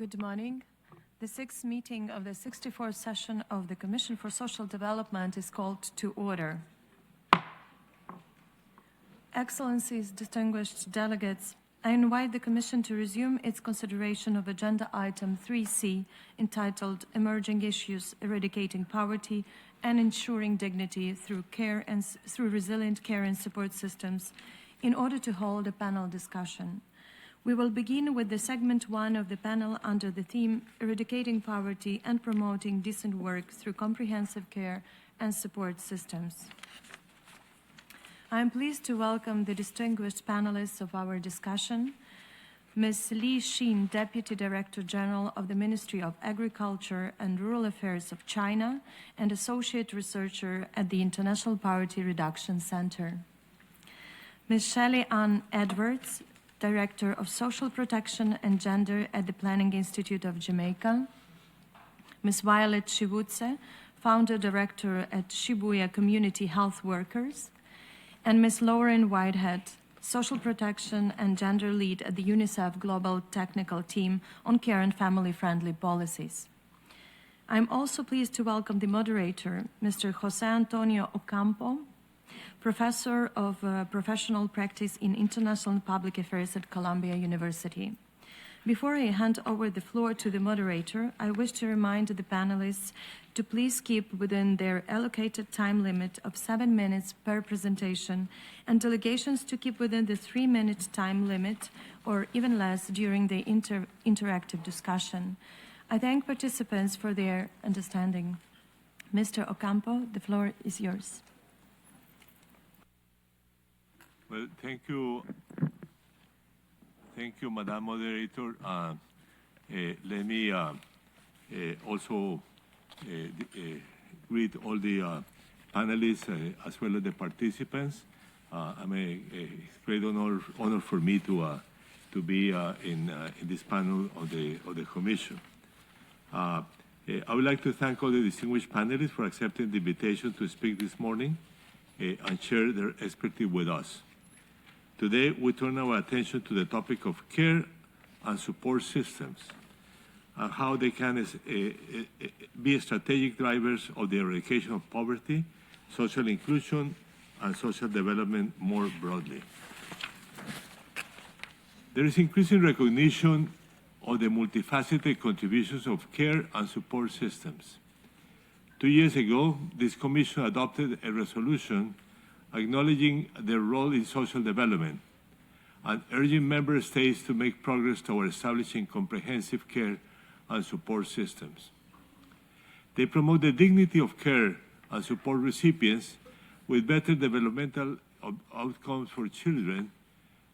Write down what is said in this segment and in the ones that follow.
Good morning. The sixth meeting of the 64th session of the Commission for Social Development is called to order. Excellencies, distinguished delegates, I invite the Commission to resume its consideration of Agenda Item 3C, entitled Emerging Issues, Eradicating Poverty and Ensuring Dignity through Resilient Care and Support Systems, in order to hold a panel discussion. We will begin with the segment 1 of the panel under the theme Eradicating Poverty and Promoting Decent Work through Comprehensive Care and Support Systems. I am pleased to welcome the distinguished panelists of our discussion, Ms. Li Xin, Deputy Director General of the Ministry of Agriculture and Rural Affairs of China and Associate Researcher at the International Poverty Reduction Center, Ms. Shelley Ann Edwards, Director of Social Protection and Gender at the Planning Institute of Jamaica, Ms. Violet Shibutse, Founder Director at Shibuya Community Health Workers, and Ms. Lauren Whitehead, Social Protection and Gender Lead at the UNICEF Global Technical Team on Care and Family-Friendly Policies. I'm also pleased to welcome the moderator, Mr. Jose Antonio Ocampo, Professor of Professional Practice in International Public Affairs at Columbia University. Before I hand over the floor to the moderator, I wish to remind the panelists to please keep within their allocated time limit of 7 minutes per presentation, and delegations to keep within the 3-minute time limit, or even less, during the interactive discussion. I thank participants for their understanding. Mr. Ocampo, the floor is yours. Well, thank you, Madam Moderator. Let me also greet all the panelists as well as the participants. It's a great honor for me to be in this panel of the Commission. I would like to thank all the distinguished panelists for accepting the invitation to speak this morning and share their expertise with us. Today, we turn our attention to the topic of care and support systems and how they can be strategic drivers of the eradication of poverty, social inclusion, and social development more broadly. There is increasing recognition of the multifaceted contributions of care and support systems. 2 years ago, this Commission adopted a resolution acknowledging their role in social development and urging member states to make progress toward establishing comprehensive care and support systems. They promote the dignity of care and support recipients with better developmental outcomes for children,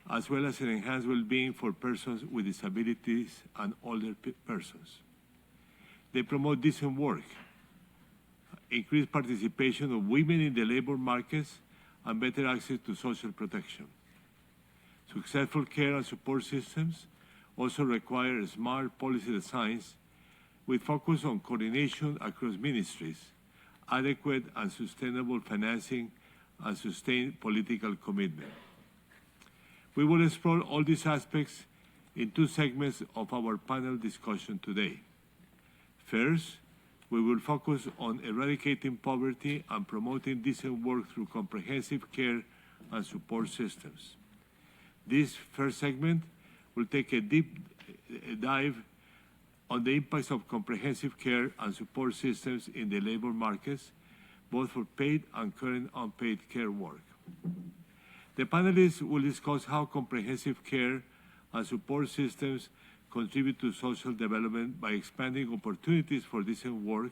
as well as an enhanced well-being for persons with disabilities and older persons. They promote decent work, increased participation of women in the labor markets, and better access to social protection. Successful care and support systems also require smart policy designs with focus on coordination across ministries, adequate and sustainable financing, and sustained political commitment. We will explore all these aspects in 2 segments of our panel discussion today. First, we will focus on eradicating poverty and promoting decent work through comprehensive care and support systems. This first segment will take a deep dive on the impacts of comprehensive care and support systems in the labor markets, both for paid and current unpaid care work. The panelists will discuss how comprehensive care and support systems contribute to social development by expanding opportunities for decent work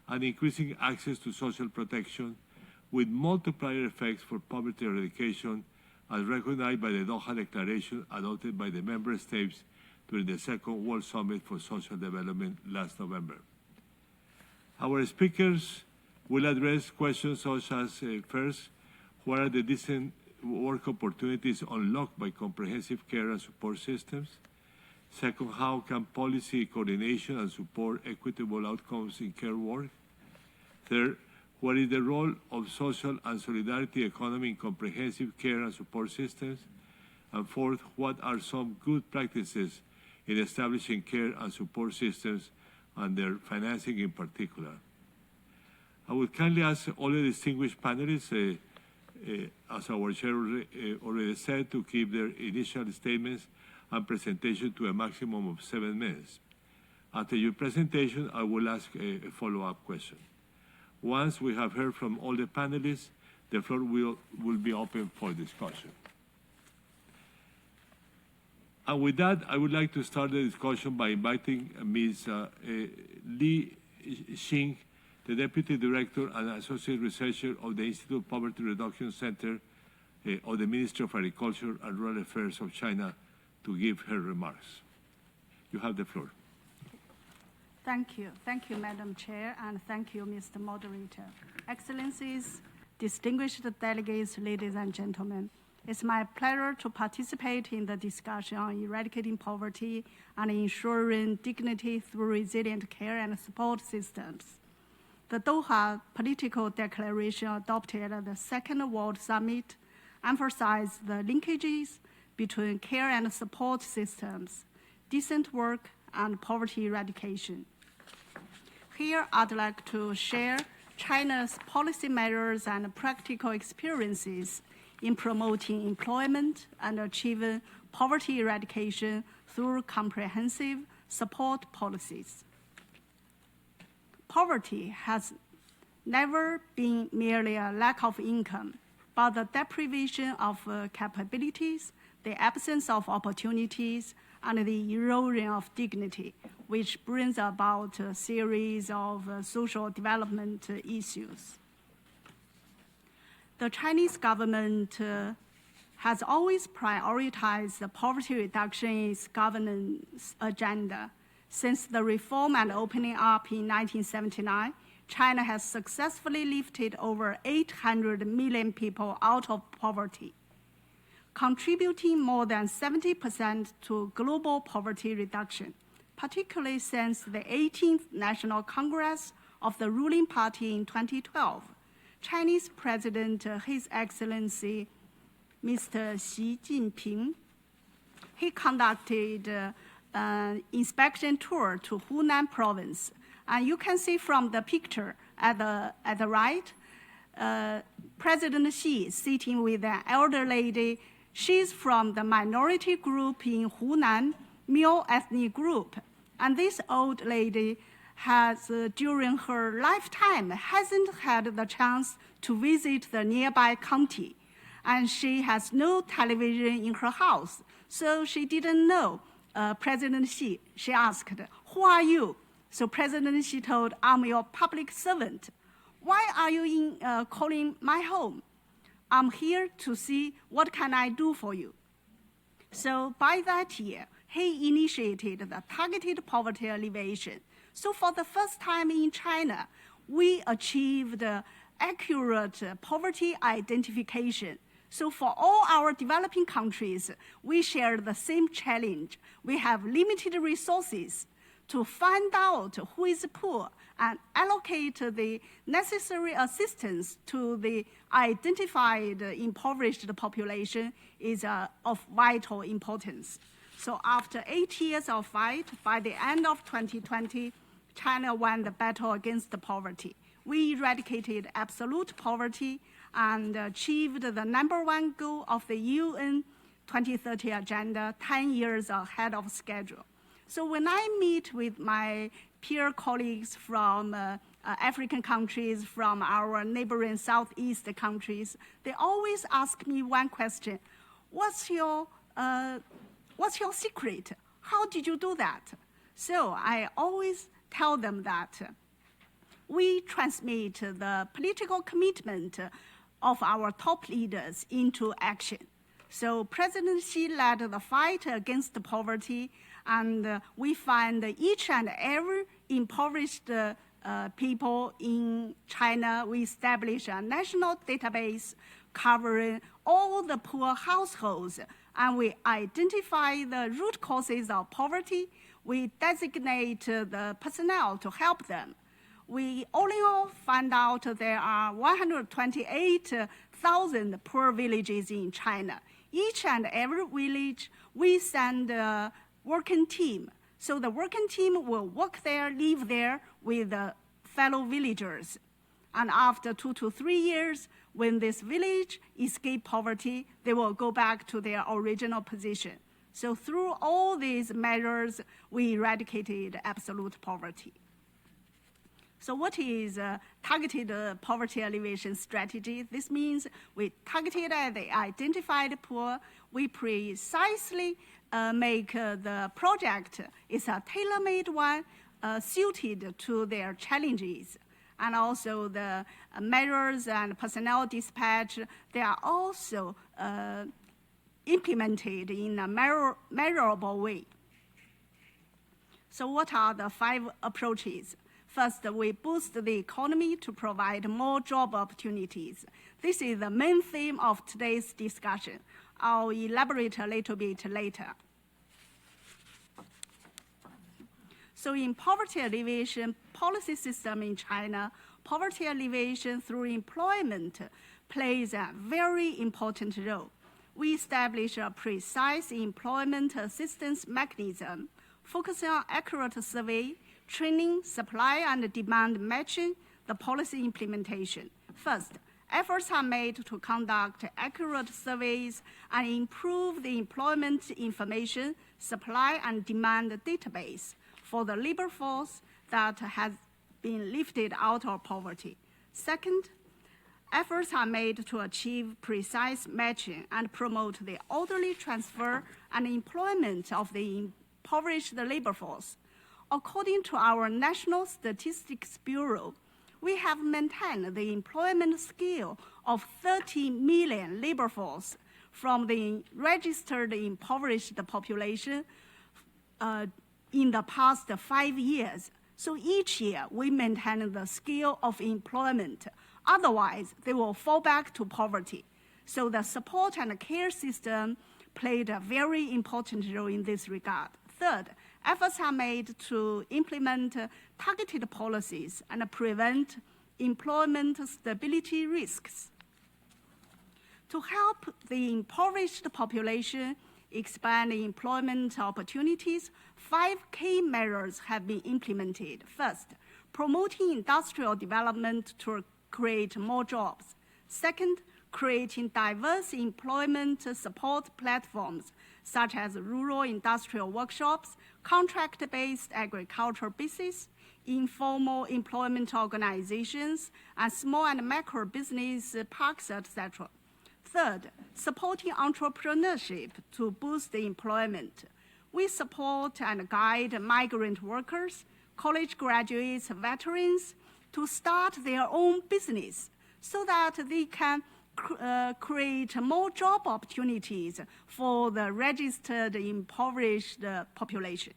and increasing access to social protection, with multiplier effects for poverty eradication as recognized by the Doha Declaration adopted by the member states during the Second World Summit for Social Development last November. Our speakers will address questions such as, first, what are the decent work opportunities unlocked by comprehensive care and support systems? Second, how can policy coordination and support equitable outcomes in care work? Third, what is the role of social and solidarity economy in comprehensive care and support systems? And fourth, what are some good practices in establishing care and support systems and their financing in particular. I would kindly ask all the distinguished panelists, as our chair already said, to keep their initial statements and presentation to a maximum of 7 minutes. After your presentation, I will ask a follow-up question. Once we have heard from all the panelists, the floor will be open for discussion. And with that, I would like to start the discussion by inviting Ms. Li Xing, the Deputy Director and Associate Researcher of the Institute Poverty Reduction Center of the Ministry of Agriculture and Rural Affairs of China, to give her remarks. You have the floor. Thank you. Thank you, Madam Chair, and thank you, Mr. Moderator. Excellencies, distinguished delegates, ladies and gentlemen, it's my pleasure to participate in the discussion on eradicating poverty and ensuring dignity through resilient care and support systems. The Doha Political Declaration adopted at the Second World Summit emphasized the linkages between care and support systems, decent work, and poverty eradication. Here, I'd like to share China's policy measures and practical experiences in promoting employment and achieving poverty eradication through comprehensive support policies. Poverty has never been merely a lack of income, but the deprivation of capabilities, the absence of opportunities, and the erosion of dignity, which brings about a series of social development issues. The Chinese government has always prioritized the poverty reduction in its governance agenda. Since the reform and opening up in 1979, China has successfully lifted over 800 million people out of poverty, contributing more than 70% to global poverty reduction, particularly since the 18th National Congress of the ruling party in 2012. Chinese President, His Excellency Mr. Xi Jinping, he conducted an inspection tour to Hunan province. And you can see from the picture at the right, President Xi is sitting with an elder lady. She's from the minority group in Hunan, Miao ethnic group. And this old lady has, during her lifetime, hasn't had the chance to visit the nearby county. And she has no television in her house, so she didn't know President Xi. She asked, "Who are you?" So President Xi told, "I'm your public servant. Why are you calling my home? I'm here to see what can I do for you." So by that year, he initiated the targeted poverty alleviation. So for the first time in China, we achieved accurate poverty identification. So for all our developing countries, we share the same challenge. We have limited resources to find out who is poor and allocate the necessary assistance to the identified impoverished population is of vital importance. So after 8 years of fight, by the end of 2020, China won the battle against poverty. We eradicated absolute poverty and achieved the #1 goal of the UN 2030 agenda 10 years ahead of schedule. So when I meet with my peer colleagues from African countries, from our neighboring Southeast countries, they always ask me one question: what's your secret? How did you do that? So I always tell them that we transmit the political commitment of our top leaders into action. So President Xi led the fight against poverty, and we find each and every impoverished people in China. We establish a national database covering all the poor households, and we identify the root causes of poverty. We designate the personnel to help them. We all in all find out there are 128,000 poor villages in China. Each and every village, we send working team. So the working team will work there, live there with the fellow villagers. And after 2 to 3 years, when this village escape poverty, they will go back to their original position. So through all these measures, we eradicated absolute poverty. So what is targeted poverty alleviation strategy? This means we targeted at the identified poor. We precisely make the project is a tailor-made one, suited to their challenges. And also the measures and personnel dispatch, they are also implemented in a measurable way. So what are the 5 approaches? First, we boost the economy to provide more job opportunities. This is the main theme of today's discussion. I'll elaborate a little bit later. So in poverty alleviation policy system in China, poverty alleviation through employment plays a very important role. We establish a precise employment assistance mechanism, focusing on accurate survey, training, supply and demand matching, the policy implementation. First, efforts are made to conduct accurate surveys and improve the employment information, supply and demand database for the labor force that has been lifted out of poverty. Second, efforts are made to achieve precise matching and promote the orderly transfer and employment of the impoverished labor force. According to our National Statistics Bureau, we have maintained the employment scale of 30 million labor force from the registered impoverished population in the past 5 years. So each year we maintain the scale of employment. Otherwise, they will fall back to poverty. So the support and care system played a very important role in this regard. Third, efforts are made to implement targeted policies and prevent employment stability risks. To help the impoverished population expand employment opportunities, 5 key measures have been implemented. First, promoting industrial development to create more jobs. Second, creating diverse employment support platforms such as rural industrial workshops, contract-based agricultural business, informal employment organizations, and small and macro business parks, etc. Third, supporting entrepreneurship to boost employment. We support and guide migrant workers, college graduates, veterans to start their own business so that they can create more job opportunities for the registered impoverished population.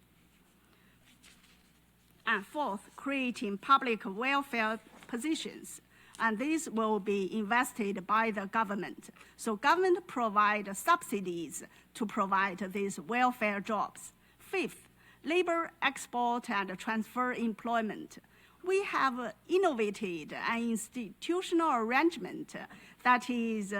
And fourth, creating public welfare positions. And these will be invested by the government. So government provide subsidies to provide these welfare jobs. Fifth, labor export and transfer employment. We have innovated an institutional arrangement that is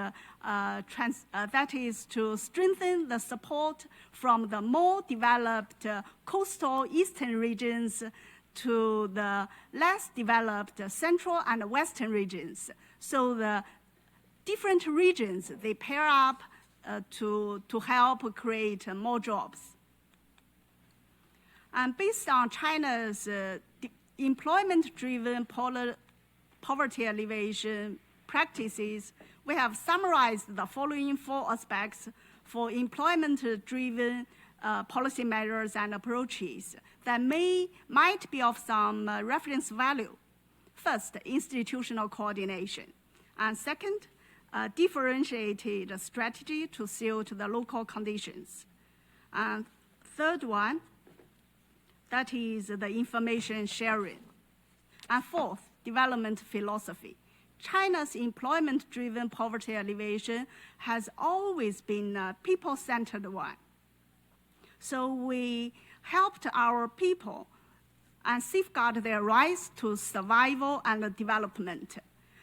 to strengthen the support from the more developed coastal eastern regions to the less developed central and western regions. So the different regions, they pair up to help create more jobs. And based on China's employment-driven poverty alleviation practices, we have summarized the following 4 aspects for employment-driven policy measures and approaches that might be of some reference value. First, institutional coordination. And second, differentiated strategy to suit the local conditions. And third one, that is the information sharing. And fourth, development philosophy. China's employment-driven poverty alleviation has always been a people-centered one. So we helped our people and safeguard their rights to survival and development.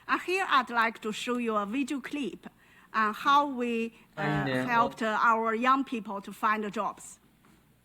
And here I'd like to show you a video clip on how we helped our young people to find jobs.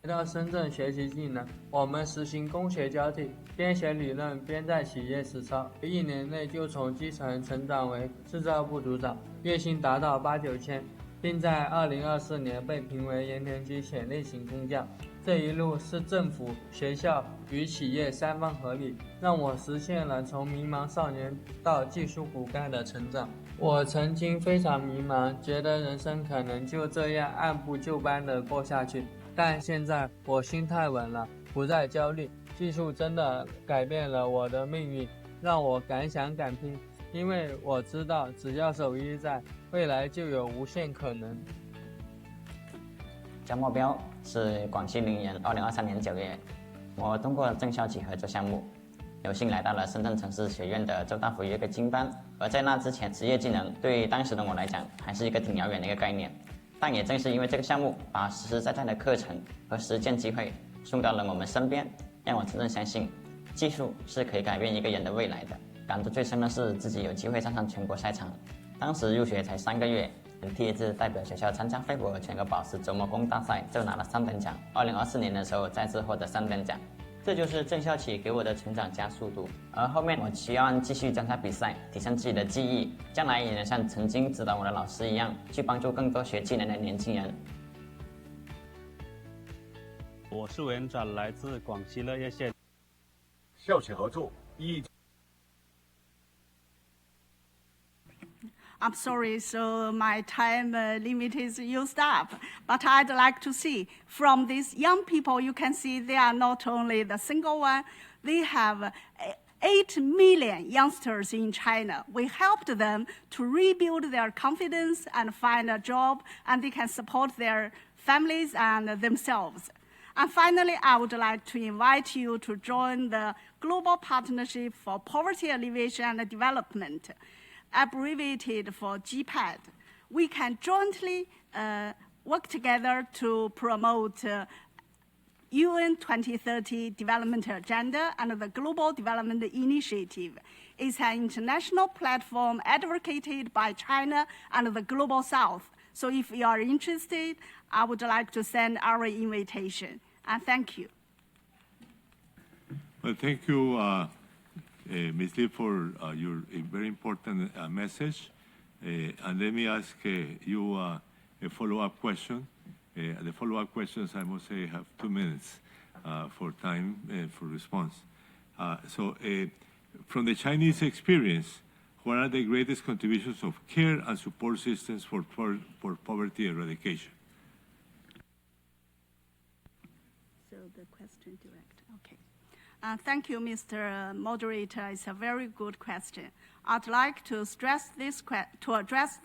来到深圳学习技能，我们实行工学交替，边写理论边在企业实操，1年内就从基层成长为制造部组长，月薪达到8、9千，并在2024年被评为盐田机潜力型工匠。这一路是政府、学校与企业3方合力，让我实现了从迷茫少年到技术骨干的成长。我曾经非常迷茫，觉得人生可能就这样按部就班地过下去，但现在我心态稳了，不再焦虑。技术真的改变了我的命运，让我敢想敢拼，因为我知道只要手艺在，未来就有无限可能。招目标是广西陵园，2023年9月，我通过正校企合作项目，有幸来到了深圳城市学院的周大福约克精班。而在那之前，职业技能对当时的我来讲还是一个挺遥远的一个概念。但也正是因为这个项目，把实实在在的课程和实践机会送到了我们身边，让我真正相信，技术是可以改变一个人的未来的。感触最深的是自己有机会上上全国赛场，当时入学才3个月。第一次代表学校参加非国全国宝石周末工大赛，就拿了3等奖。2024年的时候，再次获得3等奖，这就是正校企给我的成长加速度。而后面我希望继续参加比赛，提升自己的技艺，将来也能像曾经指导我的老师一样，去帮助更多学技能的年轻人。我是委员长，来自广西乐业县。校企合作I'm sorry, so my time limit is used up. But I'd like to see from these young people, you can see they are not only the single one, they have 8 million youngsters in China. We helped them to rebuild their confidence and find a job, and they can support their families and themselves. And finally, I would like to invite you to join the Global Partnership for Poverty Alleviation and Development, abbreviated for GPAD. We can jointly work together to promote UN 2030 Development Agenda and the Global Development Initiative. It's an international platform advocated by China and the Global South. So if you are interested, I would like to send our invitation. And thank you. Well, thank you, Ms. Lee, for your very important message. And let me ask you a follow-up question. The follow-up questions, I must say, have 2 minutes for time for response. From the Chinese experience, what are the greatest contributions of care and support systems for poverty eradication? So the question direct, okay. Thank you, Mr. Moderator. It's a very good question. I'd like to address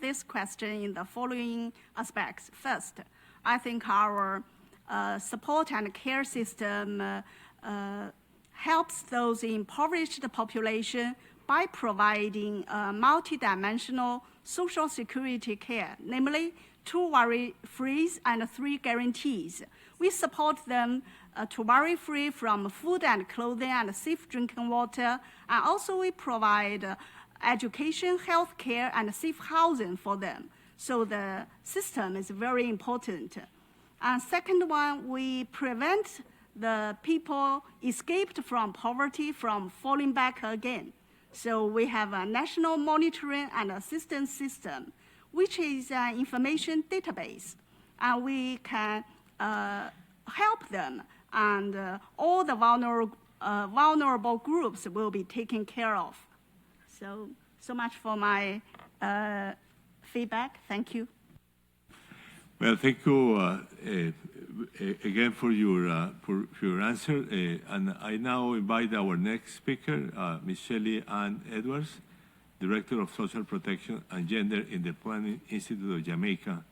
this question in the following aspects. First, I think our support and care system helps those impoverished population by providing multidimensional social security care, namely 2 worry-frees and 3 guarantees. We support them to worry-free from food and clothing and safe drinking water, and also we provide education, health care, and safe housing for them. So the system is very important. And second one, we prevent the people escaped from poverty from falling back again. So we have a national monitoring and assistance system, which is an information database. And we can help them, and all the vulnerable groups will be taken care of. So much for my feedback. Thank you. Well, thank you again for your answer. And I now invite our next speaker, Ms. Shelley Ann Edwards, Director of Social Protection and Gender in the Planning Institute of Jamaica,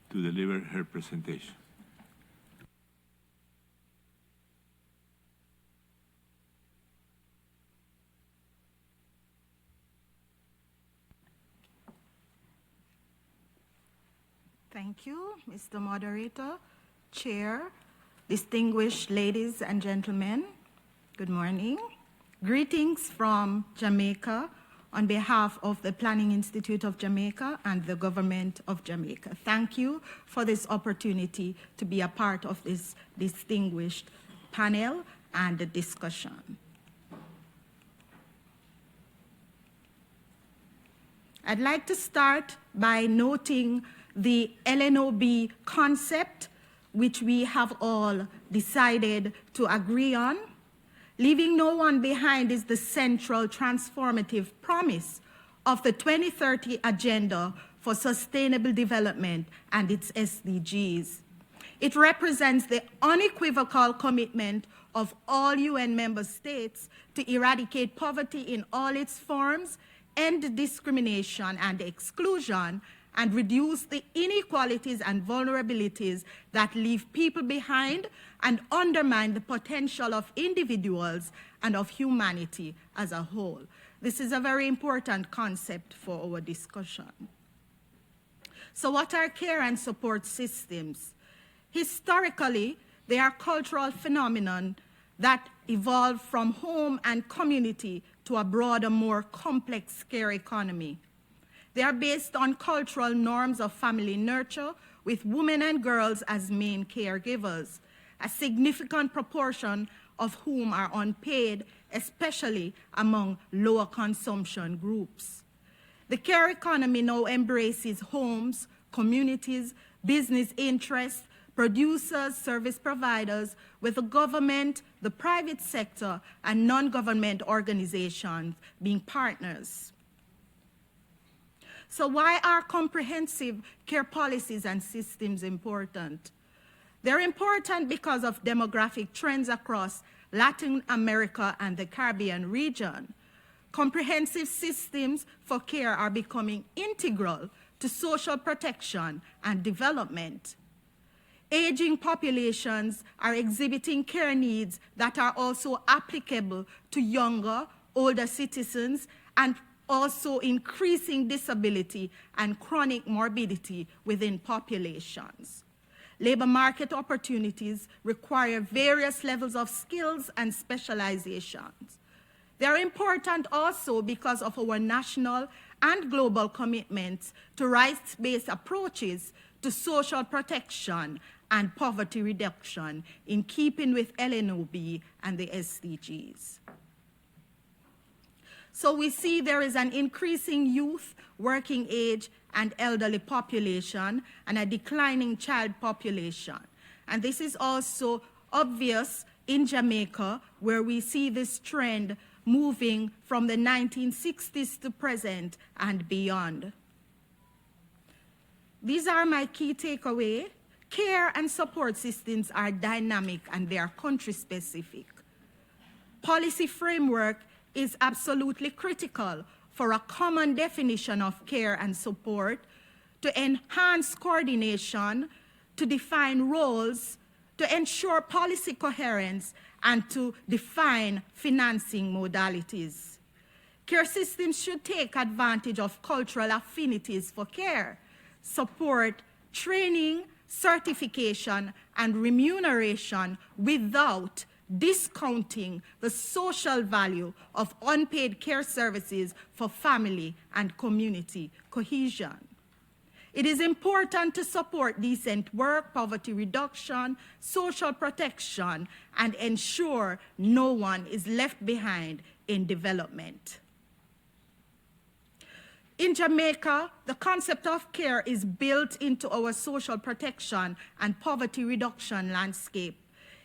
to deliver her presentation. Thank you, Mr. Moderator, Chair, distinguished ladies and gentlemen, good morning. Greetings from Jamaica, on behalf of the Planning Institute of Jamaica and the Government of Jamaica. Thank you for this opportunity to be a part of this distinguished panel and the discussion. I'd like to start by noting the LNOB concept, which we have all decided to agree on. Leaving no one behind is the central transformative promise of the 2030 Agenda for Sustainable Development and its SDGs. It represents the unequivocal commitment of all UN member states to eradicate poverty in all its forms, end discrimination and exclusion, and reduce the inequalities and vulnerabilities that leave people behind and undermine the potential of individuals and of humanity as a whole. This is a very important concept for our discussion. So what are care and support systems? Historically, they are cultural phenomenon that evolved from home and community to a broader, more complex care economy. They are based on cultural norms of family nurture, with women and girls as main caregivers, a significant proportion of whom are unpaid, especially among lower consumption groups. The care economy now embraces homes, communities, business interests, producers, service providers, with the government, the private sector, and non-government organizations being partners. So why are comprehensive care policies and systems important? They're important because of demographic trends across Latin America and the Caribbean region. Comprehensive systems for care are becoming integral to social protection and development. Aging populations are exhibiting care needs that are also applicable to younger, older citizens, and also increasing disability and chronic morbidity within populations. Labor market opportunities require various levels of skills and specializations. They are important also because of our national and global commitments to rights-based approaches to social protection and poverty reduction, in keeping with LNOB and the SDGs. So we see there is an increasing youth, working age, and elderly population, and a declining child population. And this is also obvious in Jamaica, where we see this trend moving from the 1960s to present and beyond. These are my key takeaways. Care and support systems are dynamic and they are country-specific. Policy framework is absolutely critical for a common definition of care and support, to enhance coordination, to define roles, to ensure policy coherence, and to define financing modalities. Care systems should take advantage of cultural affinities for care, support training, certification, and remuneration without discounting the social value of unpaid care services for family and community cohesion. It is important to support decent work, poverty reduction, social protection, and ensure no one is left behind in development. In Jamaica, the concept of care is built into our social protection and poverty reduction landscape.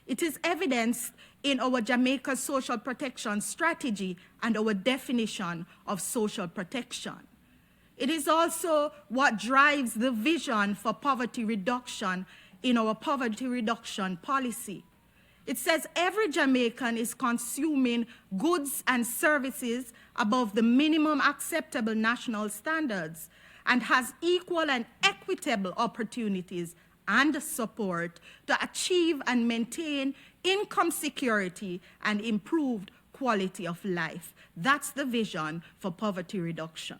It is evidenced in our Jamaica social protection strategy and our definition of social protection. It is also what drives the vision for poverty reduction in our poverty reduction policy. It says every Jamaican is consuming goods and services above the minimum acceptable national standards and has equal and equitable opportunities and support to achieve and maintain income security and improved quality of life. That's the vision for poverty reduction.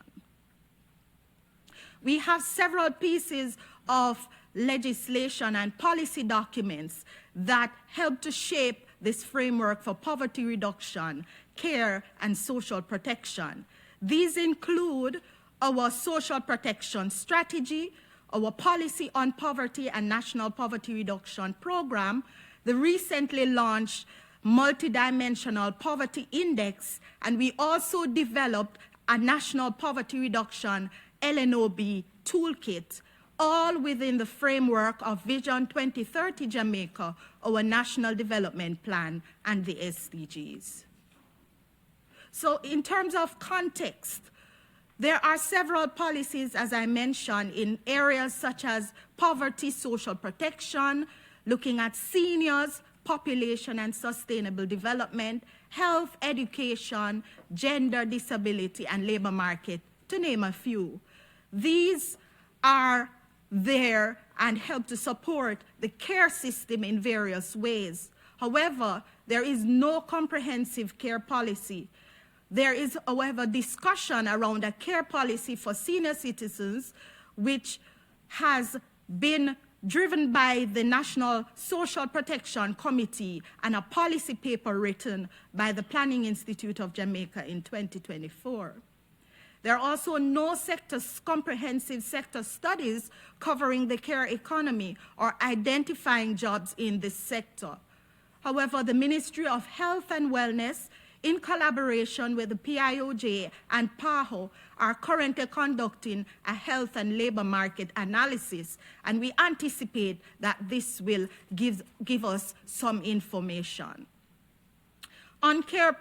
We have several pieces of legislation and policy documents that help to shape this framework for poverty reduction, care, and social protection. These include our social protection strategy, our policy on poverty and national poverty reduction program, the recently launched multidimensional poverty index, and we also developed a national poverty reduction LNOB toolkit, all within the framework of Vision 2030 Jamaica, our National Development Plan, and the SDGs. So in terms of context, there are several policies, as I mentioned, in areas such as poverty, social protection, looking at seniors, population and sustainable development, health, education, gender, disability, and labor market, to name a few. These are there and help to support the care system in various ways. However, there is no comprehensive care policy. There is, however, discussion around a care policy for senior citizens, which has been driven by the National Social Protection Committee and a policy paper written by the Planning Institute of Jamaica in 2024. There are also no comprehensive sector studies covering the care economy or identifying jobs in this sector. However, the Ministry of Health and Wellness, in collaboration with the PIOJ and PAHO, are currently conducting a health and labor market analysis, and we anticipate that this will give us some information. Unpaid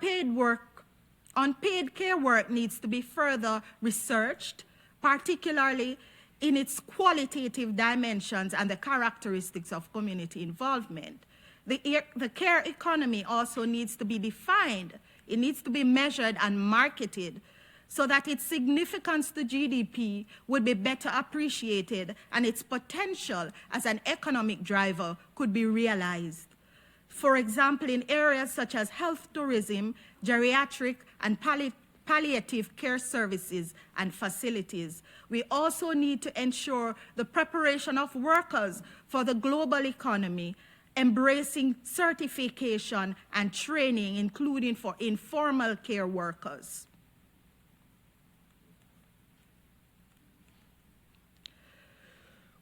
care work needs to be further researched, particularly in its qualitative dimensions and the characteristics of community involvement. The care economy also needs to be defined. It needs to be measured and marketed so that its significance to GDP would be better appreciated and its potential as an economic driver could be realized. For example, in areas such as health tourism, geriatric and palliative care services and facilities, we also need to ensure the preparation of workers for the global economy, embracing certification and training, including for informal care workers.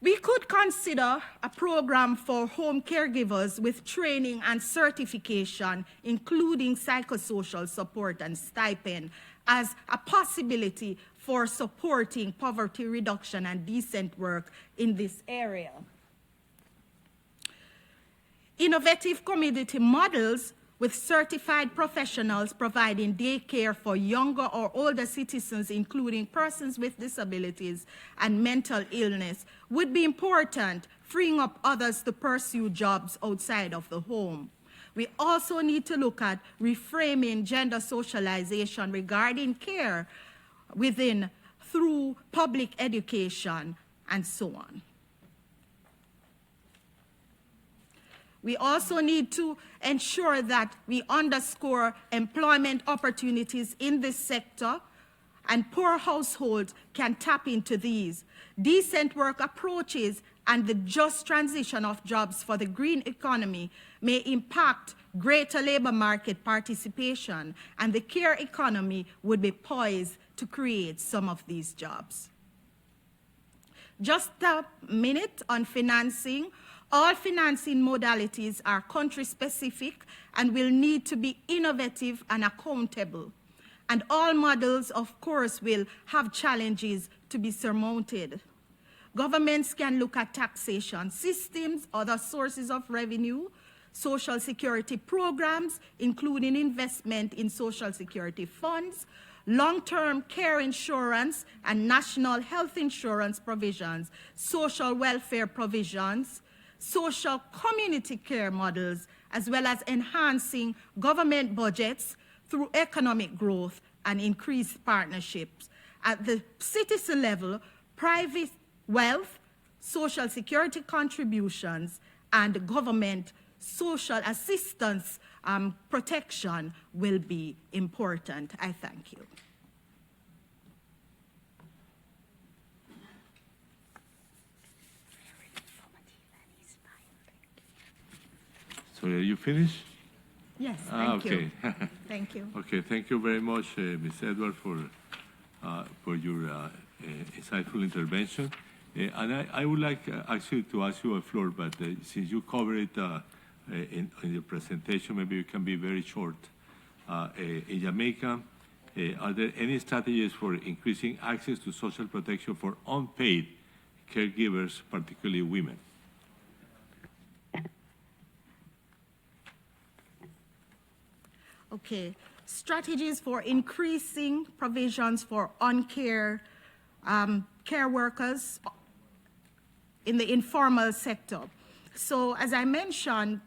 We could consider a program for home caregivers with training and certification, including psychosocial support and stipend, as a possibility for supporting poverty reduction and decent work in this area. Innovative community models with certified professionals providing daycare for younger or older citizens, including persons with disabilities and mental illness, would be important, freeing up others to pursue jobs outside of the home. We also need to look at reframing gender socialization regarding care through public education and so on. We also need to ensure that we underscore employment opportunities in this sector, and poor households can tap into these. Decent work approaches and the just transition of jobs for the green economy may impact greater labor market participation, and the care economy would be poised to create some of these jobs. Just a minute on financing. All financing modalities are country-specific and will need to be innovative and accountable. And all models, of course, will have challenges to be surmounted. Governments can look at taxation systems, other sources of revenue, social security programs, including investment in social security funds, long-term care insurance and national health insurance provisions, social welfare provisions, social community care models, as well as enhancing government budgets through economic growth and increased partnerships. At the citizen level, private wealth, social security contributions, and government social assistance protection will be important. I thank you. So are you finished? Yes, thank okay. you. Thank you. Okay, thank you very much, Ms. Edward, for for your insightful intervention. And I would like actually to ask you a floor, but since you covered it in your presentation, maybe you can be very short. In Jamaica, are there any strategies for increasing access to social protection for unpaid caregivers, particularly women? Okay, strategies for increasing provisions for care workers in the informal sector. So as I mentioned,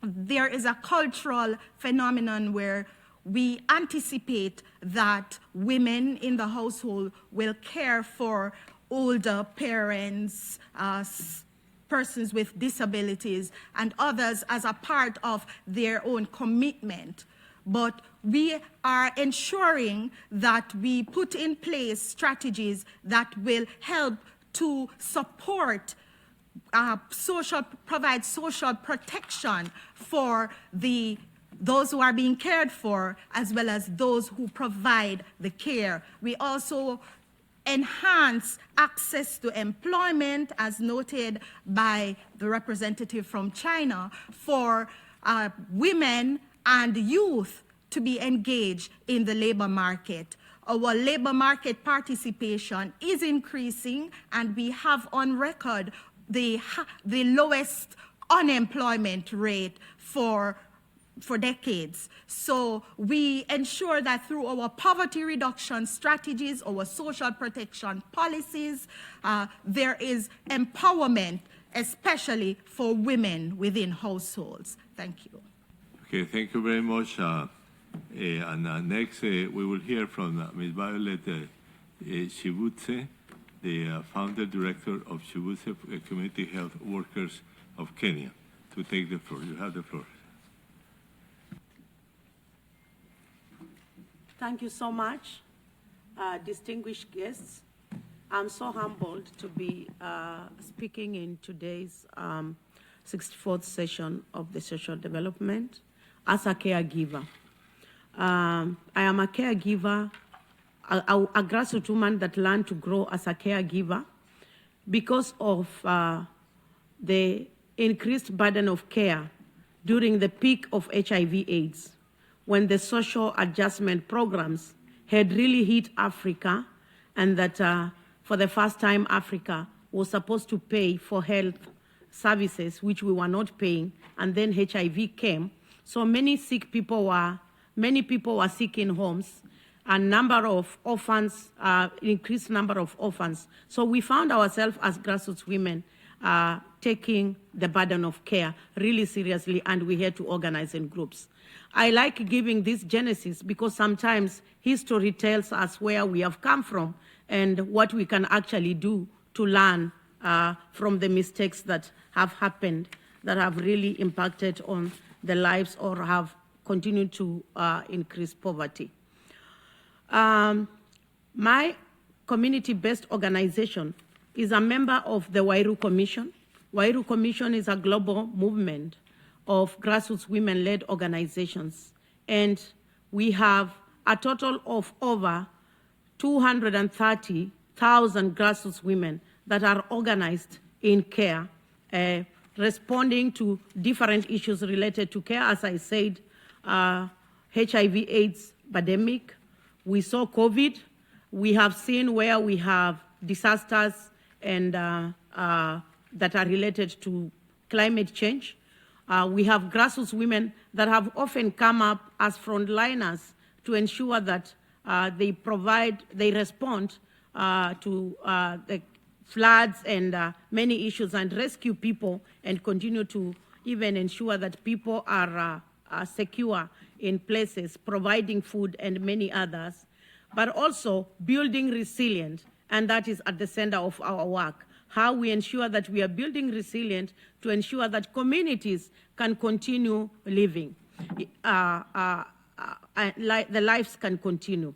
there is a cultural phenomenon where we anticipate that women in the household will care for older parents, persons with disabilities, and others as a part of their own commitment. But we are ensuring that we put in place strategies that will help to support provide social protection for those who are being cared for, as well as those who provide the care. We also enhance access to employment, as noted by the representative from China, for women and youth to be engaged in the labor market. Our labor market participation is increasing, and we have on record the lowest unemployment rate for decades. So we ensure that through our poverty reduction strategies, our social protection policies, there is empowerment, especially for women within households. Thank you. Okay, thank you very much. And next, we will hear from Ms. Violet Shibutse, the founder director of Shibutse Community Health Workers of Kenya, to take the floor. You have the floor. Thank you so much, distinguished guests. I'm so humbled to be speaking in today's 64th session of the social development as a caregiver. I am a caregiver, a grassroots woman that learned to grow as a caregiver because of the increased burden of care during the peak of HIV/AIDS, when the social adjustment programs had really hit Africa, and that for the first time Africa was supposed to pay for health services which we were not paying, and then HIV came. So many people were sick in homes, and number of orphans, increased number of orphans. So we found ourselves as grassroots women taking the burden of care really seriously, and we had to organize in groups. I like giving this genesis because sometimes history tells us where we have come from and what we can actually do to learn from the mistakes that have happened, that have really impacted on the lives or have continued to increase poverty. My community-based organization is a member of the Wairu Commission. Wairu Commission is a global movement of grassroots women-led organizations, and we have a total of over 230,000 grassroots women that are organized in care, responding to different issues related to care. As I said, HIV/AIDS pandemic, we saw COVID, we have seen where we have disasters and that are related to climate change. We have grassroots women that have often come up as frontliners to ensure that they respond to the floods and many issues, and rescue people, and continue to even ensure that people are secure in places, providing food and many others, but also building resilience, and that is at the center of our work. How we ensure that we are building resilience to ensure that communities can continue living, the lives can continue.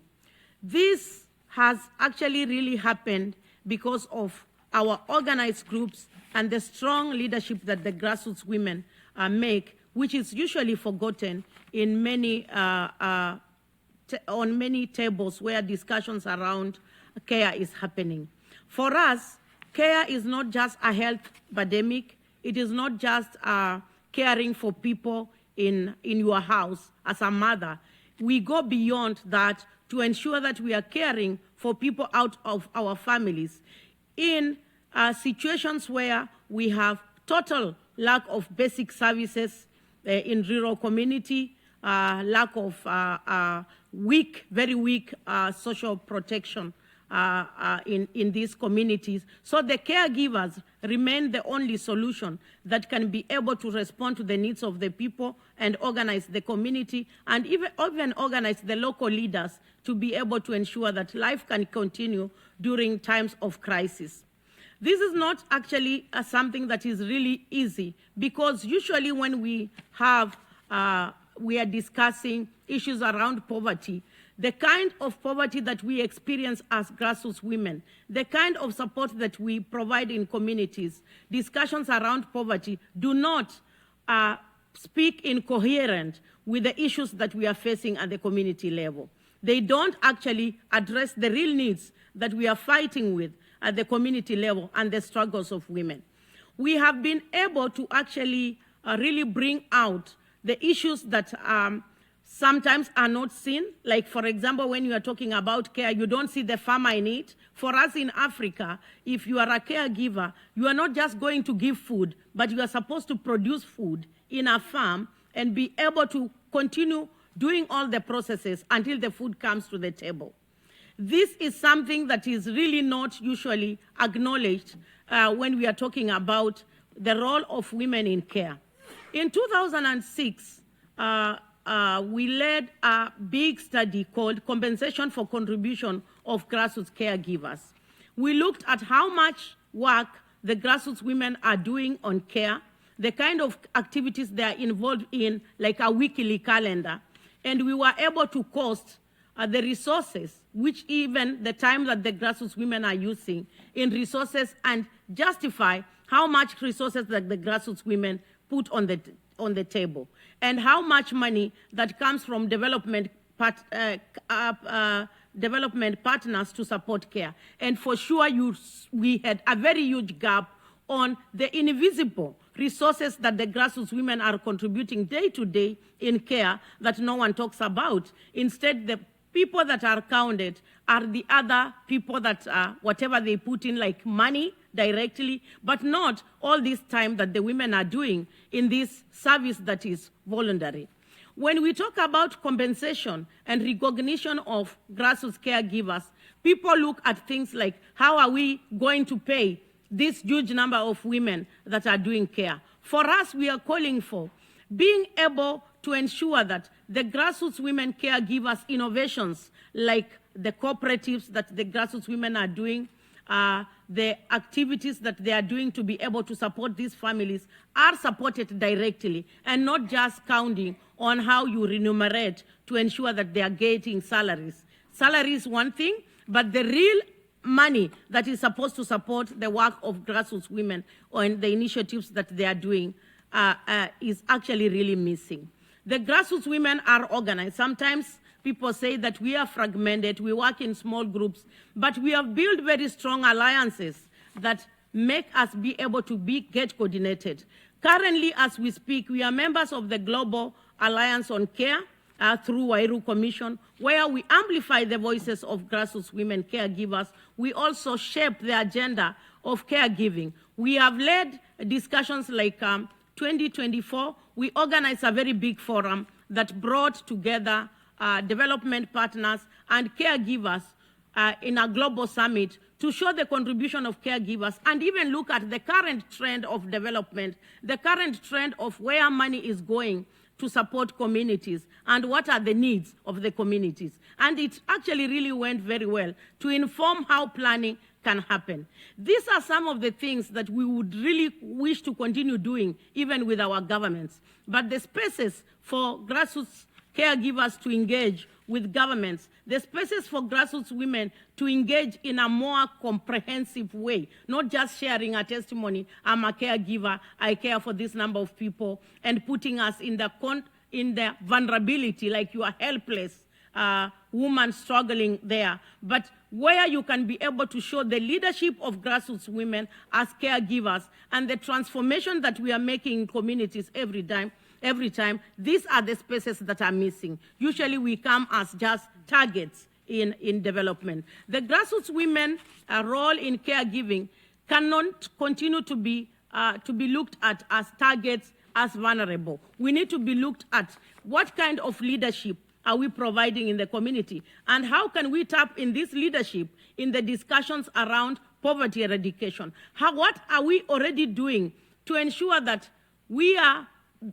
This has actually really happened because of our organized groups and the strong leadership that the grassroots women make, which is usually forgotten in many on many tables where discussions around care is happening. For us, care is not just a health pandemic. It is not just caring for people in your house as a mother. We go beyond that to ensure that we are caring for people out of our families in situations where we have total lack of basic services in rural community, lack of very weak social protection in these communities. So the caregivers remain the only solution that can be able to respond to the needs of the people and organize the community and even organize the local leaders to be able to ensure that life can continue during times of crisis. This is not actually something that is really easy, because usually when we are discussing issues around poverty, the kind of poverty that we experience as grassroots women, the kind of support that we provide in communities, discussions around poverty do not speak in coherent with the issues that we are facing at the community level. They don't actually address the real needs that we are fighting with at the community level and the struggles of women. We have been able to actually really bring out the issues that sometimes are not seen. Like, for example, when you are talking about care, you don't see the farmer in it. For us in Africa, if you are a caregiver, you are not just going to give food, but you are supposed to produce food in a farm and be able to continue doing all the processes until the food comes to the table. This is something that is really not usually acknowledged when we are talking about the role of women in care. In 2006, we led a big study called Compensation for Contribution of Grassroots Caregivers. We looked at how much work the grassroots women are doing on care, the kind of activities they are involved in, like a weekly calendar, and we were able to cost the resources, which even the time that the grassroots women are using in resources, and justify how much resources that the grassroots women put on the table, and how much money that comes from development partners to support care. And for sure, we had a very huge gap on the invisible resources that the grassroots women are contributing day to day in care that no one talks about. Instead, the people that are counted are the other people that whatever they put in, like money directly, but not all this time that the women are doing in this service that is voluntary. When we talk about compensation and recognition of grassroots caregivers, people look at things like, how are we going to pay this huge number of women that are doing care? For us, we are calling for being able to ensure that the grassroots women caregivers innovations, like the cooperatives that the grassroots women are doing, the activities that they are doing to be able to support these families, are supported directly and not just counting on how you remunerate to ensure that they are getting salaries. Salary is one thing, but the real money that is supposed to support the work of grassroots women and the initiatives that they are doing is actually really missing. The grassroots women are organized. Sometimes people say that we are fragmented, we work in small groups, but we have built very strong alliances that make us be able to get coordinated. Currently, as we speak, we are members of the Global Alliance on Care through Wairu Commission, where we amplify the voices of grassroots women caregivers. We also shape the agenda of caregiving. We have led discussions like 2024, we organized a very big forum that brought together development partners and caregivers in a global summit to show the contribution of caregivers and even look at the current trend of development, the current trend of where money is going to support communities and what are the needs of the communities. And it actually really went very well to inform how planning can happen. These are some of the things that we would really wish to continue doing even with our governments. But the spaces for grassroots caregivers to engage with governments, the spaces for grassroots women to engage in a more comprehensive way, not just sharing a testimony, I'm a caregiver, I care for this number of people, and putting us in the vulnerability, like you are helpless woman struggling there, but where you can be able to show the leadership of grassroots women as caregivers and the transformation that we are making in communities every time, these are the spaces that are missing. Usually we come as just targets in development. The grassroots women role in caregiving cannot continue to be looked at as targets, as vulnerable. We need to be looked at what kind of leadership are we providing in the community, and how can we tap in this leadership in the discussions around poverty eradication? What are we already doing to ensure that we are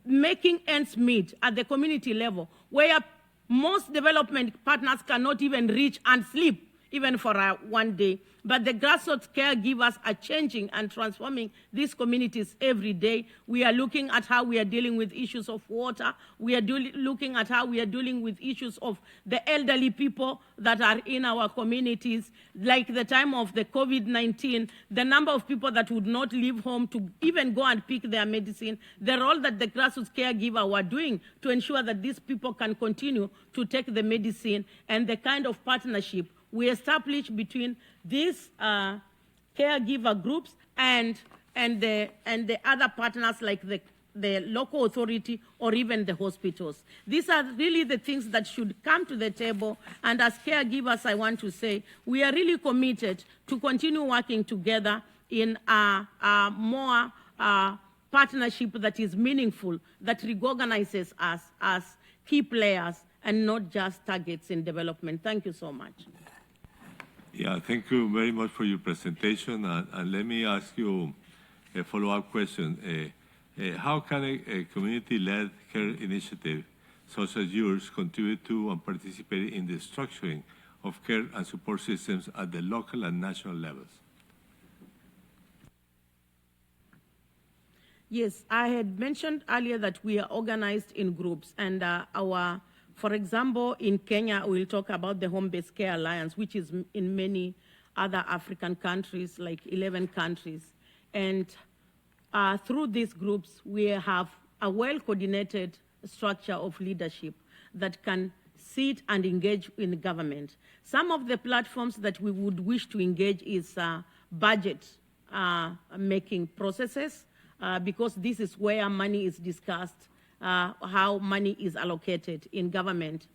making ends meet at the community level, where most development partners cannot even reach and sleep even for one day. But the grassroots caregivers are changing and transforming these communities every day. We are looking at how we are dealing with issues of water. We are looking at how we are dealing with issues of the elderly people that are in our communities. Like the time of the COVID-19, the number of people that would not leave home to even go and pick their medicine, the role that the grassroots caregiver were doing to ensure that these people can continue to take the medicine, and the kind of partnership we establish between these caregiver groups and the other partners like the local authority or even the hospitals. These are really the things that should come to the table. And as caregivers, I want to say, we are really committed to continue working together in a more partnership that is meaningful, that recognizes us as key players and not just targets in development. Thank you so much. Yeah, thank you very much for your presentation. And let me ask you a follow-up question. How can a community-led care initiative such as yours contribute to and participate in the structuring of care and support systems at the local and national levels? Yes, I had mentioned earlier that we are organized in groups, and for example, in Kenya, we'll talk about the Home-Based Care Alliance, which is in many other African countries, like 11 countries. And through these groups, we have a well-coordinated structure of leadership that can sit and engage in government. Some of the platforms that we would wish to engage is budget making processes, because this is where money is discussed, how money is allocated in government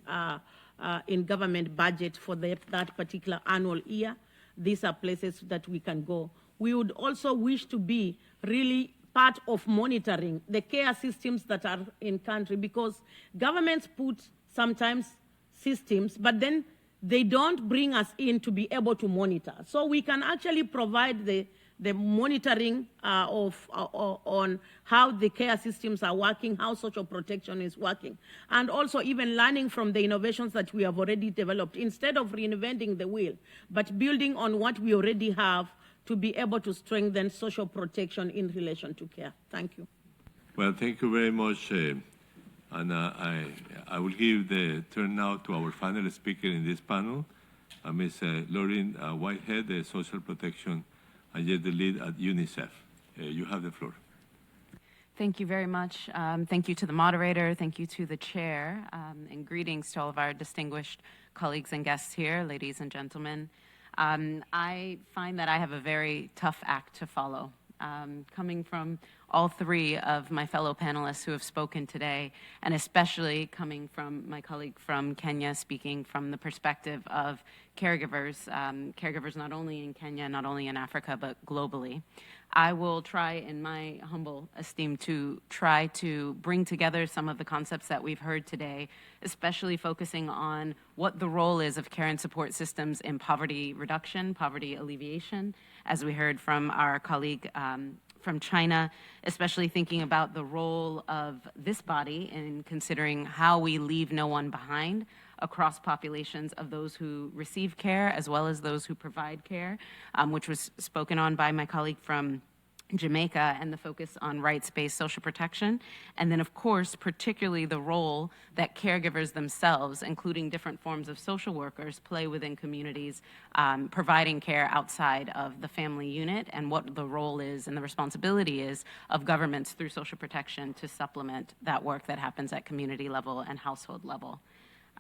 budget for that particular annual year. These are places that we can go. We would also wish to be really part of monitoring the care systems that are in country, because governments put sometimes systems, but then they don't bring us in to be able to monitor. So we can actually provide the monitoring on how the care systems are working, how social protection is working, and also even learning from the innovations that we have already developed, instead of reinventing the wheel, but building on what we already have to be able to strengthen social protection in relation to care. Thank you. Well, thank you very much. And I will give the turn now to our final speaker in this panel, Ms. Lauren Whitehead, the Social Protection and Gender Lead at UNICEF. You have the floor. Thank you very much. Thank you to the moderator. Thank you to the chair. And greetings to all of our distinguished colleagues and guests here, ladies and gentlemen. I find that I have a very tough act to follow. Coming from all three of my fellow panelists who have spoken today, and especially coming from my colleague from Kenya, speaking from the perspective of caregivers, caregivers not only in Kenya, not only in Africa, but globally. I will try, in my humble esteem, to try to bring together some of the concepts that we've heard today, especially focusing on what the role is of care and support systems in poverty reduction, poverty alleviation, as we heard from our colleague from China, especially thinking about the role of this body in considering how we leave no one behind across populations of those who receive care as well as those who provide care, which was spoken on by my colleague from Jamaica, and the focus on rights-based social protection. And then, of course, particularly the role that caregivers themselves, including different forms of social workers, play within communities, providing care outside of the family unit, and what the role is and the responsibility is of governments through social protection to supplement that work that happens at community level and household level.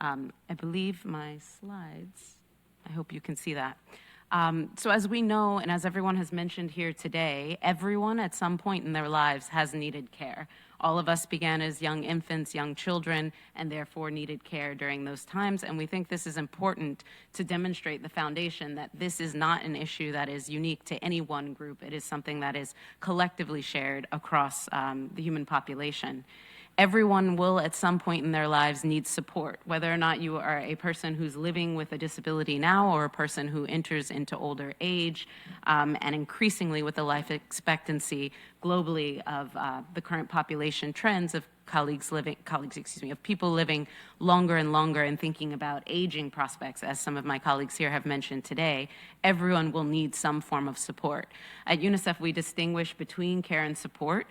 I believe my slides, I hope you can see that. So as we know, and as everyone has mentioned here today, everyone at some point in their lives has needed care. All of us began as young infants, young children, and therefore needed care during those times. And we think this is important to demonstrate the foundation that this is not an issue that is unique to any one group. It is something that is collectively shared across the human population. Everyone will at some point in their lives need support, whether or not you are a person who's living with a disability now or a person who enters into older age, and increasingly with the life expectancy globally of the current population trends of of people living longer and longer and thinking about aging prospects, as some of my colleagues here have mentioned today, everyone will need some form of support. At UNICEF, we distinguish between care and support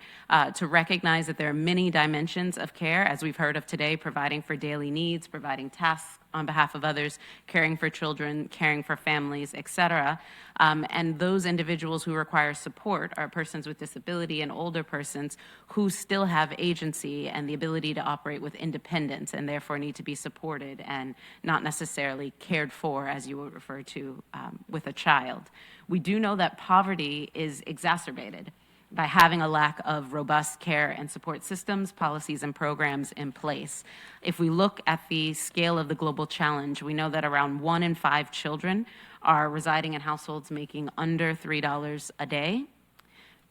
to recognize that there are many dimensions of care, as we've heard of today, providing for daily needs, providing tasks on behalf of others, caring for children, caring for families, etc. And those individuals who require support are persons with disability and older persons who still have agency and the ability to operate with independence and therefore need to be supported and not necessarily cared for, as you would refer to with a child. We do know that poverty is exacerbated by having a lack of robust care and support systems, policies, and programs in place. If we look at the scale of the global challenge, we know that around 1 in 5 children are residing in households making under $3 a day.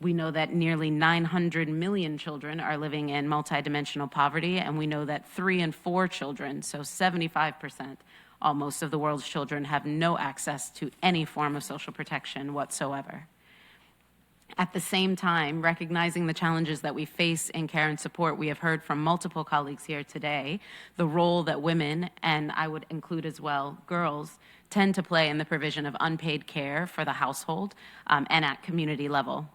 We know that nearly 900 million children are living in multidimensional poverty, and we know that 3 in 4 children, so 75%, almost of the world's children, have no access to any form of social protection whatsoever. At the same time, recognizing the challenges that we face in care and support, we have heard from multiple colleagues here today the role that women, and I would include as well girls, tend to play in the provision of unpaid care for the household and at community level.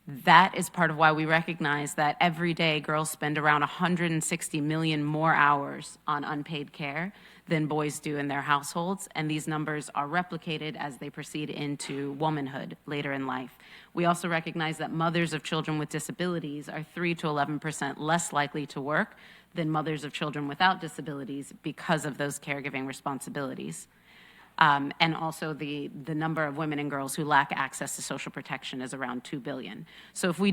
That is part of why we recognize that every day girls spend around 160 million more hours on unpaid care than boys do in their households, and these numbers are replicated as they proceed into womanhood later in life. We also recognize that mothers of children with disabilities are 3 to 11% less likely to work than mothers of children without disabilities because of those caregiving responsibilities. And also the number of women and girls who lack access to social protection is around 2 billion. So if we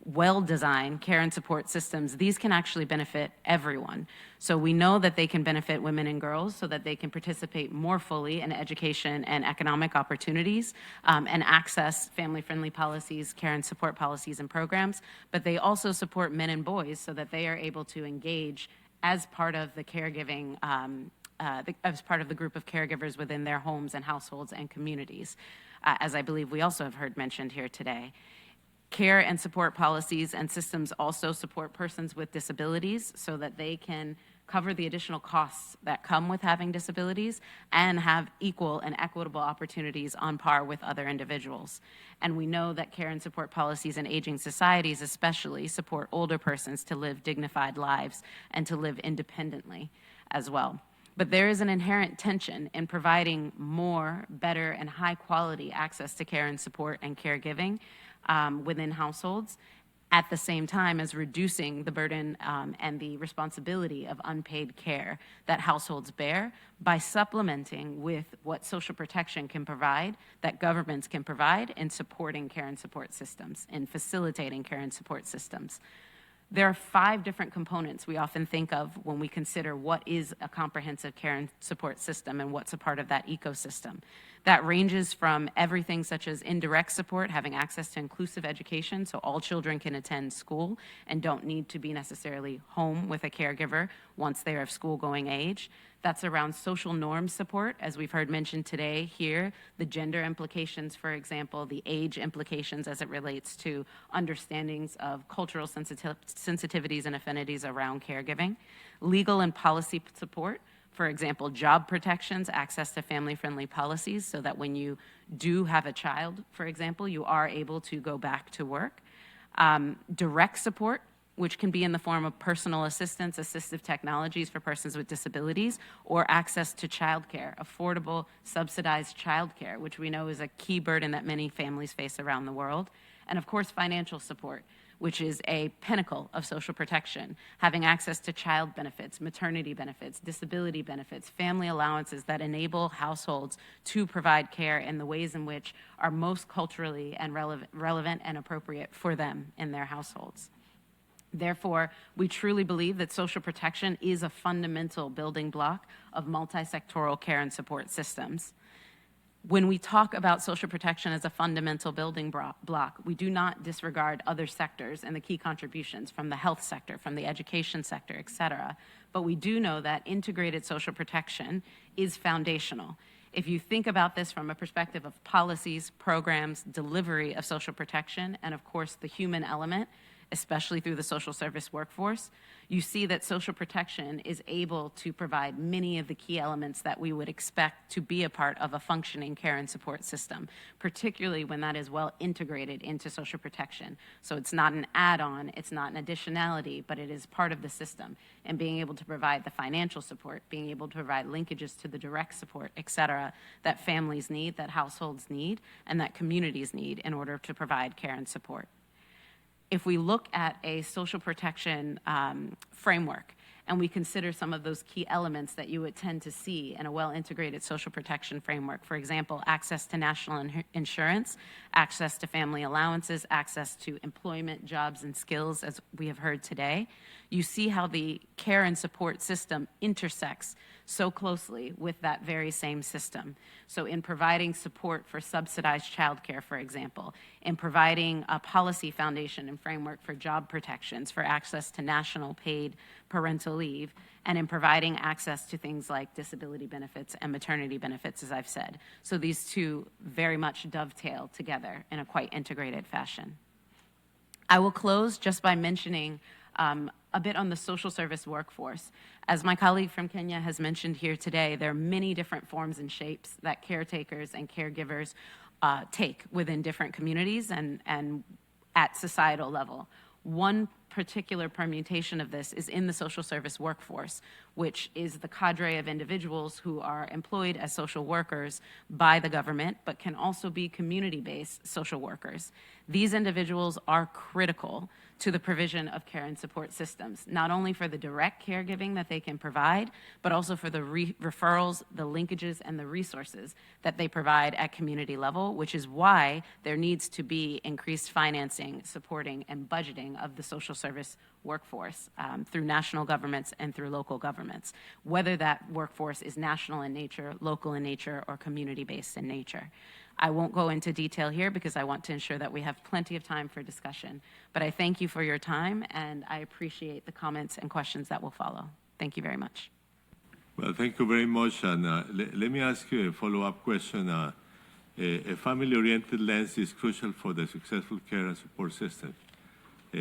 well-designed care and support systems, these can actually benefit everyone. So we know that they can benefit women and girls so that they can participate more fully in education and economic opportunities and access family-friendly policies, care and support policies and programs, but they also support men and boys so that they are able to engage as part of the caregiving as part of the group of caregivers within their homes and households and communities, as I believe we also have heard mentioned here today. Care and support policies and systems also support persons with disabilities so that they can cover the additional costs that come with having disabilities and have equal and equitable opportunities on par with other individuals. And we know that care and support policies in aging societies especially support older persons to live dignified lives and to live independently as well. But there is an inherent tension in providing more, better, and high-quality access to care and support and caregiving within households, at the same time as reducing the burden and the responsibility of unpaid care that households bear by supplementing with what social protection can provide, that governments can provide in supporting care and support systems, in facilitating care and support systems. There are 5 different components we often think of when we consider what is a comprehensive care and support system and what's a part of that ecosystem. That ranges from everything such as indirect support, having access to inclusive education so all children can attend school and don't need to be necessarily home with a caregiver once they are of school-going age. That's around social norm support, as we've heard mentioned today here, the gender implications, for example, the age implications as it relates to understandings of cultural sensitivities and affinities around caregiving, legal and policy support, for example, job protections, access to family-friendly policies so that when you do have a child, for example, you are able to go back to work, direct support, which can be in the form of personal assistance, assistive technologies for persons with disabilities, or access to childcare, affordable, subsidized childcare, which we know is a key burden that many families face around the world, and of course, financial support, which is a pinnacle of social protection, having access to child benefits, maternity benefits, disability benefits, family allowances that enable households to provide care in the ways in which are most culturally and relevant and appropriate for them in their households. Therefore, we truly believe that social protection is a fundamental building block of multi-sectoral care and support systems. When we talk about social protection as a fundamental building block, we do not disregard other sectors and the key contributions from the health sector, from the education sector, et cetera. But we do know that integrated social protection is foundational. If you think about this from a perspective of policies, programs, delivery of social protection, and of course the human element, especially through the social service workforce, you see that social protection is able to provide many of the key elements that we would expect to be a part of a functioning care and support system, particularly when that is well integrated into social protection. So it's not an add-on, it's not an additionality, but it is part of the system. And being able to provide the financial support, being able to provide linkages to the direct support, et cetera, that families need, that households need, and that communities need in order to provide care and support. If we look at a social protection framework and we consider some of those key elements that you would tend to see in a well-integrated social protection framework, for example, access to national insurance, access to family allowances, access to employment, jobs, and skills, as we have heard today, you see how the care and support system intersects so closely with that very same system. So in providing support for subsidized childcare, for example, in providing a policy foundation and framework for job protections, for access to national paid parental leave, and in providing access to things like disability benefits and maternity benefits, as I've said. So these two very much dovetail together in a quite integrated fashion. I will close just by mentioning a bit on the social service workforce. As my colleague from Kenya has mentioned here today, there are many different forms and shapes that caretakers and caregivers take within different communities and at societal level. One particular permutation of this is in the social service workforce, which is the cadre of individuals who are employed as social workers by the government, but can also be community-based social workers. These individuals are critical to the provision of care and support systems, not only for the direct caregiving that they can provide, but also for the referrals, the linkages, and the resources that they provide at community level, which is why there needs to be increased financing, supporting, and budgeting of the social service workforce through national governments and through local governments, whether that workforce is national in nature, local in nature, or community-based in nature. I won't go into detail here because I want to ensure that we have plenty of time for discussion, but I thank you for your time and I appreciate the comments and questions that will follow. Thank you very much. Well, thank you very much. And let me ask you a follow-up question. A family-oriented lens is crucial for the successful care and support system.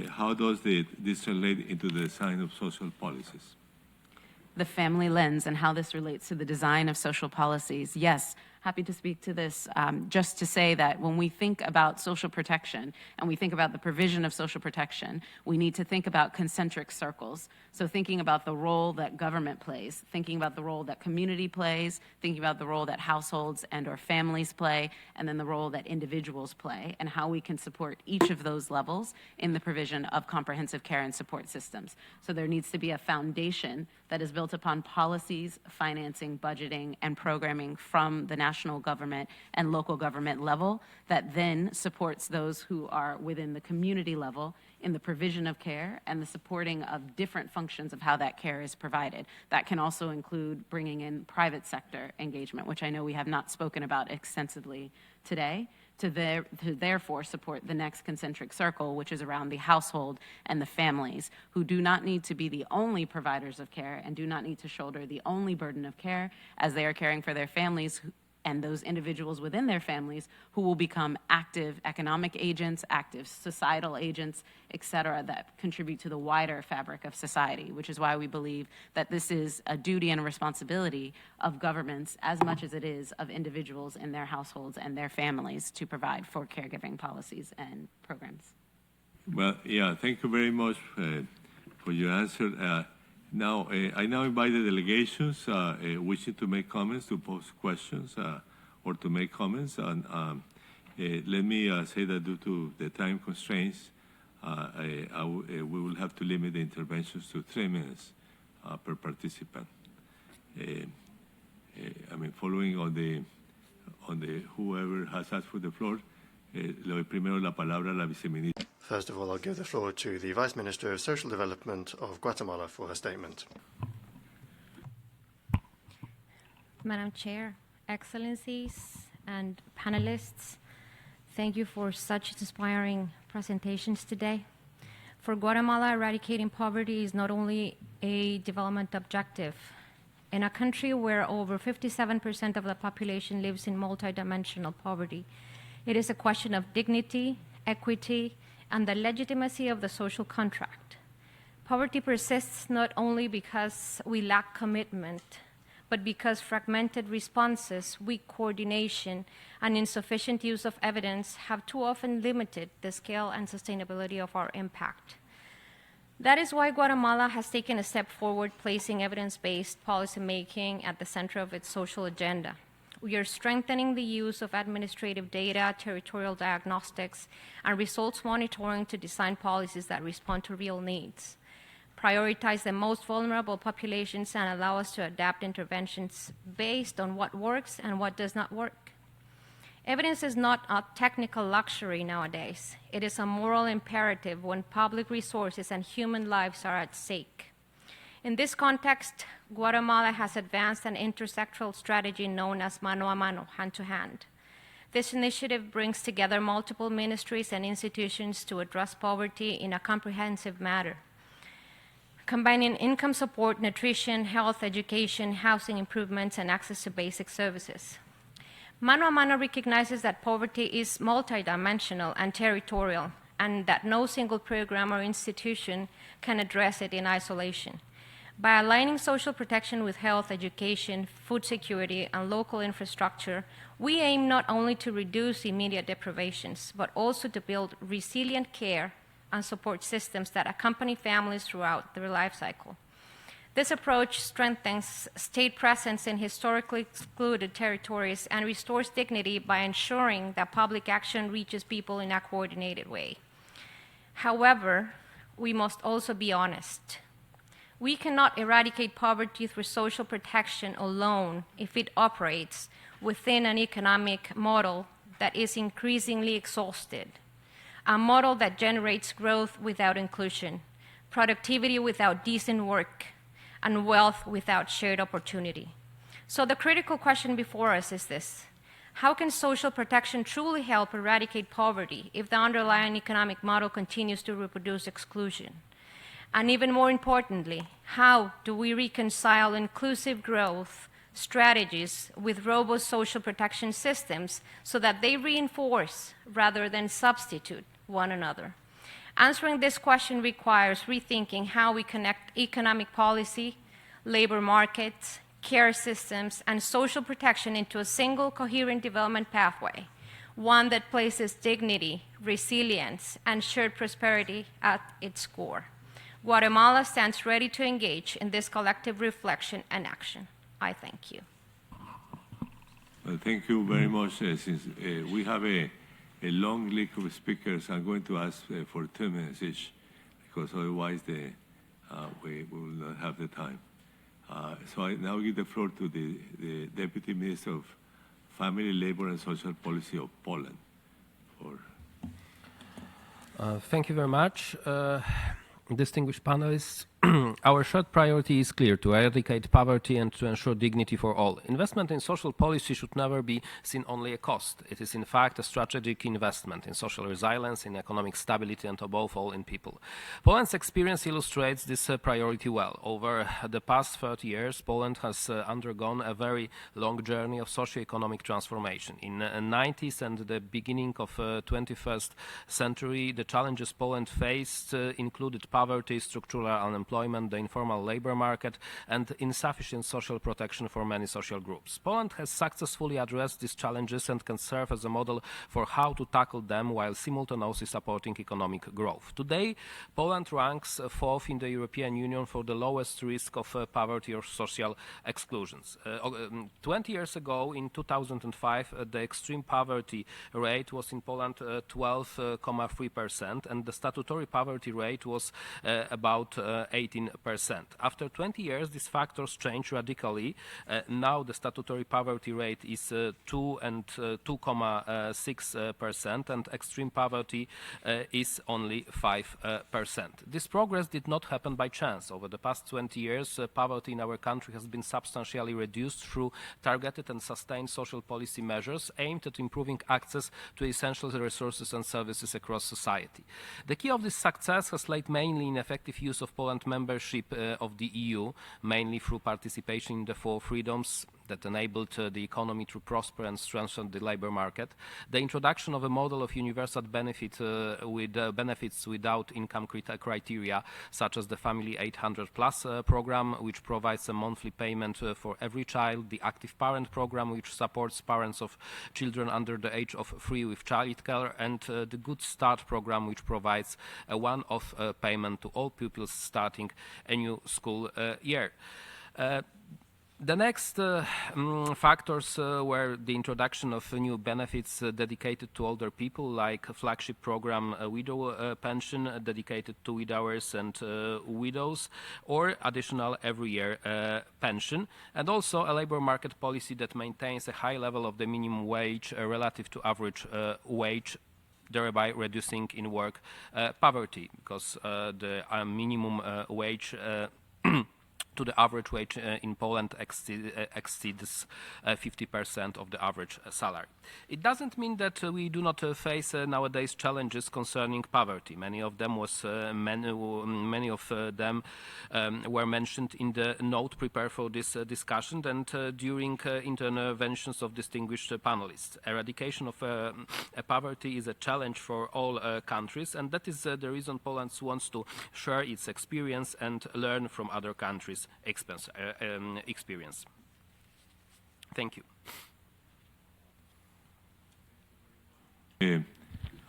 How does this translate into the design of social policies? The family lens and how this relates to the design of social policies. Yes, happy to speak to this. Just to say that when we think about social protection and we think about the provision of social protection, we need to think about concentric circles. So thinking about the role that government plays, thinking about the role that community plays, thinking about the role that households and or families play, and then the role that individuals play, and how we can support each of those levels in the provision of comprehensive care and support systems. So there needs to be a foundation that is built upon policies, financing, budgeting, and programming from the national government and local government level that then supports those who are within the community level in the provision of care and the supporting of different functions of how that care is provided. That can also include bringing in private sector engagement, which I know we have not spoken about extensively today, to therefore support the next concentric circle, which is around the household and the families, who do not need to be the only providers of care and do not need to shoulder the only burden of care as they are caring for their families and those individuals within their families who will become active economic agents, active societal agents, et cetera, that contribute to the wider fabric of society, which is why we believe that this is a duty and a responsibility of governments as much as it is of individuals in their households and their families to provide for caregiving policies and programs. Well, yeah, thank you very much for your answer. Now, I now invite the delegations wishing to make comments to pose questions or to make comments. And let me say that due to the time constraints, we will have to limit the interventions to 3 minutes per participant. I mean, following on the whoever has asked for the floor, le doy primero la palabra a la viceministra. First of all, I'll give the floor to the Vice Minister of Social Development of Guatemala for her statement. Madam Chair, Excellencies, and panelists, thank you for such inspiring presentations today. For Guatemala, eradicating poverty is not only a development objective. In a country where over 57% of the population lives in multidimensional poverty, it is a question of dignity, equity, and the legitimacy of the social contract. Poverty persists not only because we lack commitment, but because fragmented responses, weak coordination, and insufficient use of evidence have too often limited the scale and sustainability of our impact. That is why Guatemala has taken a step forward, placing evidence-based policymaking at the center of its social agenda. We are strengthening the use of administrative data, territorial diagnostics, and results monitoring to design policies that respond to real needs, prioritize the most vulnerable populations, and allow us to adapt interventions based on what works and what does not work. Evidence is not a technical luxury nowadays. It is a moral imperative when public resources and human lives are at stake. In this context, Guatemala has advanced an intersectoral strategy known as Mano a Mano, hand-to-hand. This initiative brings together multiple ministries and institutions to address poverty in a comprehensive manner, combining income support, nutrition, health, education, housing improvements, and access to basic services. Mano a Mano recognizes that poverty is multidimensional and territorial, and that no single program or institution can address it in isolation. By aligning social protection with health, education, food security, and local infrastructure, we aim not only to reduce immediate deprivations, but also to build resilient care and support systems that accompany families throughout their life cycle. This approach strengthens state presence in historically excluded territories and restores dignity by ensuring that public action reaches people in a coordinated way. However, we must also be honest. We cannot eradicate poverty through social protection alone if it operates within an economic model that is increasingly exhausted, a model that generates growth without inclusion, productivity without decent work, and wealth without shared opportunity. So the critical question before us is this: how can social protection truly help eradicate poverty if the underlying economic model continues to reproduce exclusion? And even more importantly, how do we reconcile inclusive growth strategies with robust social protection systems so that they reinforce rather than substitute one another? Answering this question requires rethinking how we connect economic policy, labor markets, care systems, and social protection into a single coherent development pathway, one that places dignity, resilience, and shared prosperity at its core. Guatemala stands ready to engage in this collective reflection and action. I thank you. Well, thank you very much. Since we have a long list of speakers, I'm going to ask for 2 minutes each, because otherwise we will not have the time. So I now give the floor to the Deputy Minister of Family, Labor and Social Policy of Poland. Thank you very much. Distinguished panelists, our shared priority is clear: to eradicate poverty and to ensure dignity for all. Investment in social policy should never be seen only a cost. It is in fact a strategic investment in social resilience, in economic stability, and above all in people. Poland's experience illustrates this priority well. Over the past 30 years, Poland has undergone a very long journey of socio-economic transformation. In the 90s and the beginning of 21st century, the challenges Poland faced included poverty, structural unemployment, unemployment, the informal labor market, and insufficient social protection for many social groups. Poland has successfully addressed these challenges and can serve as a model for how to tackle them while simultaneously supporting economic growth. Today, Poland ranks fourth in the European Union for the lowest risk of poverty or social exclusions. 20 years ago, in 2005, the extreme poverty rate was in Poland 12.3%, and the statutory poverty rate was about 18%. After 20 years, these factors changed radically. Now the statutory poverty rate is 2 and 2.6%, and extreme poverty is only 5%. This progress did not happen by chance. Over the past 20 years, poverty in our country has been substantially reduced through targeted and sustained social policy measures aimed at improving access to essential resources and services across society. The key of this success has laid mainly in effective use of Poland's membership of the EU, mainly through participation in the 4 freedoms that enabled the economy to prosper and strengthen the labor market, the introduction of a model of universal benefit with benefits without income criteria, such as the Family 800+ program, which provides a monthly payment for every child, the Active Parent program, which supports parents of children under the age of 3 with childcare, and the Good Start program, which provides a one-off payment to all pupils starting a new school year. The next factors were the introduction of new benefits dedicated to older people, like a flagship program, a widow pension dedicated to widowers and widows, or additional every year pension, and also a labor market policy that maintains a high level of the minimum wage relative to average wage, thereby reducing in work poverty, because the minimum wage to the average wage in Poland exceeds 50% of the average salary. It doesn't mean that we do not face nowadays challenges concerning poverty. Many of them were mentioned in the note prepared for this discussion and during interventions of distinguished panelists. Eradication of poverty is a challenge for all countries, and that is the reason Poland wants to share its experience and learn from other countries' experience. Thank you.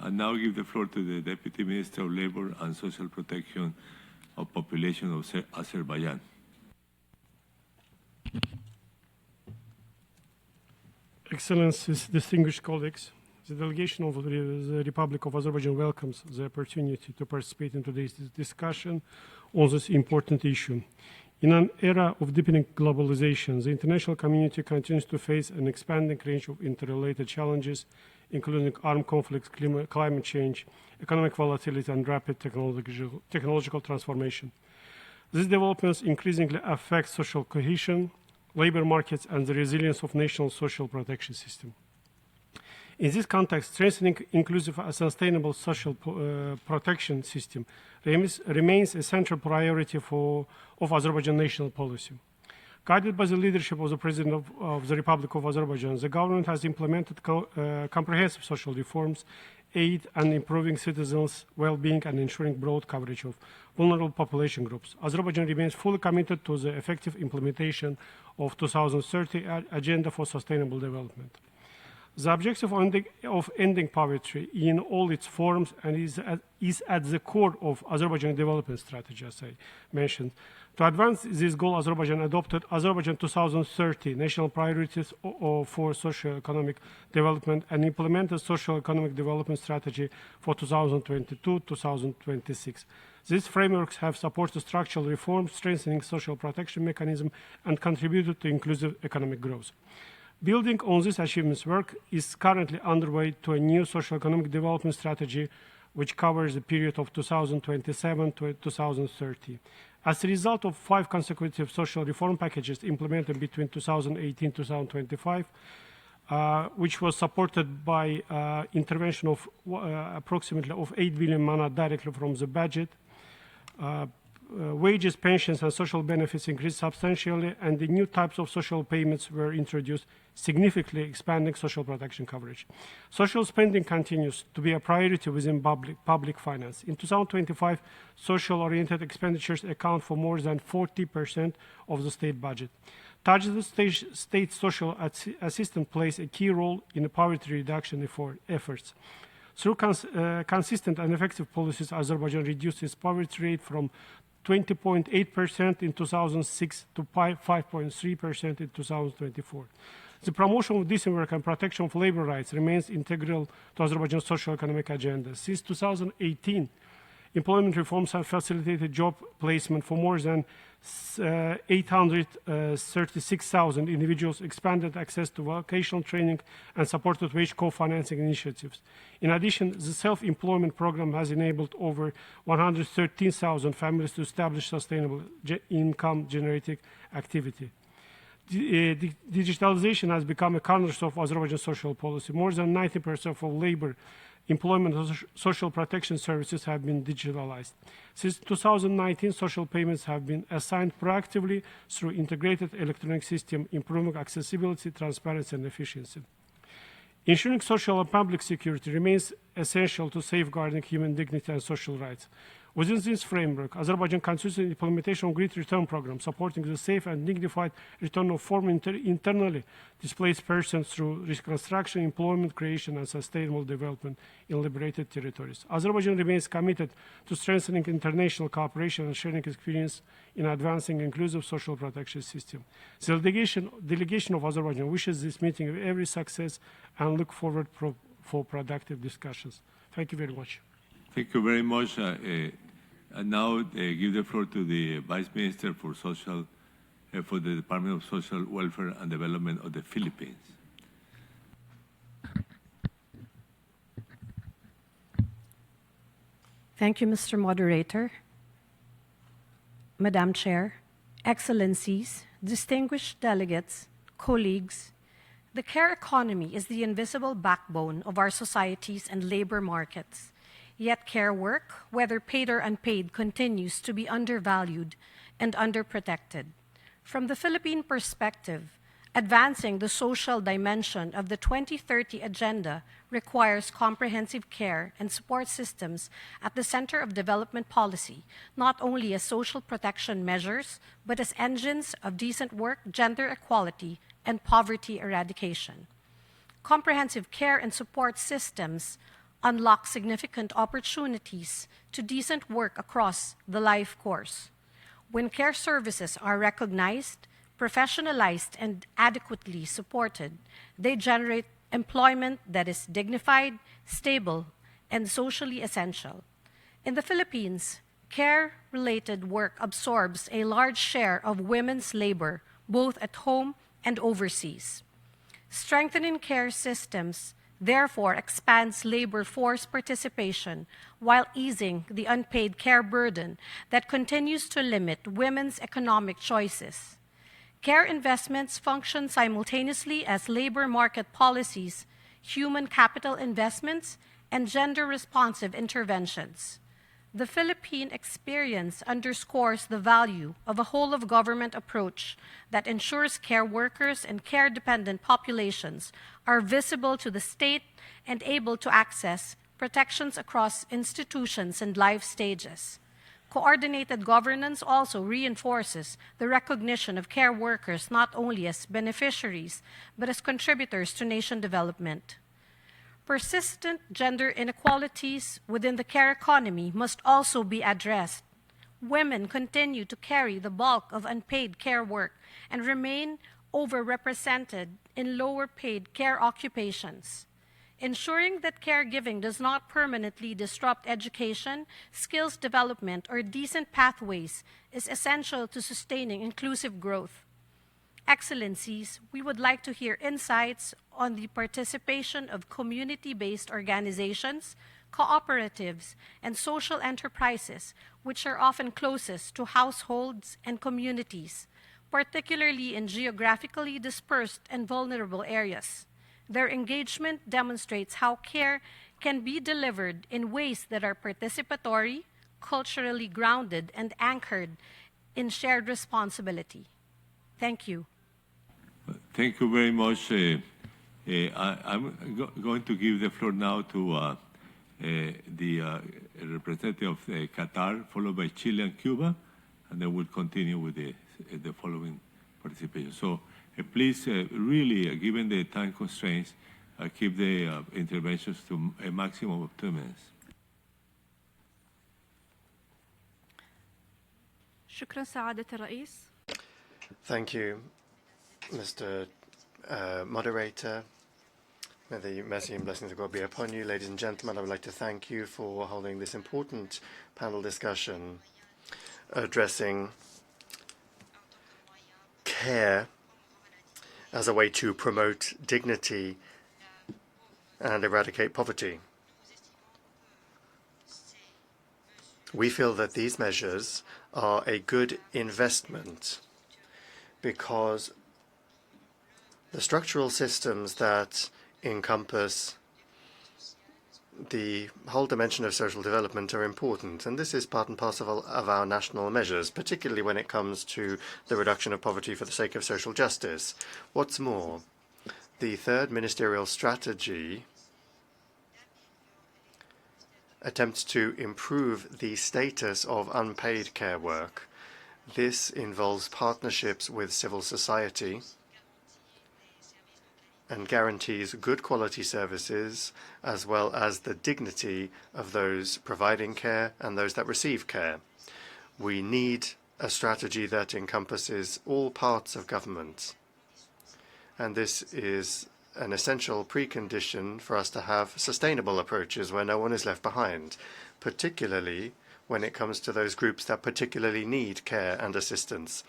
I now give the floor to the Deputy Minister of Labor and Social Protection of Population of Azerbaijan. Excellencies, distinguished colleagues, the delegation of the Republic of Azerbaijan welcomes the opportunity to participate in today's discussion on this important issue. In an era of deepening globalization, the international community continues to face an expanding range of interrelated challenges, including armed conflicts, climate change, economic volatility, and rapid technological transformation. These developments increasingly affect social cohesion, labor markets, and the resilience of national social protection system. In this context, strengthening inclusive and sustainable social protection system remains a central priority of Azerbaijan national policy. Guided by the leadership of the President of the Republic of Azerbaijan, the government has implemented comprehensive social reforms aimed at improving citizens' well-being and ensuring broad coverage of vulnerable population groups. Azerbaijan remains fully committed to the effective implementation of 2030 Agenda for Sustainable Development. The objective of ending poverty in all its forms and is at the core of Azerbaijan development strategy, as I mentioned. To advance this goal, Azerbaijan adopted Azerbaijan 2030 national priorities for socio-economic development and implemented socio-economic development strategy for 2022-2026. These frameworks have supported structural reforms, strengthening social protection mechanism, and contributed to inclusive economic growth. Building on these achievements, work is currently underway to a new socio-economic development strategy, which covers the period of 2027 to 2030. As a result of 5 consecutive social reform packages implemented between 2018 and 2025, which was supported by intervention of approximately of 8 billion mana directly from the budget, wages, pensions, and social benefits increased substantially, and the new types of social payments were introduced, significantly expanding social protection coverage. Social spending continues to be a priority within public finance. In 2025, social-oriented expenditures account for more than 40% of the state budget. Targeted state social assistance plays a key role in the poverty reduction efforts. Through consistent and effective policies, Azerbaijan reduced its poverty rate from 20.8% in 2006 to 5.3% in 2024. The promotion of decent work and protection of labor rights remains integral to Azerbaijan's social-economic agenda. Since 2018, employment reforms have facilitated job placement for more than 836,000 individuals, expanded access to vocational training, and supported wage co-financing initiatives. In addition, the self-employment program has enabled over 113,000 families to establish sustainable income-generating activity. Digitalization has become a cornerstone of Azerbaijan's social policy. More than 90% of labor, employment, and social protection services have been digitalized. Since 2019, social payments have been assigned proactively through integrated electronic system, improving accessibility, transparency, and efficiency. Ensuring social and public security remains essential to safeguarding human dignity and social rights. Within this framework, Azerbaijan continues the implementation of Great Return Program, supporting the safe and dignified return of former internally displaced persons through reconstruction, employment creation, and sustainable development in liberated territories. Azerbaijan remains committed to strengthening international cooperation and sharing experience in advancing inclusive social protection system. The delegation of Azerbaijan wishes this meeting every success and look forward for productive discussions. Thank you very much. Thank you very much. And now give the floor to the Vice Minister for Social, for the Department of Social Welfare and Development of the Philippines. Thank you, Mr. Moderator. Madam Chair, Excellencies, distinguished delegates, colleagues, the care economy is the invisible backbone of our societies and labor markets. Yet care work, whether paid or unpaid, continues to be undervalued and underprotected. From the Philippine perspective, advancing the social dimension of the 2030 Agenda requires comprehensive care and support systems at the center of development policy, not only as social protection measures, but as engines of decent work, gender equality, and poverty eradication. Comprehensive care and support systems unlock significant opportunities to decent work across the life course. When care services are recognized, professionalized, and adequately supported, they generate employment that is dignified, stable, and socially essential. In the Philippines, care-related work absorbs a large share of women's labor, both at home and overseas. Strengthening care systems therefore expands labor force participation while easing the unpaid care burden that continues to limit women's economic choices. Care investments function simultaneously as labor market policies, human capital investments, and gender-responsive interventions. The Philippine experience underscores the value of a whole-of-government approach that ensures care workers and care-dependent populations are visible to the state and able to access protections across institutions and life stages. Coordinated governance also reinforces the recognition of care workers not only as beneficiaries, but as contributors to nation development. Persistent gender inequalities within the care economy must also be addressed. Women continue to carry the bulk of unpaid care work and remain overrepresented in lower-paid care occupations. Ensuring that caregiving does not permanently disrupt education, skills development, or decent pathways is essential to sustaining inclusive growth. Excellencies, we would like to hear insights on the participation of community-based organizations, cooperatives, and social enterprises, which are often closest to households and communities, particularly in geographically dispersed and vulnerable areas. Their engagement demonstrates how care can be delivered in ways that are participatory, culturally grounded, and anchored in shared responsibility. Thank you. Thank you very much. I'm going to give the floor now to the representative of Qatar, followed by Chile and Cuba, and then we'll continue with the following participation. So please, really, given the time constraints, keep the interventions to a maximum of 2 minutes. شكرا سعادة الرئيس. Thank you, Mr. Moderator. May the mercy and blessings of God be upon you. Ladies and gentlemen, I would like to thank you for holding this important panel discussion addressing care as a way to promote dignity and eradicate poverty. We feel that these measures are a good investment because the structural systems that encompass the whole dimension of social development are important, and this is part and parcel of our national measures, particularly when it comes to the reduction of poverty for the sake of social justice. What's more, the third ministerial strategy attempts to improve the status of unpaid care work. This involves partnerships with civil society and guarantees good quality services as well as the dignity of those providing care and those that receive care. We need a strategy that encompasses all parts of government, and this is an essential precondition for us to have sustainable approaches where no one is left behind, particularly when it comes to those groups that particularly need care and assistance.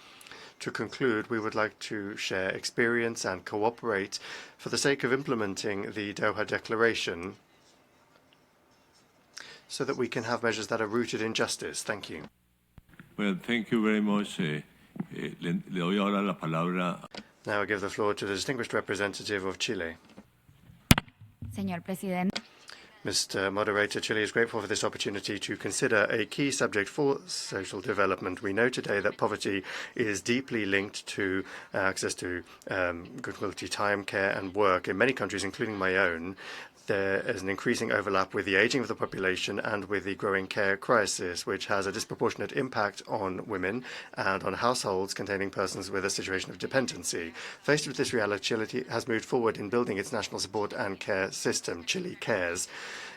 To conclude, we would like to share experience and cooperate for the sake of implementing the Doha Declaration so that we can have measures that are rooted in justice. Thank you. Well, thank you very much. Le doy ahora la palabra. Now I give the floor to the distinguished representative of Chile. Señor Presidente. Mr. Moderator, Chile is grateful for this opportunity to consider a key subject for social development. We know today that poverty is deeply linked to access to good quality time, care and work. In many countries, including my own, there is an increasing overlap with the aging of the population and with the growing care crisis, which has a disproportionate impact on women and on households containing persons with a situation of dependency. Faced with this reality, Chile has moved forward in building its national support and care system, Chile Cares.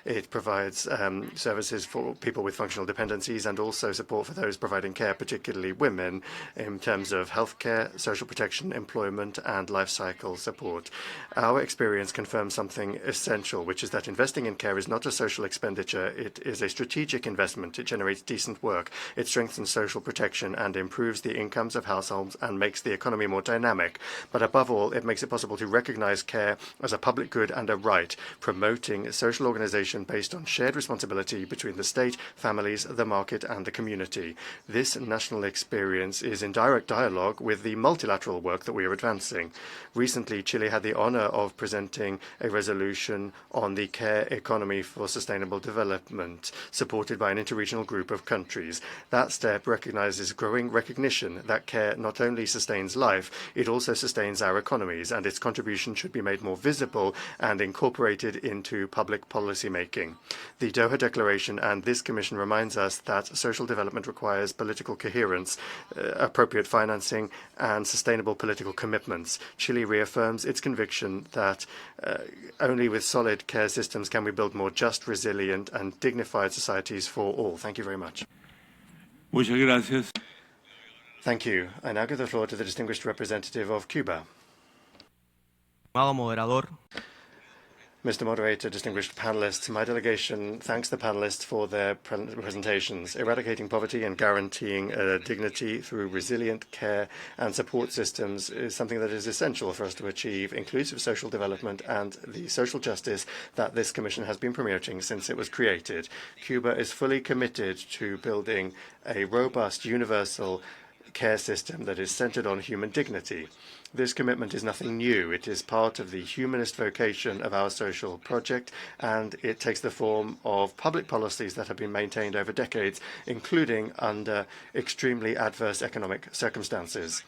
It provides services for people with functional dependencies and also support for those providing care, particularly women, in terms of healthcare, social protection, employment, and life cycle support. Our experience confirms something essential, which is that investing in care is not a social expenditure. It is a strategic investment. It generates decent work. It strengthens social protection and improves the incomes of households and makes the economy more dynamic. But above all, it makes it possible to recognize care as a public good and a right, promoting social organization based on shared responsibility between the state, families, the market, and the community. This national experience is in direct dialogue with the multilateral work that we are advancing. Recently, Chile had the honor of presenting a resolution on the care economy for sustainable development, supported by an interregional group of countries. That step recognizes growing recognition that care not only sustains life, it also sustains our economies, and its contribution should be made more visible and incorporated into public policy making. The Doha Declaration and this Commission reminds us that social development requires political coherence, appropriate financing, and sustainable political commitments. Chile reaffirms its conviction that only with solid care systems can we build more just, resilient, and dignified societies for all. Thank you very much. Muchas gracias. Thank you. I now give the floor to the distinguished representative of Cuba. Mr. Moderator, distinguished panelists, my delegation thanks the panelists for their presentations. Eradicating poverty and guaranteeing dignity through resilient care and support systems is something that is essential for us to achieve inclusive social development and the social justice that this Commission has been promoting since it was created. Cuba is fully committed to building a robust, universal care system that is centered on human dignity. This commitment is nothing new. It is part of the humanist vocation of our social project, and it takes the form of public policies that have been maintained over decades, including under extremely adverse economic circumstances.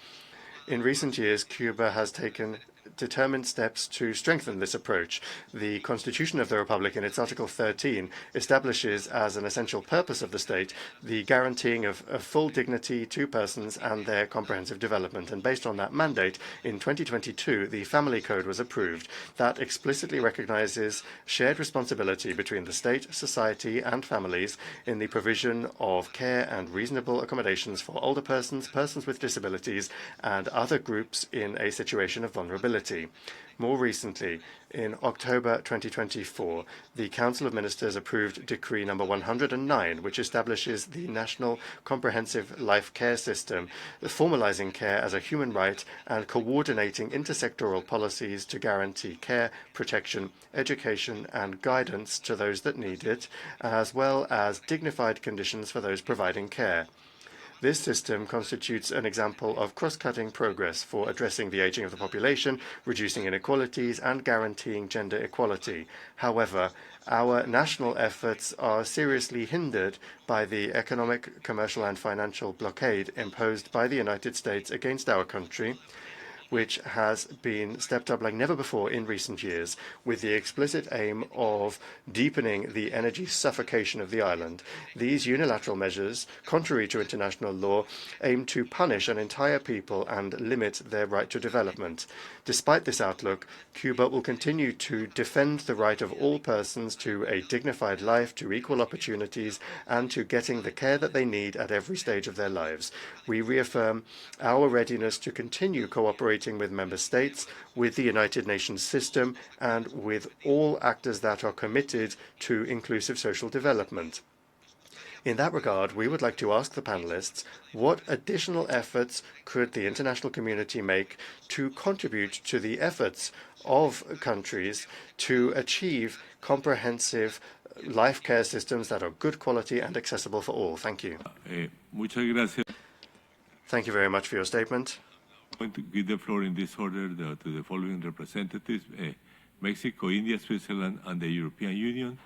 In recent years, Cuba has taken determined steps to strengthen this approach. The Constitution of the Republic, in its Article 13, establishes as an essential purpose of the state the guaranteeing of full dignity to persons and their comprehensive development. And based on that mandate, in 2022, the Family Code was approved. That explicitly recognizes shared responsibility between the state, society, and families in the provision of care and reasonable accommodations for older persons, persons with disabilities, and other groups in a situation of vulnerability. More recently, in October 2024, the Council of Ministers approved Decree number 109, which establishes the National Comprehensive Life Care System, formalizing care as a human right and coordinating intersectoral policies to guarantee care, protection, education, and guidance to those that need it, as well as dignified conditions for those providing care. This system constitutes an example of cross-cutting progress for addressing the aging of the population, reducing inequalities, and guaranteeing gender equality. However, our national efforts are seriously hindered by the economic, commercial, and financial blockade imposed by the United States against our country, which has been stepped up like never before in recent years, with the explicit aim of deepening the energy suffocation of the island. These unilateral measures, contrary to international law, aim to punish an entire people and limit their right to development. Despite this outlook, Cuba will continue to defend the right of all persons to a dignified life, to equal opportunities, and to getting the care that they need at every stage of their lives. We reaffirm our readiness to continue cooperating with member states, with the United Nations system, and with all actors that are committed to inclusive social development. In that regard, we would like to ask the panelists, what additional efforts could the international community make to contribute to the efforts of countries to achieve comprehensive life care systems that are good quality and accessible for all? Thank you. Muchas gracias. Thank you very much for your statement. I'm going to give the floor in this order to the following representatives: Mexico, India, Switzerland, and the European Union.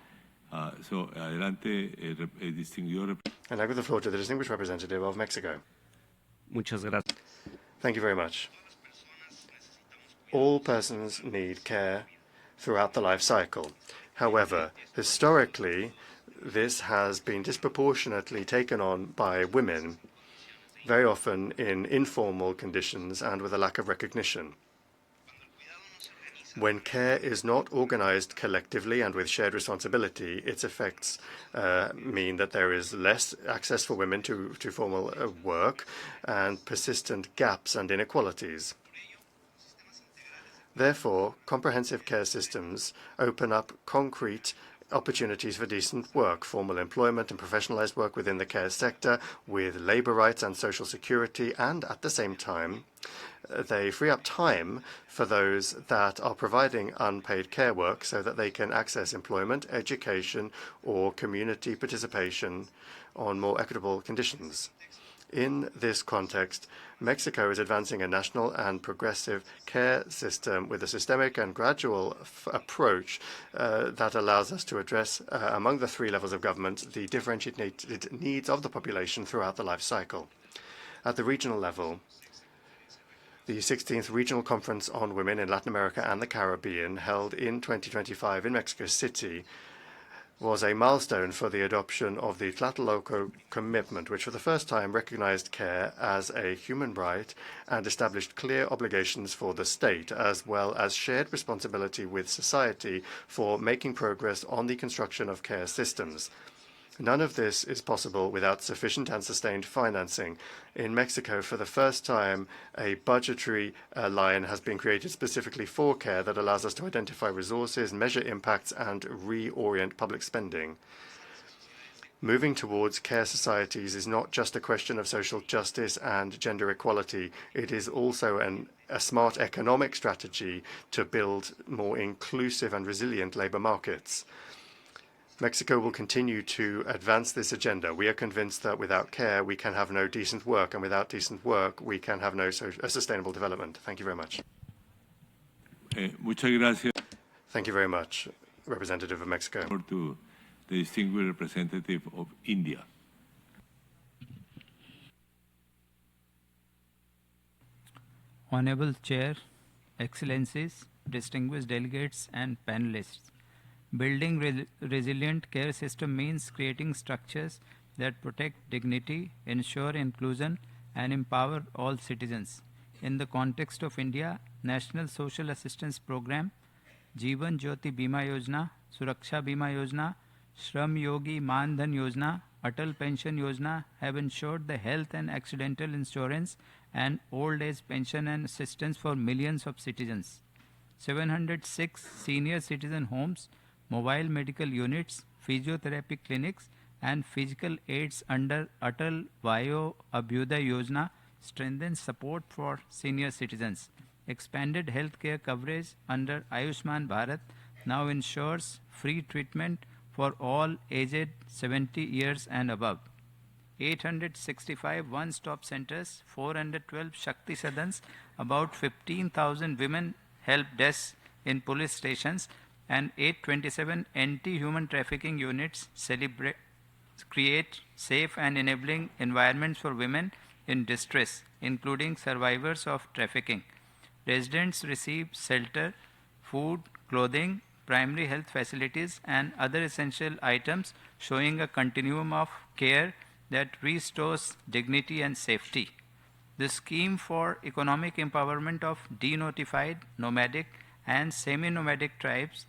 Adelante, distinguido. And I give the floor to the distinguished representative of Mexico. Muchas gracias. Thank you very much. All persons need care throughout the life cycle. However, historically, this has been disproportionately taken on by women, very often in informal conditions and with a lack of recognition. When care is not organized collectively and with shared responsibility, its effects mean that there is less access for women to formal work and persistent gaps and inequalities. Therefore, comprehensive care systems open up concrete opportunities for decent work, formal employment and professionalized work within the care sector, with labor rights and social security, and at the same time, they free up time for those that are providing unpaid care work so that they can access employment, education, or community participation on more equitable conditions. In this context, Mexico is advancing a national and progressive care system with a systemic and gradual approach that allows us to address, among the three levels of government, the differentiated needs of the population throughout the life cycle. At the regional level, the 16th Regional Conference on Women in Latin America and the Caribbean, held in 2025 in Mexico City, was a milestone for the adoption of the Tlatelolco Commitment, which for the first time recognized care as a human right and established clear obligations for the state, as well as shared responsibility with society for making progress on the construction of care systems. None of this is possible without sufficient and sustained financing. In Mexico, for the first time, a budgetary line has been created specifically for care that allows us to identify resources, measure impacts, and reorient public spending. Moving towards care societies is not just a question of social justice and gender equality. It is also a smart economic strategy to build more inclusive and resilient labor markets. Mexico will continue to advance this agenda. We are convinced that without care, we can have no decent work, and without decent work, we can have no sustainable development. Thank you very much. Muchas gracias. Thank you very much, Representative of Mexico. To the distinguished representative of India. Honorable Chair, Excellencies, distinguished delegates and panelists. Building resilient care system means creating structures that protect dignity, ensure inclusion, and empower all citizens. In the context of India, National Social Assistance Program, Jeevan Jyoti Bima Yojana, Suraksha Bima Yojana, Shram Yogi Man Dhan Yojana, Atal Pension Yojana have ensured the health and accidental insurance and old age pension and assistance for millions of citizens. 706 senior citizen homes, mobile medical units, physiotherapy clinics, and physical aids under Atal Vayo Abhyuday Yojana strengthens support for senior citizens. Expanded healthcare coverage under Ayushman Bharat now ensures free treatment for all aged 70 years and above. 865 one-stop centers, 412 Shakti Sadans, about 15,000 women help desks in police stations, and 827 anti-human trafficking units create safe and enabling environments for women in distress, including survivors of trafficking. Residents receive shelter, food, clothing, primary health facilities, and other essential items, showing a continuum of care that restores dignity and safety. The scheme for economic empowerment of denotified, nomadic, and semi-nomadic tribes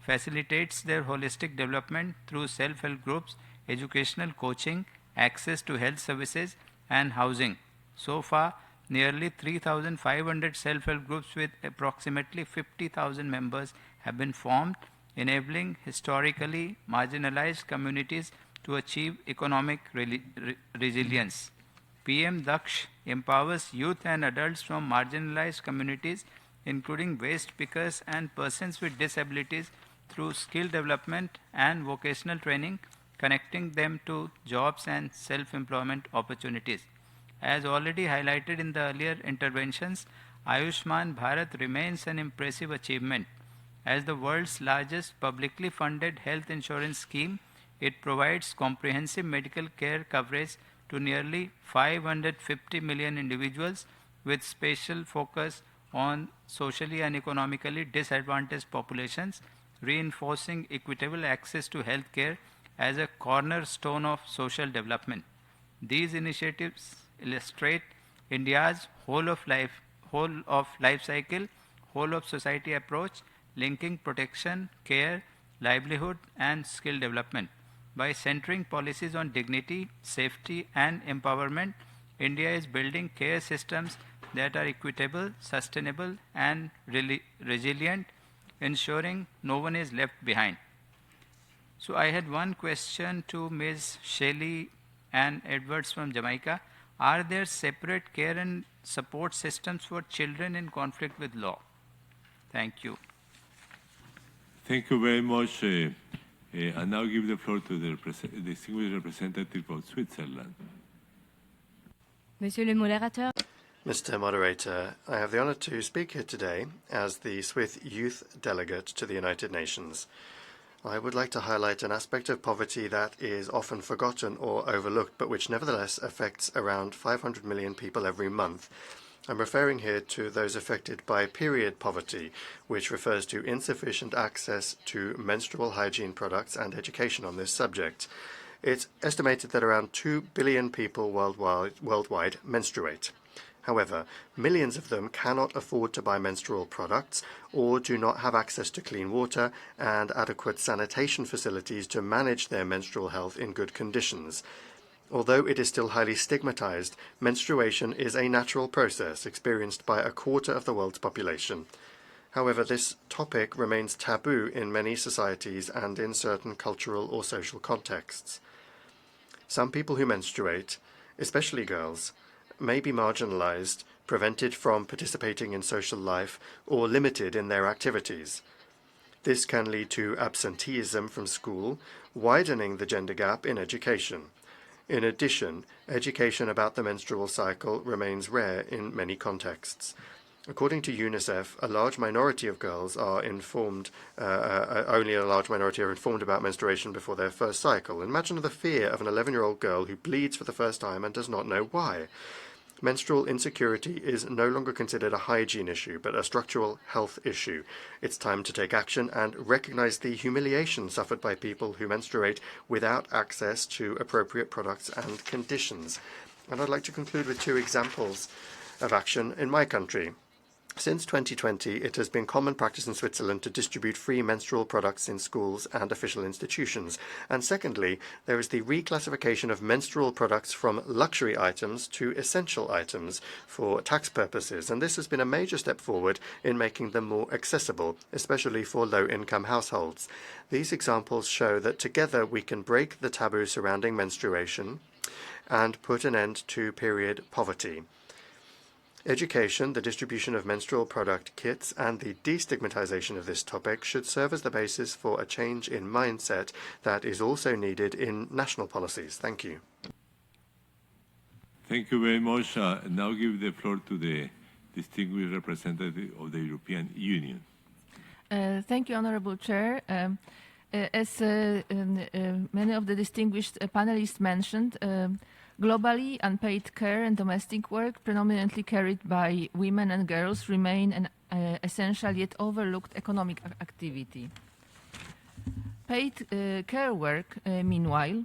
facilitates their holistic development through self-help groups, educational coaching, access to health services, and housing. So far, nearly 3,500 self-help groups with approximately 50,000 members have been formed, enabling historically marginalized communities to achieve economic resilience. PM Daksh empowers youth and adults from marginalized communities, including waste pickers and persons with disabilities, through skill development and vocational training, connecting them to jobs and self-employment opportunities. As already highlighted in the earlier interventions, Ayushman Bharat remains an impressive achievement. As the world's largest publicly funded health insurance scheme, it provides comprehensive medical care coverage to nearly 550 million individuals, with special focus on socially and economically disadvantaged populations, reinforcing equitable access to health care as a cornerstone of social development. These initiatives illustrate India's whole of life cycle, whole of society approach, linking protection, care, livelihood, and skill development. By centering policies on dignity, safety, and empowerment, India is building care systems that are equitable, sustainable, and resilient, ensuring no one is left behind. So I had one question to Ms. Shelley and Edwards from Jamaica. Are there separate care and support systems for children in conflict with law? Thank you. Thank you very much. I now give the floor to the distinguished representative of Switzerland. Monsieur le modérateur. Mr. Moderator, I have the honor to speak here today as the Swiss Youth Delegate to the United Nations. I would like to highlight an aspect of poverty that is often forgotten or overlooked, but which nevertheless affects around 500 million people every month. I'm referring here to those affected by period poverty, which refers to insufficient access to menstrual hygiene products and education on this subject. It's estimated that around 2 billion people worldwide menstruate. However, millions of them cannot afford to buy menstrual products or do not have access to clean water and adequate sanitation facilities to manage their menstrual health in good conditions. Although it is still highly stigmatized, menstruation is a natural process experienced by a quarter of the world's population. However, this topic remains taboo in many societies and in certain cultural or social contexts. Some people who menstruate, especially girls, may be marginalized, prevented from participating in social life, or limited in their activities. This can lead to absenteeism from school, widening the gender gap in education. In addition, education about the menstrual cycle remains rare in many contexts. According to UNICEF, a large minority of girls are informed, only a large minority are informed about menstruation before their first cycle. Imagine the fear of an 11-year-old girl who bleeds for the first time and does not know why. Menstrual insecurity is no longer considered a hygiene issue, but a structural health issue. It's time to take action and recognize the humiliation suffered by people who menstruate without access to appropriate products and conditions. And I'd like to conclude with 2 examples of action in my country. Since 2020, it has been common practice in Switzerland to distribute free menstrual products in schools and official institutions. And secondly, there is the reclassification of menstrual products from luxury items to essential items for tax purposes. And this has been a major step forward in making them more accessible, especially for low-income households. These examples show that together we can break the taboo surrounding menstruation and put an end to period poverty. Education, the distribution of menstrual product kits, and the destigmatization of this topic should serve as the basis for a change in mindset that is also needed in national policies. Thank you. Thank you very much. Now give the floor to the distinguished representative of the European Union. Thank you, Honorable Chair. As many of the distinguished panelists mentioned, globally, unpaid care and domestic work, predominantly carried by women and girls, remain an essential yet overlooked economic activity. Paid care work, meanwhile,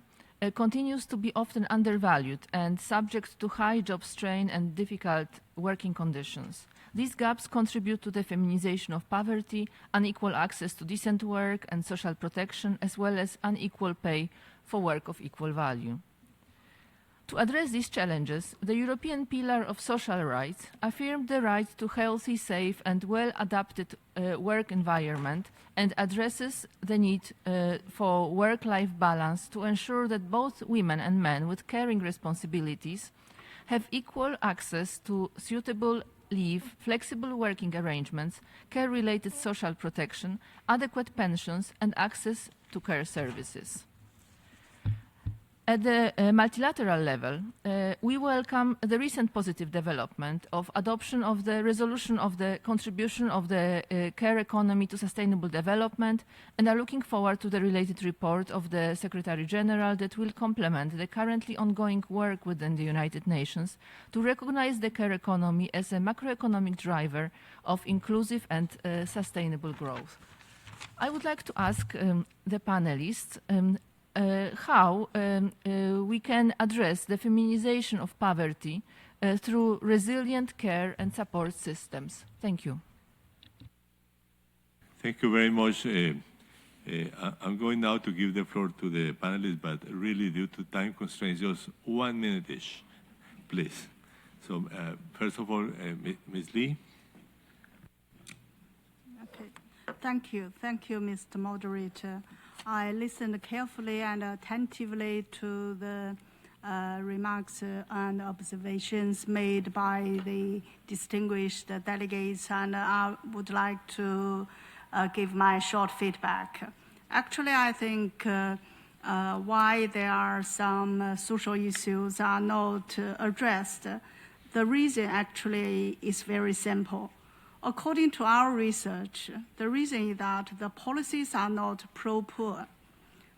continues to be often undervalued and subject to high job strain and difficult working conditions. These gaps contribute to the feminization of poverty, unequal access to decent work and social protection, as well as unequal pay for work of equal value. To address these challenges, the European Pillar of Social Rights affirmed the right to healthy, safe and well-adapted work environment and addresses the need for work-life balance to ensure that both women and men with caring responsibilities have equal access to suitable leave, flexible working arrangements, care-related social protection, adequate pensions and access to care services. At the multilateral level, we welcome the recent positive development of adoption of the resolution of the contribution of the care economy to sustainable development and are looking forward to the related report of the Secretary General that will complement the currently ongoing work within the United Nations to recognize the care economy as a macroeconomic driver of inclusive and sustainable growth. I would like to ask the panelists how we can address the feminization of poverty through resilient care and support systems. Thank you. Thank you very much. I'm going now to give the floor to the panelists, but really due to time constraints, just 1 minute each, please. So first of all, Ms. Lee. Okay. Thank you, Mr. Moderator. I listened carefully and attentively to the remarks and observations made by the distinguished delegates, and I would like to give my short feedback. Actually, I think why there are some social issues are not addressed, the reason actually is very simple. According to our research, the reason is that the policies are not pro-poor.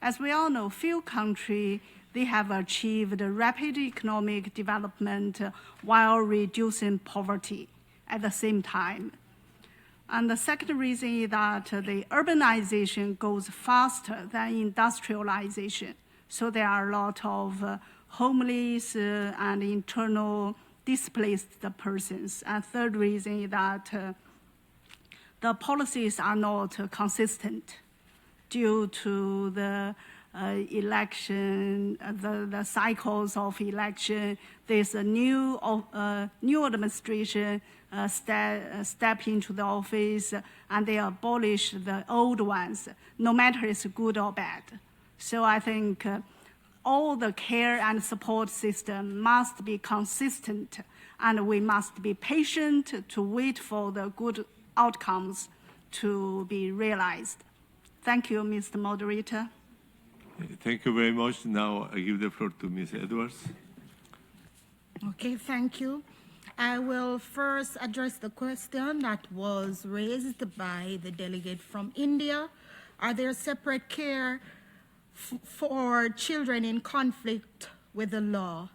As we all know, few countries, they have achieved rapid economic development while reducing poverty at the same time. And the second reason is that the urbanization goes faster than industrialization. So there are a lot of homeless and internal displaced persons. And third reason is that the policies are not consistent due to the election, the cycles of election. There's a new administration step into the office and they abolish the old ones, no matter it's good or bad. So I think all the care and support system must be consistent, and we must be patient to wait for the good outcomes to be realized. Thank you, Mr. Moderator. Thank you very much. Now I give the floor to Ms. Edwards. Okay, thank you. I will first address the question that was raised by the delegate from India. Are there separate care for children in conflict with the law?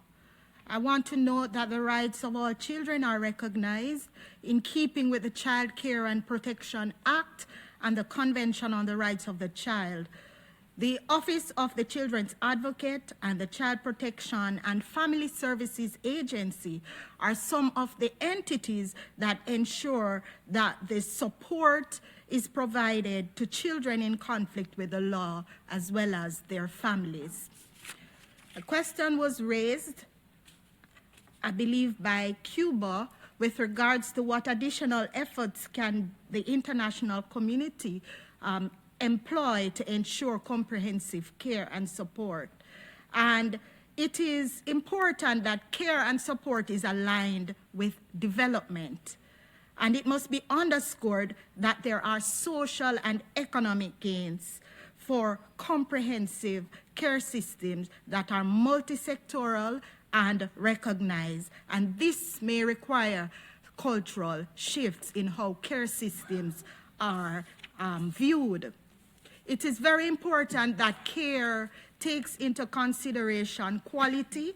I want to note that the rights of all children are recognized in keeping with the Child Care and Protection Act and the Convention on the Rights of the Child. The Office of the Children's Advocate and the Child Protection and Family Services Agency are some of the entities that ensure that the support is provided to children in conflict with the law as well as their families. A question was raised, I believe, by Cuba with regards to what additional efforts can the international community employ to ensure comprehensive care and support. And it is important that care and support is aligned with development. And it must be underscored that there are social and economic gains for comprehensive care systems that are multi-sectoral and recognized. And this may require cultural shifts in how care systems are viewed. It is very important that care takes into consideration quality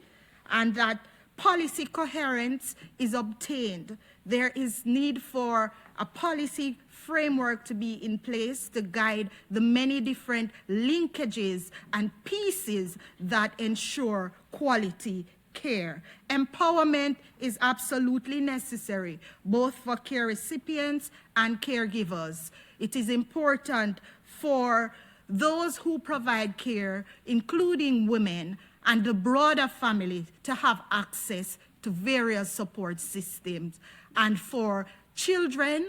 and that policy coherence is obtained. There is need for a policy framework to be in place to guide the many different linkages and pieces that ensure quality care. Empowerment is absolutely necessary, both for care recipients and caregivers. It is important for those who provide care, including women and the broader family, to have access to various support systems. And for children,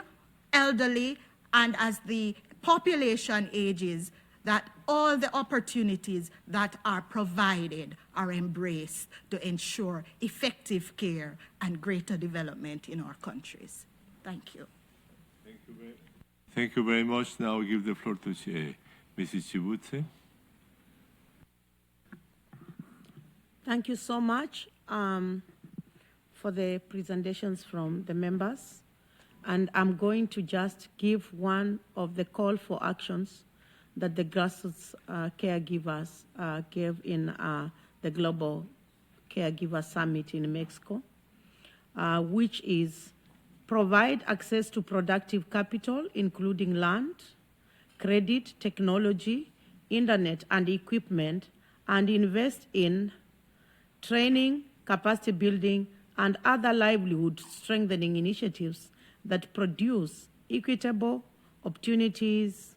elderly, and as the population ages, that all the opportunities that are provided are embraced to ensure effective care and greater development in our countries. Thank you. Thank you very much. Now I give the floor to Mrs. Chibutse. Thank you so much for the presentations from the members. And I'm going to just give one of the call for actions that the grassroots caregivers gave in the Global Caregiver Summit in Mexico, which is provide access to productive capital, including land, credit, technology, internet, and equipment, and invest in training, capacity building, and other livelihood strengthening initiatives that produce equitable opportunities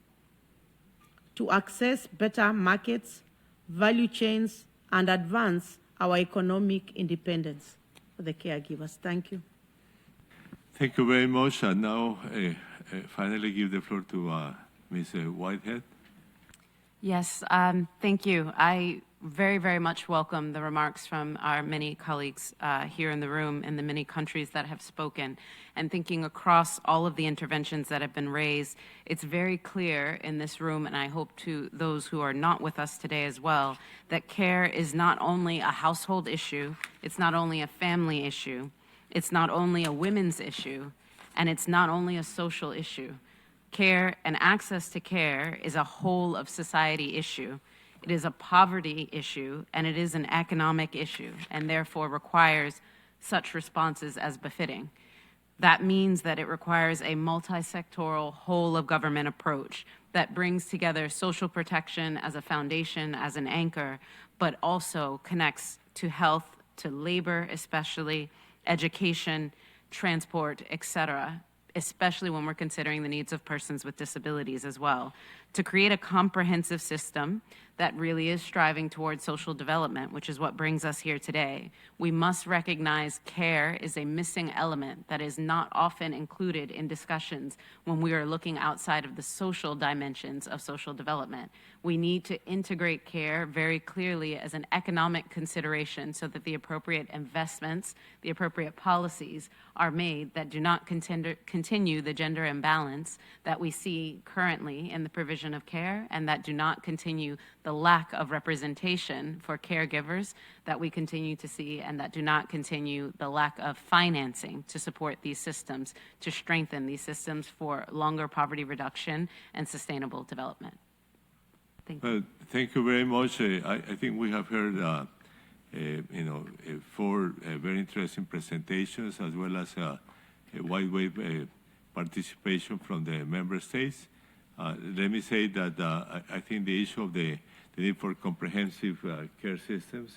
to access better markets, value chains, and advance our economic independence for the caregivers. Thank you. Thank you very much. And now, finally, give the floor to Ms. Whitehead. Yes, thank you. I very, very much welcome the remarks from our many colleagues here in the room and the many countries that have spoken. And thinking across all of the interventions that have been raised, it's very clear in this room, and I hope to those who are not with us today as well, that care is not only a household issue, it's not only a family issue, it's not only a women's issue, and it's not only a social issue. Care and access to care is a whole of society issue. It is a poverty issue, and it is an economic issue, and therefore requires such responses as befitting. That means that it requires a multi-sectoral, whole-of-government approach that brings together social protection as a foundation, as an anchor, but also connects to health, to labor especially, education, transport, etc., especially when we're considering the needs of persons with disabilities as well, to create a comprehensive system that really is striving towards social development, which is what brings us here today, we must recognize care is a missing element that is not often included in discussions when we are looking outside of the social dimensions of social development. We need to integrate care very clearly as an economic consideration so that the appropriate investments, the appropriate policies are made that do not continue the gender imbalance that we see currently in the provision of care, and that do not continue the lack of representation for caregivers that we continue to see, and that do not continue the lack of financing to support these systems, to strengthen these systems for longer poverty reduction and sustainable development. Thank you. Well, thank you very much. I think we have heard, four very interesting presentations, as well as a wide participation from the member states. Let me say that I think the issue of the need for comprehensive care systems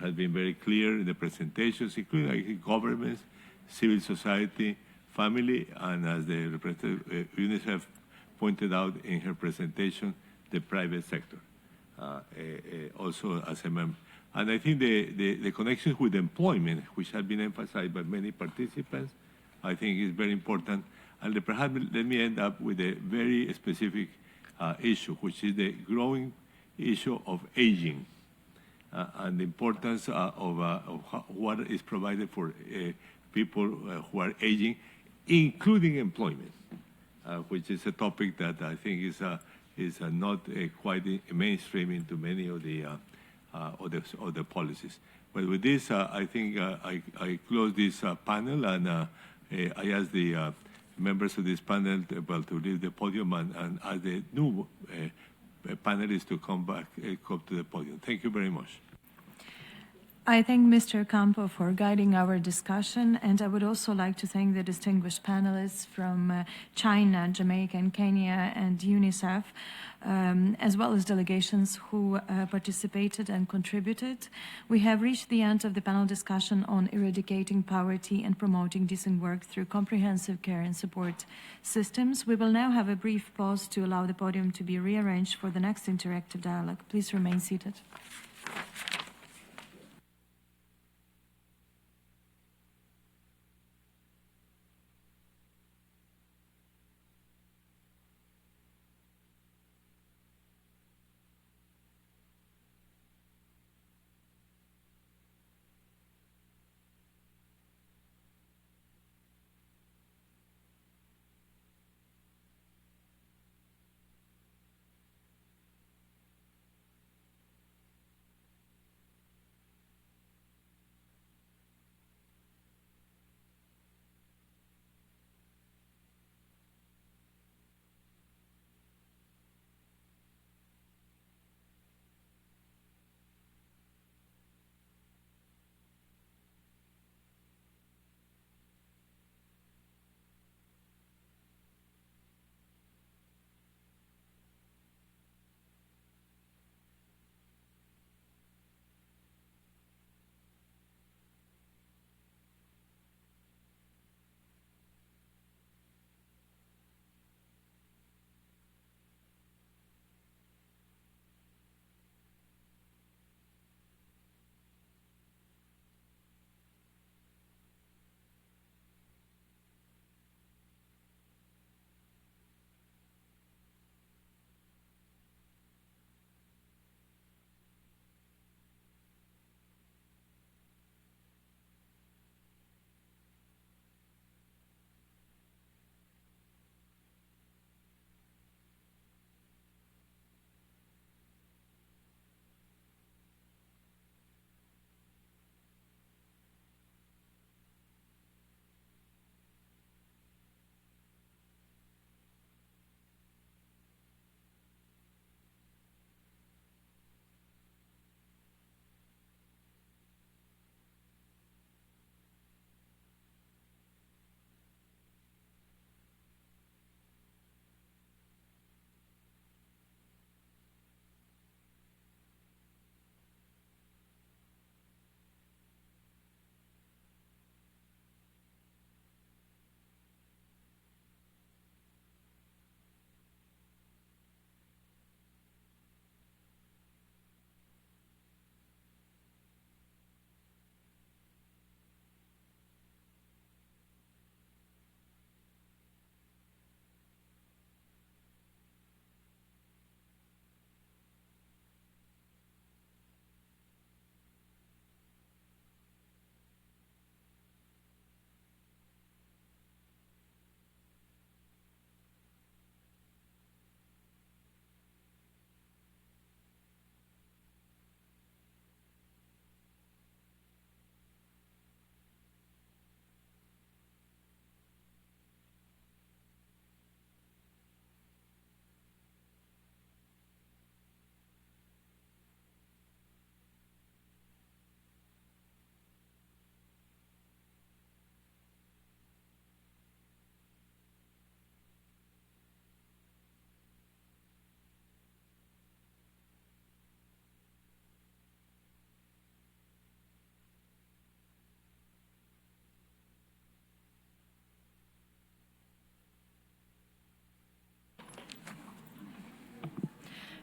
has been very clear in the presentations, including governments, civil society, family, and as the representative UNICEF pointed out in her presentation, the private sector, also as a member. And I think the connections with employment, which has been emphasized by many participants, I think is very important. And perhaps let me end up with a very specific issue, which is the growing issue of aging and the importance of what is provided for people who are aging, including employment, which is a topic that I think is not quite mainstream into many of the policies. But with this, I think I close this panel, and I ask the members of this panel to leave the podium and ask the new panelists to come to the podium. Thank you very much. I thank Mr. Campo for guiding our discussion, and I would also like to thank the distinguished panelists from China, Jamaica, and Kenya, and UNICEF, as well as delegations who participated and contributed. We have reached the end of the panel discussion on eradicating poverty and promoting decent work through comprehensive care and support systems. We will now have a brief pause to allow the podium to be rearranged for the next interactive dialogue. Please remain seated.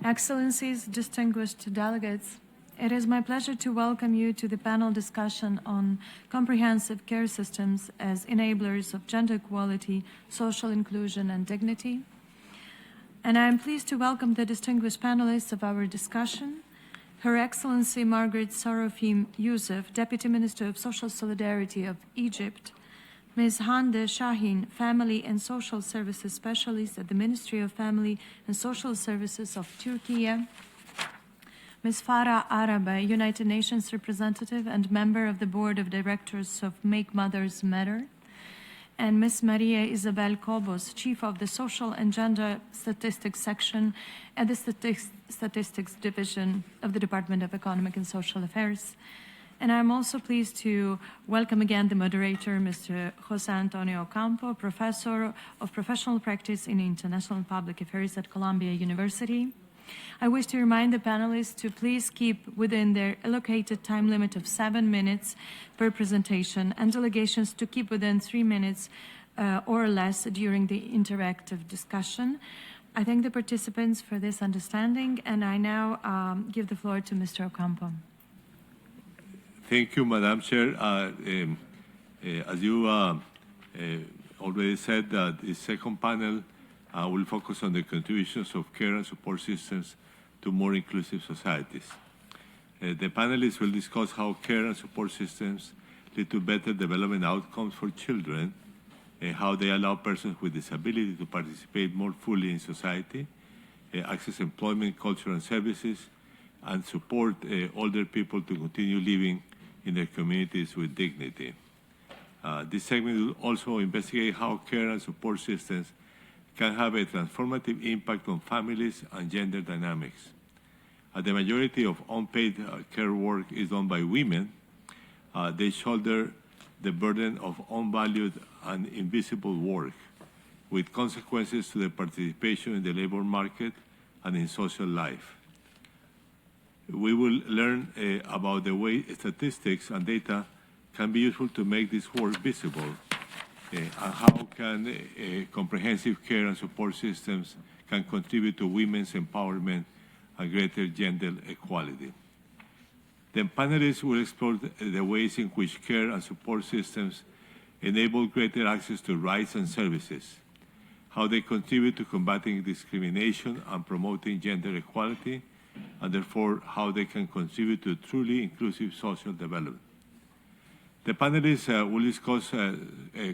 Excellencies, distinguished delegates, it is my pleasure to welcome you to the panel discussion on comprehensive care systems as enablers of gender equality, social inclusion, and dignity. And I am pleased to welcome the distinguished panelists of our discussion, Her Excellency Margaret Sarofim Youssef, Deputy Minister of Social Solidarity of Egypt, Ms. Hande Shahin, Family and Social Services Specialist at the Ministry of Family and Social Services of Turkey, Ms. Farah Arabe, United Nations representative and member of the Board of Directors of Make Mothers Matter, and Ms. Maria Isabel Cobos, Chief of the Social and Gender Statistics Section at the Statistics Division of the Department of Economic and Social Affairs. And I'm also pleased to welcome again the moderator, Mr. Jose Antonio Ocampo, Professor of Professional Practice in International Public Affairs at Columbia University. I wish to remind the panelists to please keep within their allocated time limit of 7 minutes per presentation, and delegations to keep within 3 minutes or less during the interactive discussion. I thank the participants for this understanding, and I now give the floor to Mr. Ocampo. Thank you, Madam Chair. As you already said, the second panel will focus on the contributions of care and support systems to more inclusive societies. The panelists will discuss how care and support systems lead to better development outcomes for children, how they allow persons with disability to participate more fully in society, access employment, culture and services, and support older people to continue living in their communities with dignity. This segment will also investigate how care and support systems can have a transformative impact on families and gender dynamics. The majority of unpaid care work is done by women. They shoulder the burden of unvalued and invisible work, with consequences to their participation in the labor market and in social life. We will learn about the way statistics and data can be useful to make this work visible, and how can comprehensive care and support systems can contribute to women's empowerment and greater gender equality. The panelists will explore the ways in which care and support systems enable greater access to rights and services, how they contribute to combating discrimination and promoting gender equality, and therefore how they can contribute to truly inclusive social development. The panelists will discuss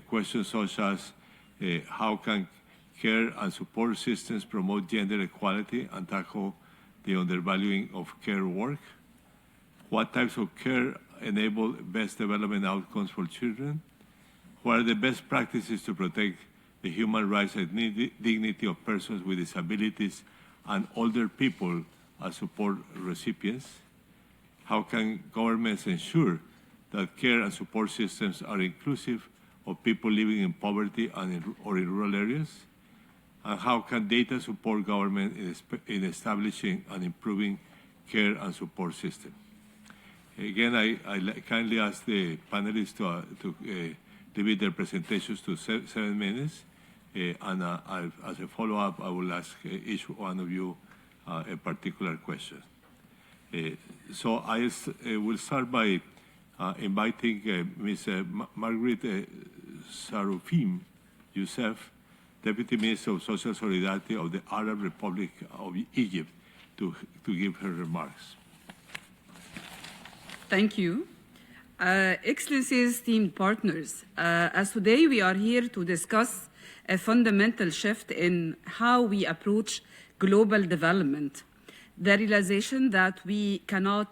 questions such as how can care and support systems promote gender equality and tackle the undervaluing of care work, what types of care enable best development outcomes for children, what are the best practices to protect the human rights and dignity of persons with disabilities and older people as support recipients, how can governments ensure that care and support systems are inclusive of people living in poverty and or in rural areas, and how can data support government in establishing and improving care and support systems. Again, I kindly ask the panelists to limit their presentations to 7 minutes, and as a follow-up, I will ask each one of you a particular question. So I will start by inviting Ms. Margaret Sarofim Youssef, Deputy Minister of Social Solidarity of the Arab Republic of Egypt, to give her remarks. Thank you. Excellencies, esteemed partners, as today we are here to discuss a fundamental shift in how we approach global development, the realization that we cannot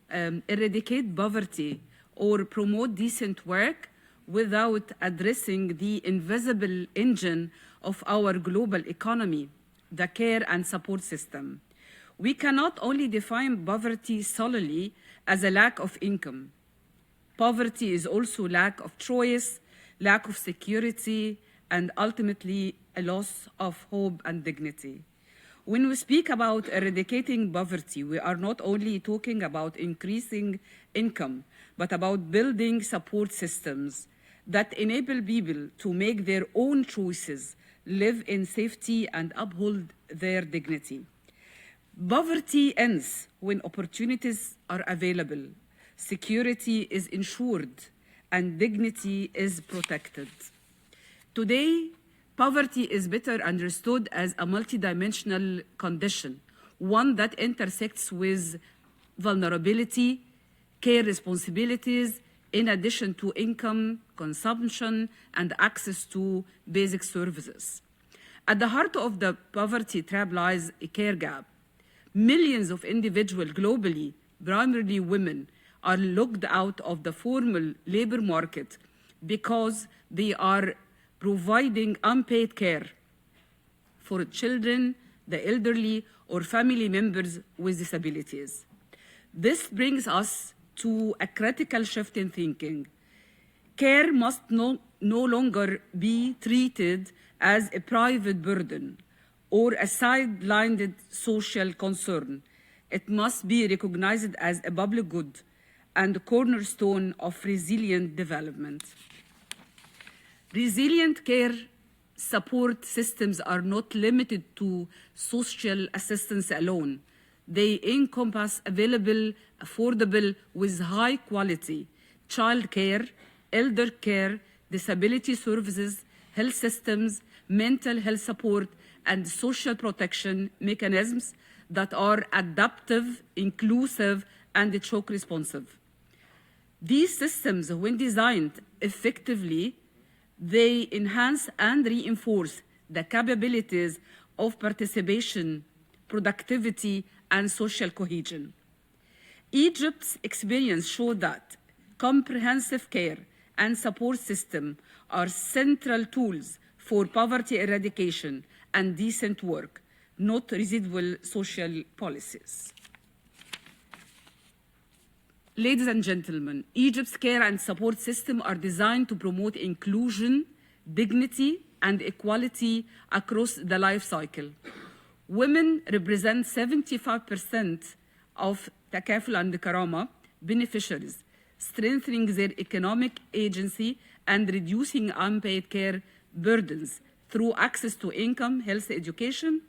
eradicate poverty or promote decent work without addressing the invisible engine of our global economy, the care and support system. We cannot only define poverty solely as a lack of income. Poverty is also lack of choice, lack of security, and ultimately a loss of hope and dignity. When we speak about eradicating poverty, we are not only talking about increasing income, but about building support systems that enable people to make their own choices, live in safety, and uphold their dignity. Poverty ends when opportunities are available, security is ensured, and dignity is protected. Today, poverty is better understood as a multidimensional condition, one that intersects with vulnerability, care responsibilities, in addition to income, consumption, and access to basic services. At the heart of the poverty trap lies a care gap. Millions of individuals globally, primarily women, are locked out of the formal labor market because they are providing unpaid care for children, the elderly, or family members with disabilities. This brings us to a critical shift in thinking. Care must no longer be treated as a private burden or a sidelined social concern. It must be recognized as a public good and a cornerstone of resilient development. Resilient care support systems are not limited to social assistance alone. They encompass available, affordable, with high quality child care, elder care, disability services, health systems, mental health support, and social protection mechanisms that are adaptive, inclusive, and shock responsive. These systems, when designed effectively, they enhance and reinforce the capabilities of participation, productivity, and social cohesion. Egypt's experience showed that comprehensive care and support systems are central tools for poverty eradication and decent work, not residual social policies. Ladies and gentlemen, Egypt's care and support system are designed to promote inclusion, dignity, and equality across the life cycle. Women represent 75% of Takaful and Karama beneficiaries, strengthening their economic agency and reducing unpaid care burdens through access to income, health, education,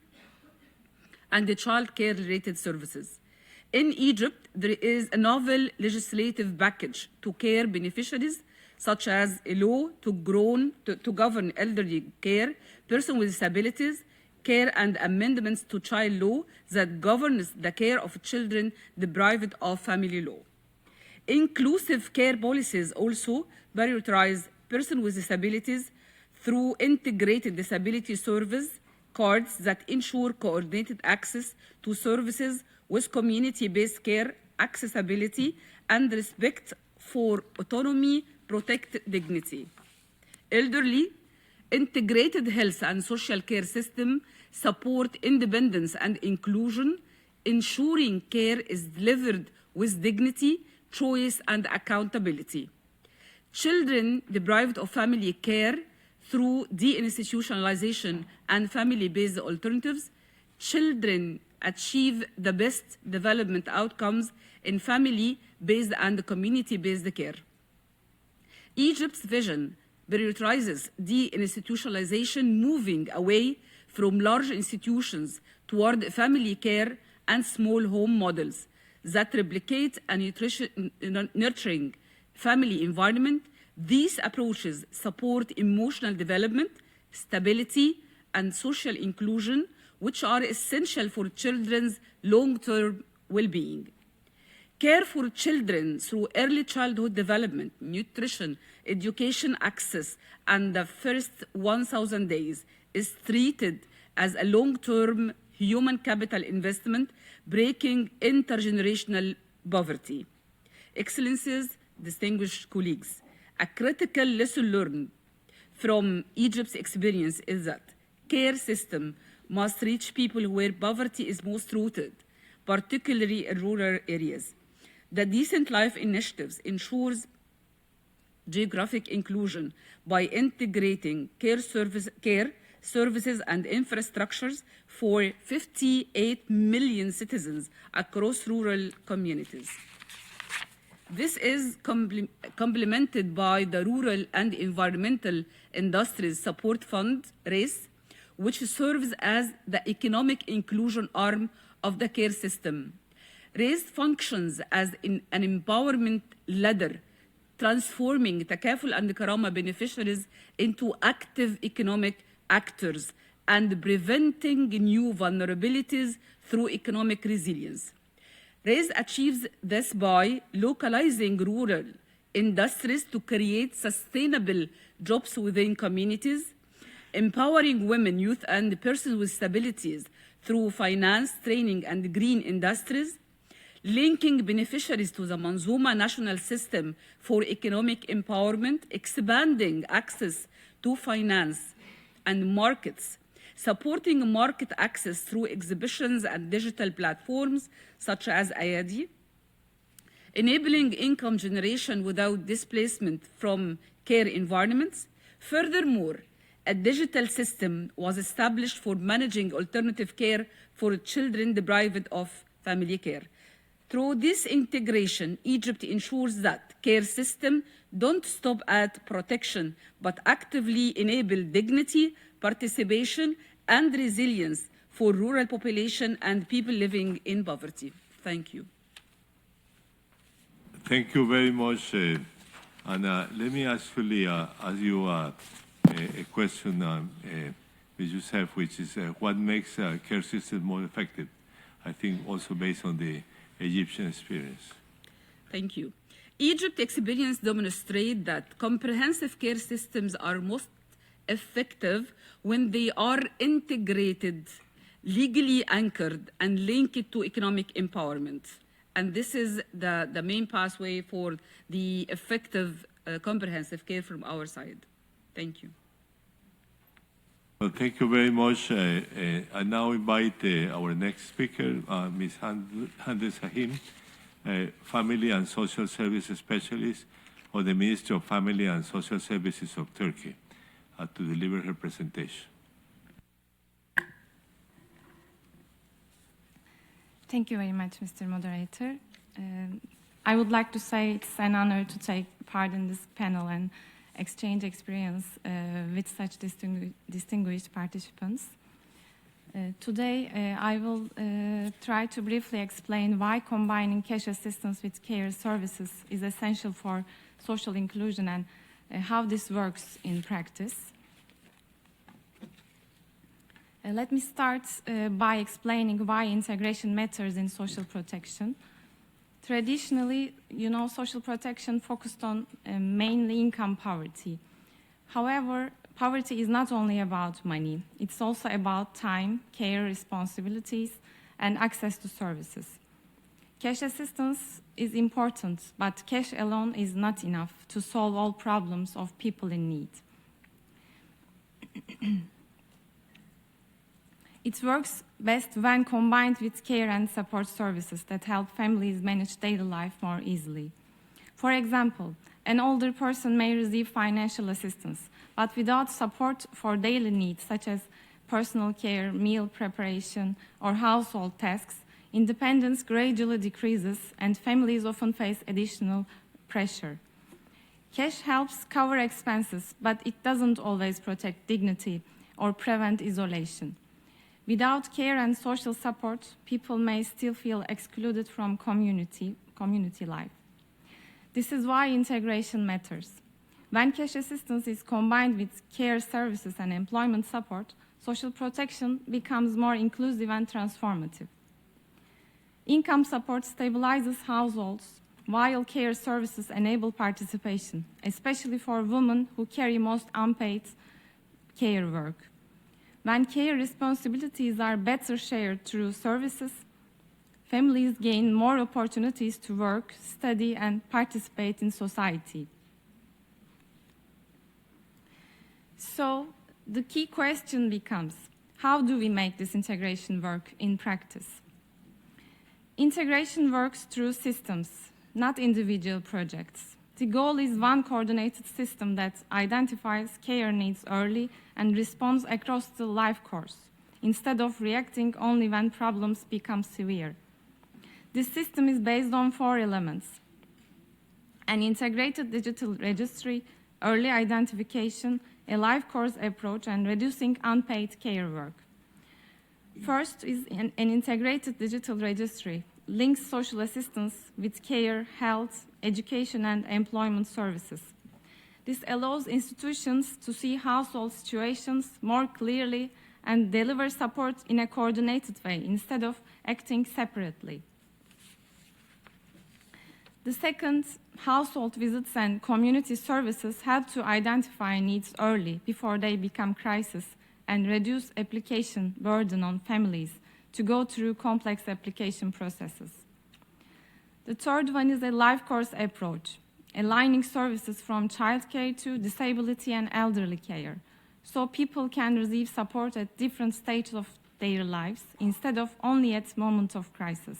and the child care-related services. In Egypt, there is a novel legislative package to care beneficiaries, such as a law to govern elderly care, persons with disabilities, care, and amendments to child law that governs the care of children deprived of family law. Inclusive care policies also prioritize persons with disabilities through integrated disability service cards that ensure coordinated access to services with community-based care, accessibility, and respect for autonomy, protect dignity. Elderly, integrated health and social care system support independence and inclusion, ensuring care is delivered with dignity, choice, and accountability. Children deprived of family care through deinstitutionalization and family-based alternatives, children achieve the best development outcomes in family-based and community-based care. Egypt's vision prioritizes deinstitutionalization, moving away from large institutions toward family care and small home models that replicate a nurturing family environment. These approaches support emotional development, stability, and social inclusion, which are essential for children's long-term well-being. Care for children through early childhood development, nutrition, education access, and the first 1,000 days is treated as a long-term human capital investment, breaking intergenerational poverty. Excellencies, distinguished colleagues, a critical lesson learned from Egypt's experience is that care system must reach people where poverty is most rooted, particularly in rural areas. The Decent Life Initiatives ensures geographic inclusion by integrating care services and infrastructures for 58 million citizens across rural communities. This is complemented by the Rural and Environmental Industries Support Fund, RACE, which serves as the economic inclusion arm of the care system. RAISE functions as an empowerment ladder, transforming Takaful and Karama beneficiaries into active economic actors and preventing new vulnerabilities through economic resilience. RAISE achieves this by localizing rural industries to create sustainable jobs within communities, empowering women, youth, and persons with disabilities through finance, training, and green industries, linking beneficiaries to the Manzuma national system for economic empowerment, expanding access to finance and markets, supporting market access through exhibitions and digital platforms such as Ayadi, enabling income generation without displacement from care environments. Furthermore, a digital system was established for managing alternative care for children deprived of family care. Through this integration, Egypt ensures that care systems don't stop at protection, but actively enable dignity, participation, and resilience for rural population and people living in poverty. Thank you. Thank you very much. And let me actually ask you a question, Ms. Youssef, which is what makes a care system more effective? I think also based on the Egyptian experience. Thank you. Egypt's experience demonstrates that comprehensive care systems are most effective when they are integrated, legally anchored, and linked to economic empowerment. And this is the main pathway for the effective comprehensive care from our side. Thank you. Well, thank you very much. I now invite our next speaker, Ms. Hande Sahim, Family and Social Services Specialist of the Ministry of Family and Social Services of Turkey, to deliver her presentation. Thank you very much, Mr. Moderator. I would like to say it's an honor to take part in this panel and exchange experience with such distinguished participants. Today, I will try to briefly explain why combining cash assistance with care services is essential for social inclusion and how this works in practice. Let me start by explaining why integration matters in social protection. Traditionally, social protection focused on mainly income poverty. However, poverty is not only about money. It's also about time, care, responsibilities, and access to services. Cash assistance is important, but cash alone is not enough to solve all problems of people in need. It works best when combined with care and support services that help families manage daily life more easily. For example, an older person may receive financial assistance, but without support for daily needs such as personal care, meal preparation, or household tasks, independence gradually decreases and families often face additional pressure. Cash helps cover expenses, but it doesn't always protect dignity or prevent isolation. Without care and social support, people may still feel excluded from community life. This is why integration matters. When cash assistance is combined with care services and employment support, social protection becomes more inclusive and transformative. Income support stabilizes households, while care services enable participation, especially for women who carry most unpaid care work. When care responsibilities are better shared through services, families gain more opportunities to work, study, and participate in society. So, the key question becomes, how do we make this integration work in practice? Integration works through systems, not individual projects. The goal is one coordinated system that identifies care needs early and responds across the life course, instead of reacting only when problems become severe. This system is based on 4 elements: an integrated digital registry, early identification, a life course approach, and reducing unpaid care work. First is an integrated digital registry, links social assistance with care, health, education, and employment services. This allows institutions to see household situations more clearly and deliver support in a coordinated way instead of acting separately. The second, household visits and community services help to identify needs early before they become crisis and reduce application burden on families to go through complex application processes. The third one is a life course approach, aligning services from childcare to disability and elderly care, so people can receive support at different stages of their lives instead of only at moment of crisis.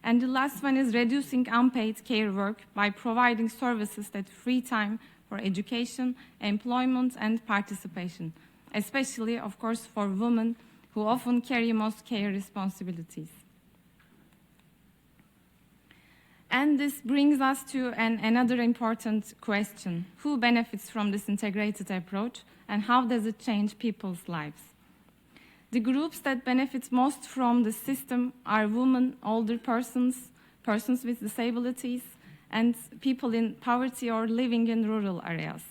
And the last one is reducing unpaid care work by providing services that free time for education, employment, and participation, especially, of course, for women who often carry most care responsibilities. And this brings us to another important question. Who benefits from this integrated approach, and how does it change people's lives? The groups that benefit most from the system are women, older persons, persons with disabilities, and people in poverty or living in rural areas.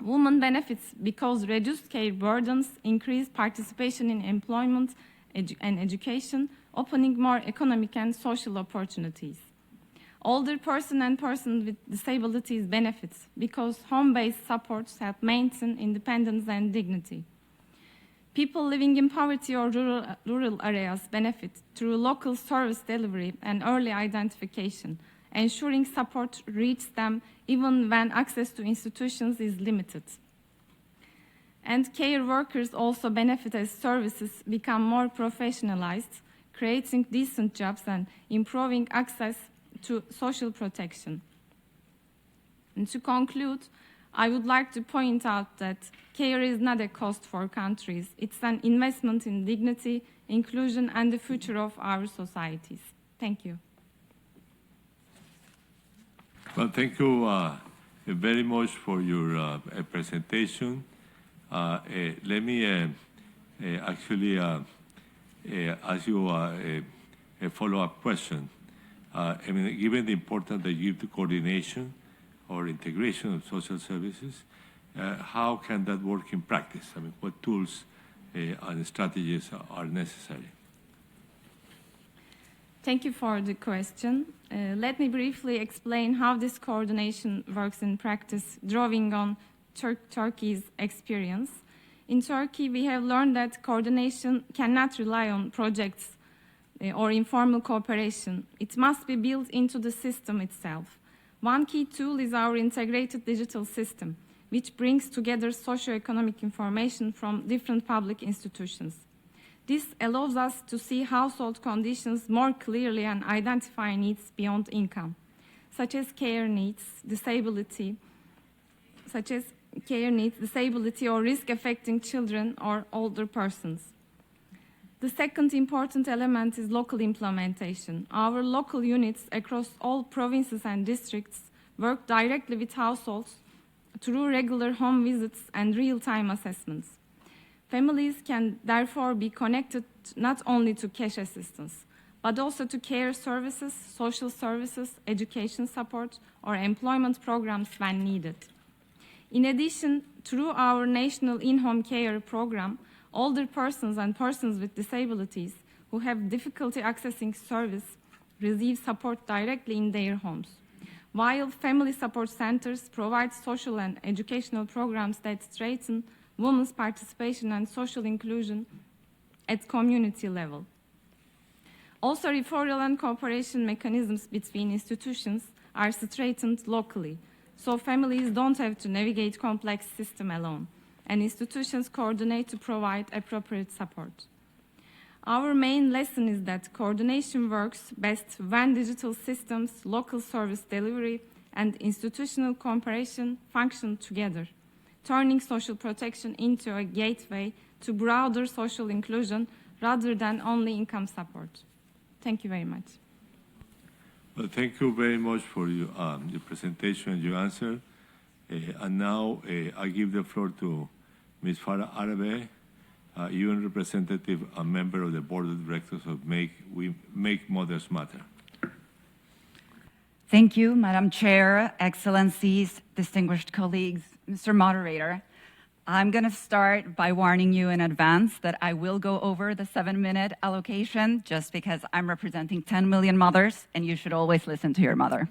Women benefit because reduced care burdens increase participation in employment and education, opening more economic and social opportunities. Older person and persons with disabilities benefit because home-based supports help maintain independence and dignity. People living in poverty or rural areas benefit through local service delivery and early identification, ensuring support reaches them even when access to institutions is limited. And care workers also benefit as services become more professionalized, creating decent jobs and improving access to social protection. And to conclude, I would like to point out that care is not a cost for countries. It's an investment in dignity, inclusion, and the future of our societies. Thank you. Well, thank you very much for your presentation. Let me actually ask you a follow-up question. I mean, given the importance that you give to coordination or integration of social services, how can that work in practice? I mean, what tools and strategies are necessary? Thank you for the question. Let me briefly explain how this coordination works in practice, drawing on Turkey's experience. In Turkey, we have learned that coordination cannot rely on projects or informal cooperation. It must be built into the system itself. One key tool is our integrated digital system, which brings together socioeconomic information from different public institutions. This allows us to see household conditions more clearly and identify needs beyond income, such as care needs, disability or risk affecting children or older persons. The second important element is local implementation. Our local units across all provinces and districts work directly with households through regular home visits and real-time assessments. Families can therefore be connected not only to cash assistance, but also to care services, social services, education support, or employment programs when needed. In addition, through our national in-home care program, older persons and persons with disabilities who have difficulty accessing service receive support directly in their homes, while family support centers provide social and educational programs that strengthen women's participation and social inclusion at community level. Also, referral and cooperation mechanisms between institutions are strengthened locally, so families don't have to navigate complex systems alone, and institutions coordinate to provide appropriate support. Our main lesson is that coordination works best when digital systems, local service delivery, and institutional cooperation function together, turning social protection into a gateway to broader social inclusion rather than only income support. Thank you very much. Well, thank you very much for your presentation and your answer. And now I give the floor to Ms. Farah Arabe, UN representative and member of the board of directors of Make Mothers Matter. Thank you, Madam Chair, Excellencies, distinguished colleagues, Mr. Moderator. I'm going to start by warning you in advance that I will go over the 7-minute allocation just because I'm representing 10 million mothers and you should always listen to your mother.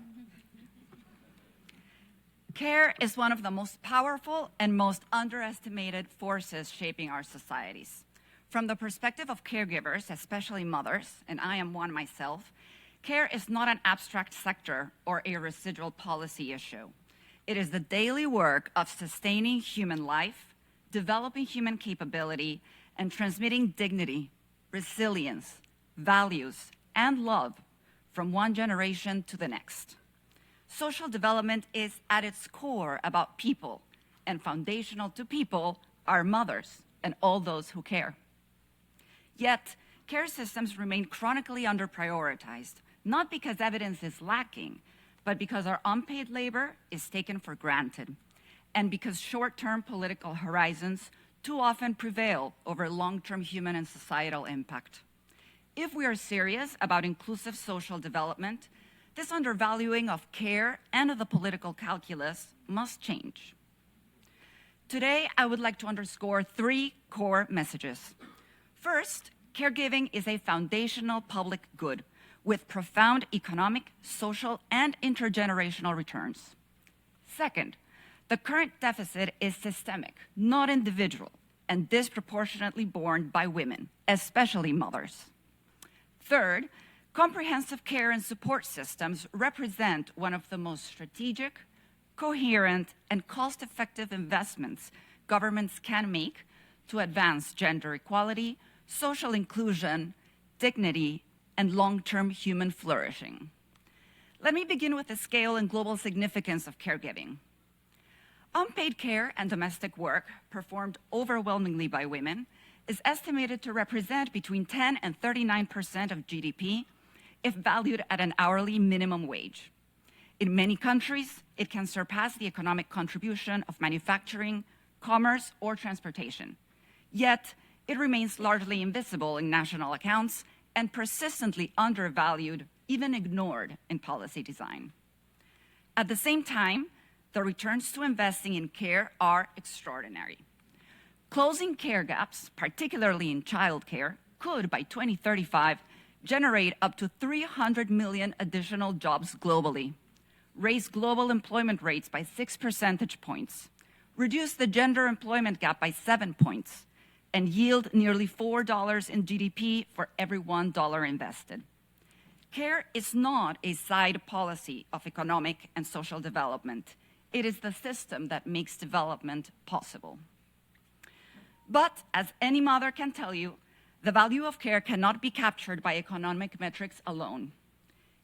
Care is one of the most powerful and most underestimated forces shaping our societies. From the perspective of caregivers, especially mothers, and I am one myself, care is not an abstract sector or a residual policy issue. It is the daily work of sustaining human life, developing human capability, and transmitting dignity, resilience, values, and love from one generation to the next. Social development is at its core about people, and foundational to people are mothers and all those who care. Yet, care systems remain chronically underprioritized, not because evidence is lacking, but because our unpaid labor is taken for granted, and because short-term political horizons too often prevail over long-term human and societal impact. If we are serious about inclusive social development, this undervaluing of care and of the political calculus must change. Today, I would like to underscore 3 core messages. First, caregiving is a foundational public good with profound economic, social, and intergenerational returns. Second, the current deficit is systemic, not individual, and disproportionately borne by women, especially mothers. Third, comprehensive care and support systems represent one of the most strategic, coherent, and cost-effective investments governments can make to advance gender equality, social inclusion, dignity, and long-term human flourishing. Let me begin with the scale and global significance of caregiving. Unpaid care and domestic work performed overwhelmingly by women is estimated to represent between 10 and 39% of GDP if valued at an hourly minimum wage. In many countries, it can surpass the economic contribution of manufacturing, commerce, or transportation. Yet, it remains largely invisible in national accounts and persistently undervalued, even ignored in policy design. At the same time, the returns to investing in care are extraordinary. Closing care gaps, particularly in childcare, could, by 2035, generate up to 300 million additional jobs globally, raise global employment rates by 6 percentage points, reduce the gender employment gap by 7 points, and yield nearly $4 in GDP for every $1 invested. Care is not a side policy of economic and social development. It is the system that makes development possible. But as any mother can tell you, the value of care cannot be captured by economic metrics alone.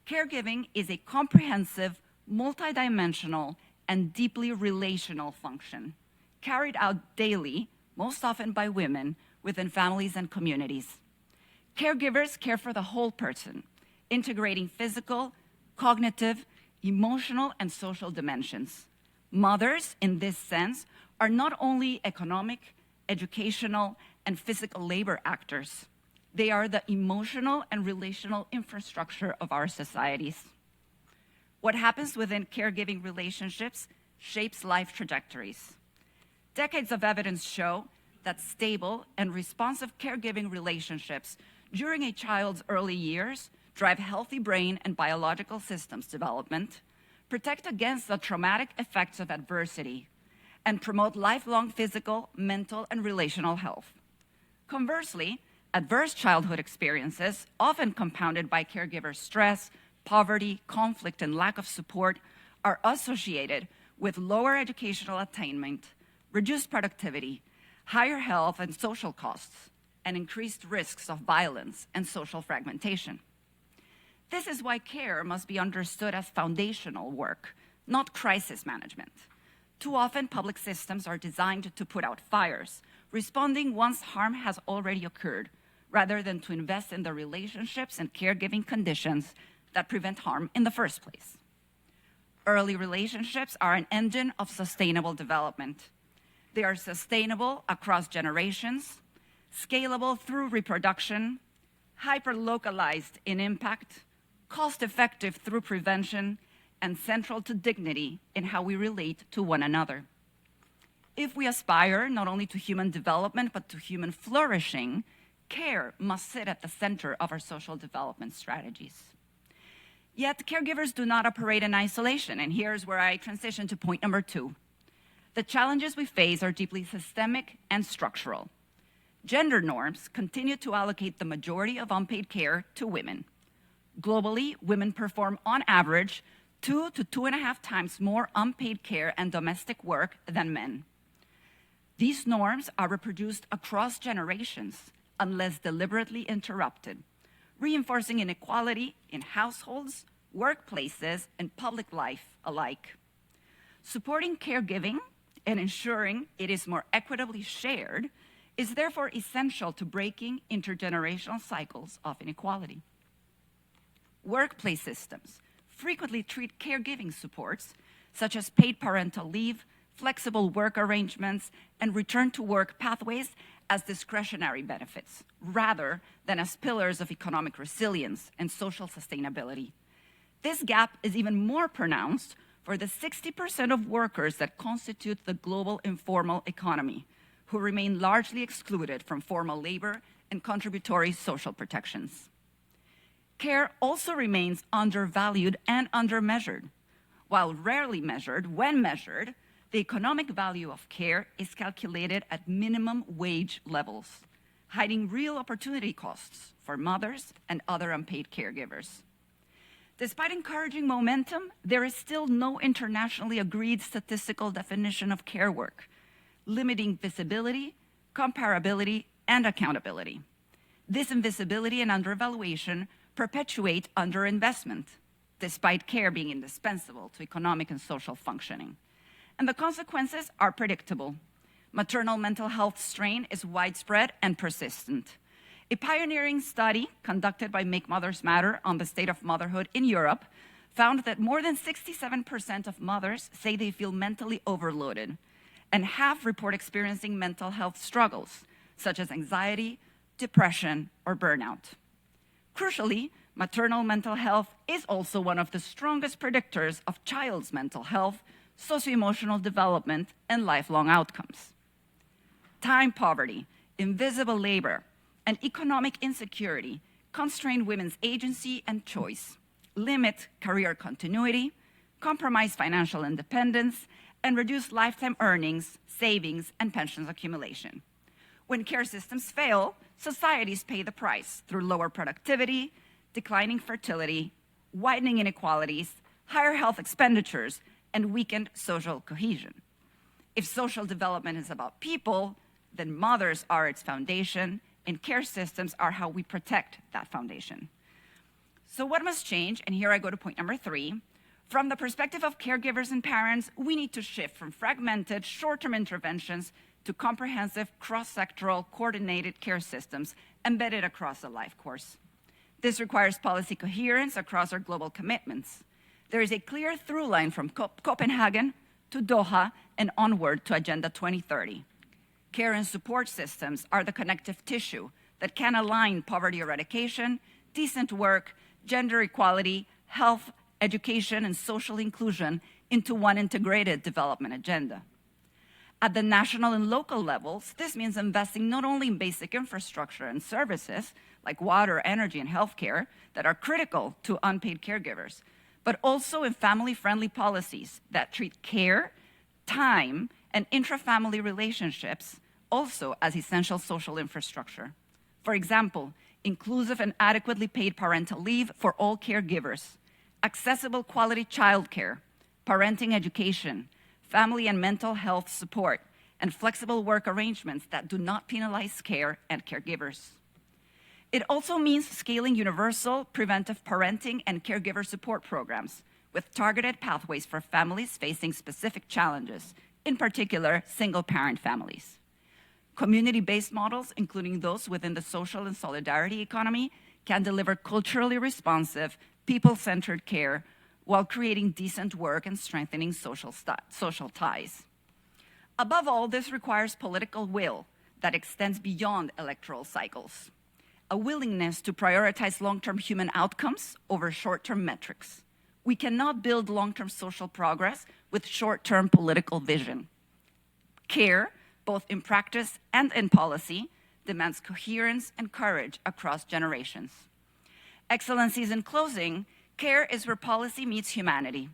Caregiving is a comprehensive, multidimensional, and deeply relational function, carried out daily, most often by women, within families and communities. Caregivers care for the whole person, integrating physical, cognitive, emotional, and social dimensions. Mothers, in this sense, are not only economic, educational, and physical labor actors. They are the emotional and relational infrastructure of our societies. What happens within caregiving relationships shapes life trajectories. Decades of evidence show that stable and responsive caregiving relationships during a child's early years drive healthy brain and biological systems development, protect against the traumatic effects of adversity, and promote lifelong physical, mental, and relational health. Conversely, adverse childhood experiences, often compounded by caregiver stress, poverty, conflict, and lack of support, are associated with lower educational attainment, reduced productivity, higher health and social costs, and increased risks of violence and social fragmentation. This is why care must be understood as foundational work, not crisis management. Too often, public systems are designed to put out fires, responding once harm has already occurred, rather than to invest in the relationships and caregiving conditions that prevent harm in the first place. Early relationships are an engine of sustainable development. They are sustainable across generations, scalable through reproduction, hyper-localized in impact, cost-effective through prevention, and central to dignity in how we relate to one another. If we aspire not only to human development, but to human flourishing, care must sit at the center of our social development strategies. Yet caregivers do not operate in isolation, and here's where I transition to point number 2. The challenges we face are deeply systemic and structural. Gender norms continue to allocate the majority of unpaid care to women. Globally, women perform on average 2 to 2.5 times more unpaid care and domestic work than men. These norms are reproduced across generations unless deliberately interrupted, reinforcing inequality in households, workplaces, and public life alike. Supporting caregiving and ensuring it is more equitably shared is therefore essential to breaking intergenerational cycles of inequality. Workplace systems frequently treat caregiving supports, such as paid parental leave, flexible work arrangements, and return-to-work pathways as discretionary benefits, rather than as pillars of economic resilience and social sustainability. This gap is even more pronounced for the 60% of workers that constitute the global informal economy, who remain largely excluded from formal labor and contributory social protections. Care also remains undervalued and undermeasured. While rarely measured, when measured, the economic value of care is calculated at minimum wage levels, hiding real opportunity costs for mothers and other unpaid caregivers. Despite encouraging momentum, there is still no internationally agreed statistical definition of care work, limiting visibility, comparability, and accountability. This invisibility and undervaluation perpetuate underinvestment, despite care being indispensable to economic and social functioning. And the consequences are predictable. Maternal mental health strain is widespread and persistent. A pioneering study conducted by Make Mothers Matter on the state of motherhood in Europe found that more than 67% of mothers say they feel mentally overloaded, and half report experiencing mental health struggles, such as anxiety, depression, or burnout. Crucially, maternal mental health is also one of the strongest predictors of child's mental health, socio-emotional development, and lifelong outcomes. Time poverty, invisible labor, and economic insecurity constrain women's agency and choice, limit career continuity, compromise financial independence, and reduce lifetime earnings, savings, and pensions accumulation. When care systems fail, societies pay the price through lower productivity, declining fertility, widening inequalities, higher health expenditures, and weakened social cohesion. If social development is about people, then mothers are its foundation, and care systems are how we protect that foundation. So what must change? And here I go to point number 3. From the perspective of caregivers and parents, we need to shift from fragmented, short-term interventions to comprehensive, cross-sectoral, coordinated care systems embedded across the life course. This requires policy coherence across our global commitments. There is a clear through line from Copenhagen to Doha and onward to Agenda 2030. Care and support systems are the connective tissue that can align poverty eradication, decent work, gender equality, health, education, and social inclusion into one integrated development agenda. At the national and local levels, this means investing not only in basic infrastructure and services like water, energy, and healthcare that are critical to unpaid caregivers, but also in family-friendly policies that treat care, time, and intra-family relationships also as essential social infrastructure. For example, inclusive and adequately paid parental leave for all caregivers, accessible quality childcare, parenting education, family and mental health support, and flexible work arrangements that do not penalize care and caregivers. It also means scaling universal preventive parenting and caregiver support programs with targeted pathways for families facing specific challenges, in particular, single-parent families. Community-based models, including those within the social and solidarity economy, can deliver culturally responsive, people-centered care while creating decent work and strengthening social ties. Above all, this requires political will that extends beyond electoral cycles, a willingness to prioritize long-term human outcomes over short-term metrics. We cannot build long-term social progress with short-term political vision. Care, both in practice and in policy, demands coherence and courage across generations. Excellencies, in closing, care is where policy meets humanity.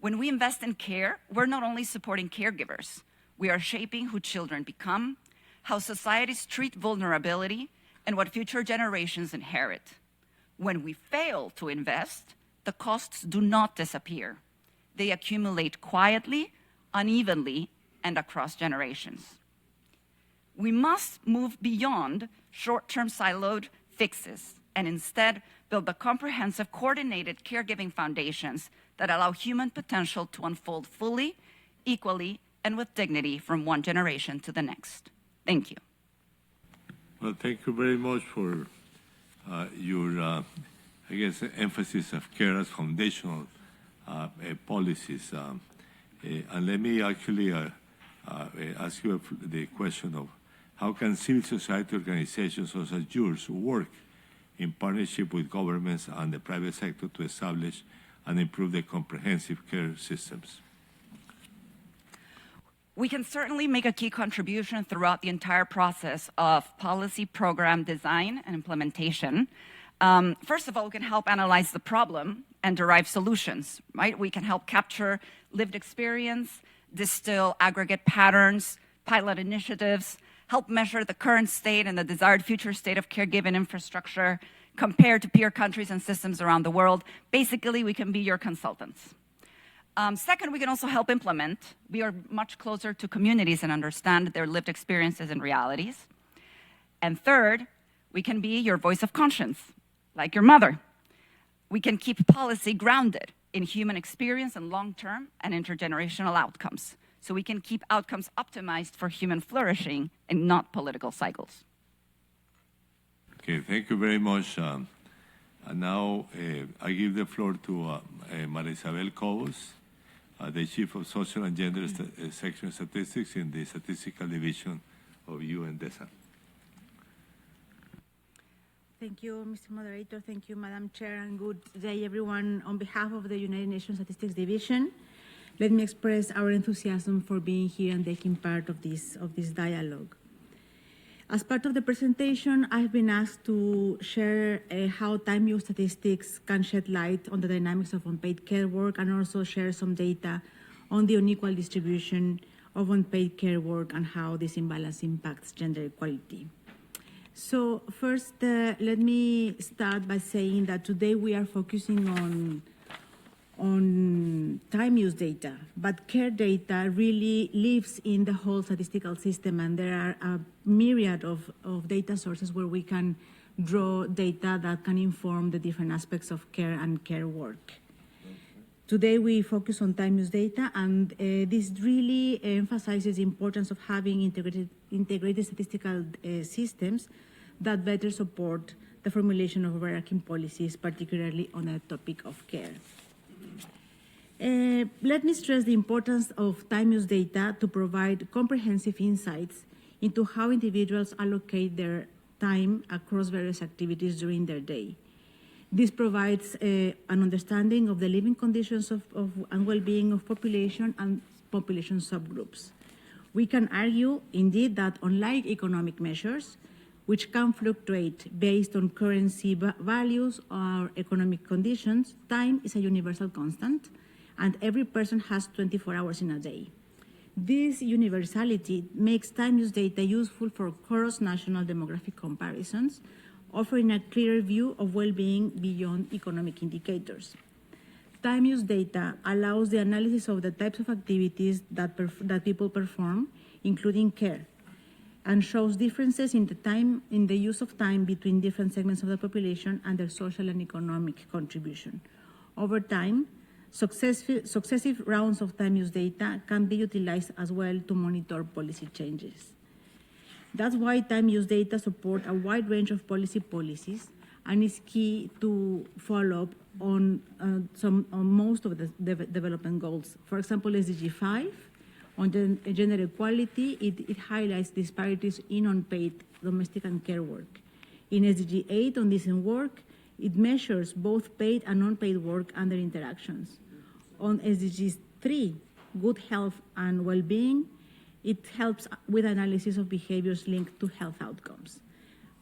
When we invest in care, we're not only supporting caregivers, we are shaping who children become, how societies treat vulnerability, and what future generations inherit. When we fail to invest, the costs do not disappear. They accumulate quietly, unevenly, and across generations. We must move beyond short-term siloed fixes and instead build the comprehensive, coordinated caregiving foundations that allow human potential to unfold fully, equally, and with dignity from one generation to the next. Thank you. Well, thank you very much for your, emphasis of care as foundational policies. And let me actually ask you the question of how can civil society organizations such as yours work in partnership with governments and the private sector to establish and improve the comprehensive care systems? We can certainly make a key contribution throughout the entire process of policy program design and implementation. First of all, we can help analyze the problem and derive solutions, right? We can help capture lived experience, distill aggregate patterns, pilot initiatives, help measure the current state and the desired future state of caregiving infrastructure compared to peer countries and systems around the world. Basically, we can be your consultants. Second, we can also help implement. We are much closer to communities and understand their lived experiences and realities. And third, we can be your voice of conscience, like your mother. We can keep policy grounded in human experience and long-term and intergenerational outcomes, so we can keep outcomes optimized for human flourishing and not political cycles. Okay, thank you very much. And now I give the floor to Maria Isabel Cobos, the Chief of Social and Gender Section Statistics in the Statistical Division of UNDESA. Thank you, Mr. Moderator. Thank you, Madam Chair, and good day, everyone. On behalf of the United Nations Statistics Division, let me express our enthusiasm for being here and taking part of this dialogue. As part of the presentation, I've been asked to share how time-use statistics can shed light on the dynamics of unpaid care work and also share some data on the unequal distribution of unpaid care work and how this imbalance impacts gender equality. So first, let me start by saying that today we are focusing on time-use data, but care data really lives in the whole statistical system, and there are a myriad of data sources where we can draw data that can inform the different aspects of care and care work. Today we focus on time-use data, and this really emphasizes the importance of having integrated statistical systems that better support the formulation of overarching policies, particularly on the topic of care. Let me stress the importance of time-use data to provide comprehensive insights into how individuals allocate their time across various activities during their day. This provides an understanding of the living conditions and well-being of population and population subgroups. We can argue, indeed, that unlike economic measures, which can fluctuate based on currency values or economic conditions, time is a universal constant, and every person has 24 hours in a day. This universality makes time-use data useful for cross-national demographic comparisons, offering a clearer view of well-being beyond economic indicators. Time-use data allows the analysis of the types of activities that people perform, including care, and shows differences in the use of time between different segments of the population and their social and economic contribution. Over time, successive rounds of time-use data can be utilized as well to monitor policy changes. That's why time-use data support a wide range of policies and is key to follow up on most of the development goals. For example, SDG 5, On gender equality, it highlights disparities in unpaid domestic and care work. In SDG 8 on decent work, it measures both paid and unpaid work and their interactions. On SDG 3, good health and well-being, it helps with analysis of behaviors linked to health outcomes.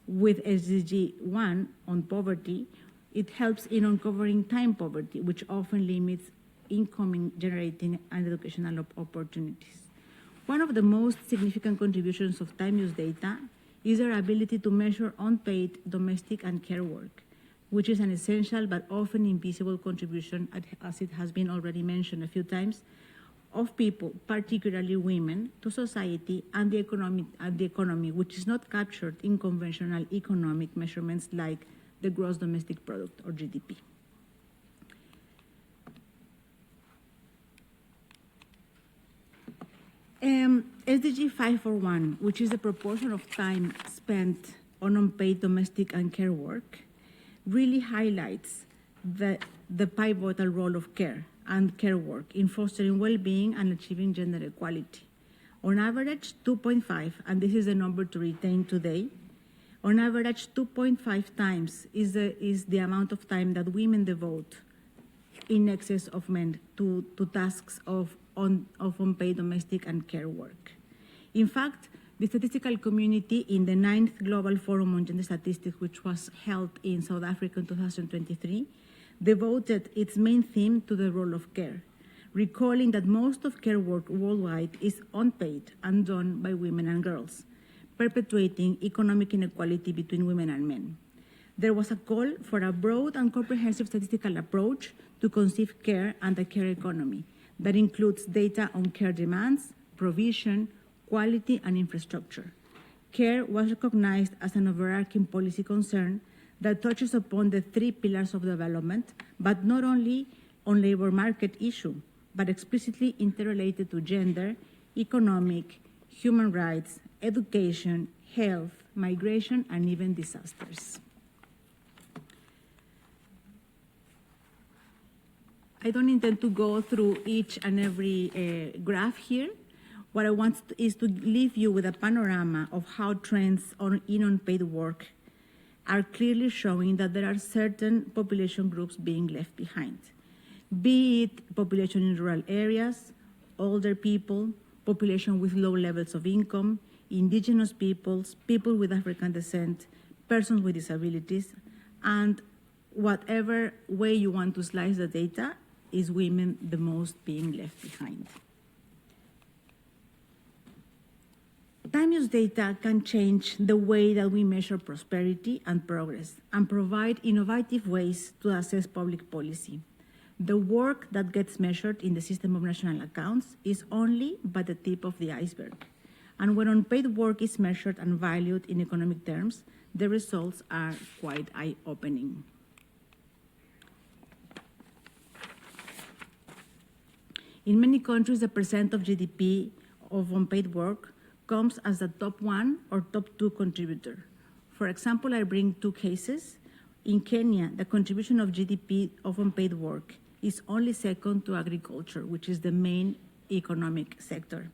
With SDG 1 on poverty, it helps in uncovering time poverty, which often limits income generating and educational opportunities. One of the most significant contributions of time use data is their ability to measure unpaid domestic and care work, which is an essential but often invisible contribution, as it has been already mentioned a few times, of people, particularly women, to society and the economy, which is not captured in conventional economic measurements like the gross domestic product or GDP. SDG 541, which is the proportion of time spent on unpaid domestic and care work, really highlights the pivotal role of care and care work in fostering well-being and achieving gender equality. On average, 2.5, and this is the number to retain today, on average 2.5 times is the amount of time that women devote in excess of men to tasks of unpaid domestic and care work. In fact, the statistical community in the 9th Global Forum on Gender Statistics, which was held in South Africa in 2023, devoted its main theme to the role of care, recalling that most of care work worldwide is unpaid and done by women and girls, perpetuating economic inequality between women and men. There was a call for a broad and comprehensive statistical approach to conceive care and the care economy that includes data on care demands, provision, quality, and infrastructure. Care was recognized as an overarching policy concern that touches upon the 3 pillars of development, but not only on labor market issue, but explicitly interrelated to gender, economic, human rights, education, health, migration, and even disasters. I don't intend to go through each and every graph here. What I want is to leave you with a panorama of how trends in unpaid work are clearly showing that there are certain population groups being left behind, be it population in rural areas, older people, population with low levels of income, indigenous peoples, people with African descent, persons with disabilities, and whatever way you want to slice the data, is women the most being left behind. Time use data can change the way that we measure prosperity and progress and provide innovative ways to assess public policy. The work that gets measured in the system of national accounts is only but the tip of the iceberg. And when unpaid work is measured and valued in economic terms, the results are quite eye-opening. In many countries, the percent of GDP of unpaid work comes as the top 1 or top 2 contributor. For example, I bring 2 cases. In Kenya, the contribution of GDP of unpaid work is only second to agriculture, which is the main economic sector.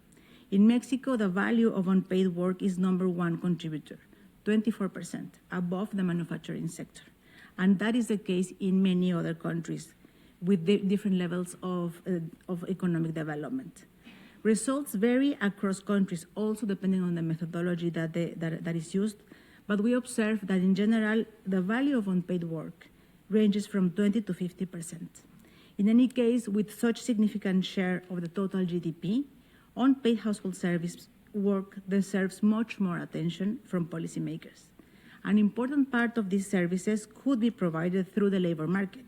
In Mexico, the value of unpaid work is number 1 contributor, 24%, above the manufacturing sector. And that is the case in many other countries with different levels of economic development. Results vary across countries, also depending on the methodology that is used, but we observe that in general, the value of unpaid work ranges from 20 to 50%. In any case, with such significant share of the total GDP, unpaid household service work deserves much more attention from policymakers. An important part of these services could be provided through the labor market,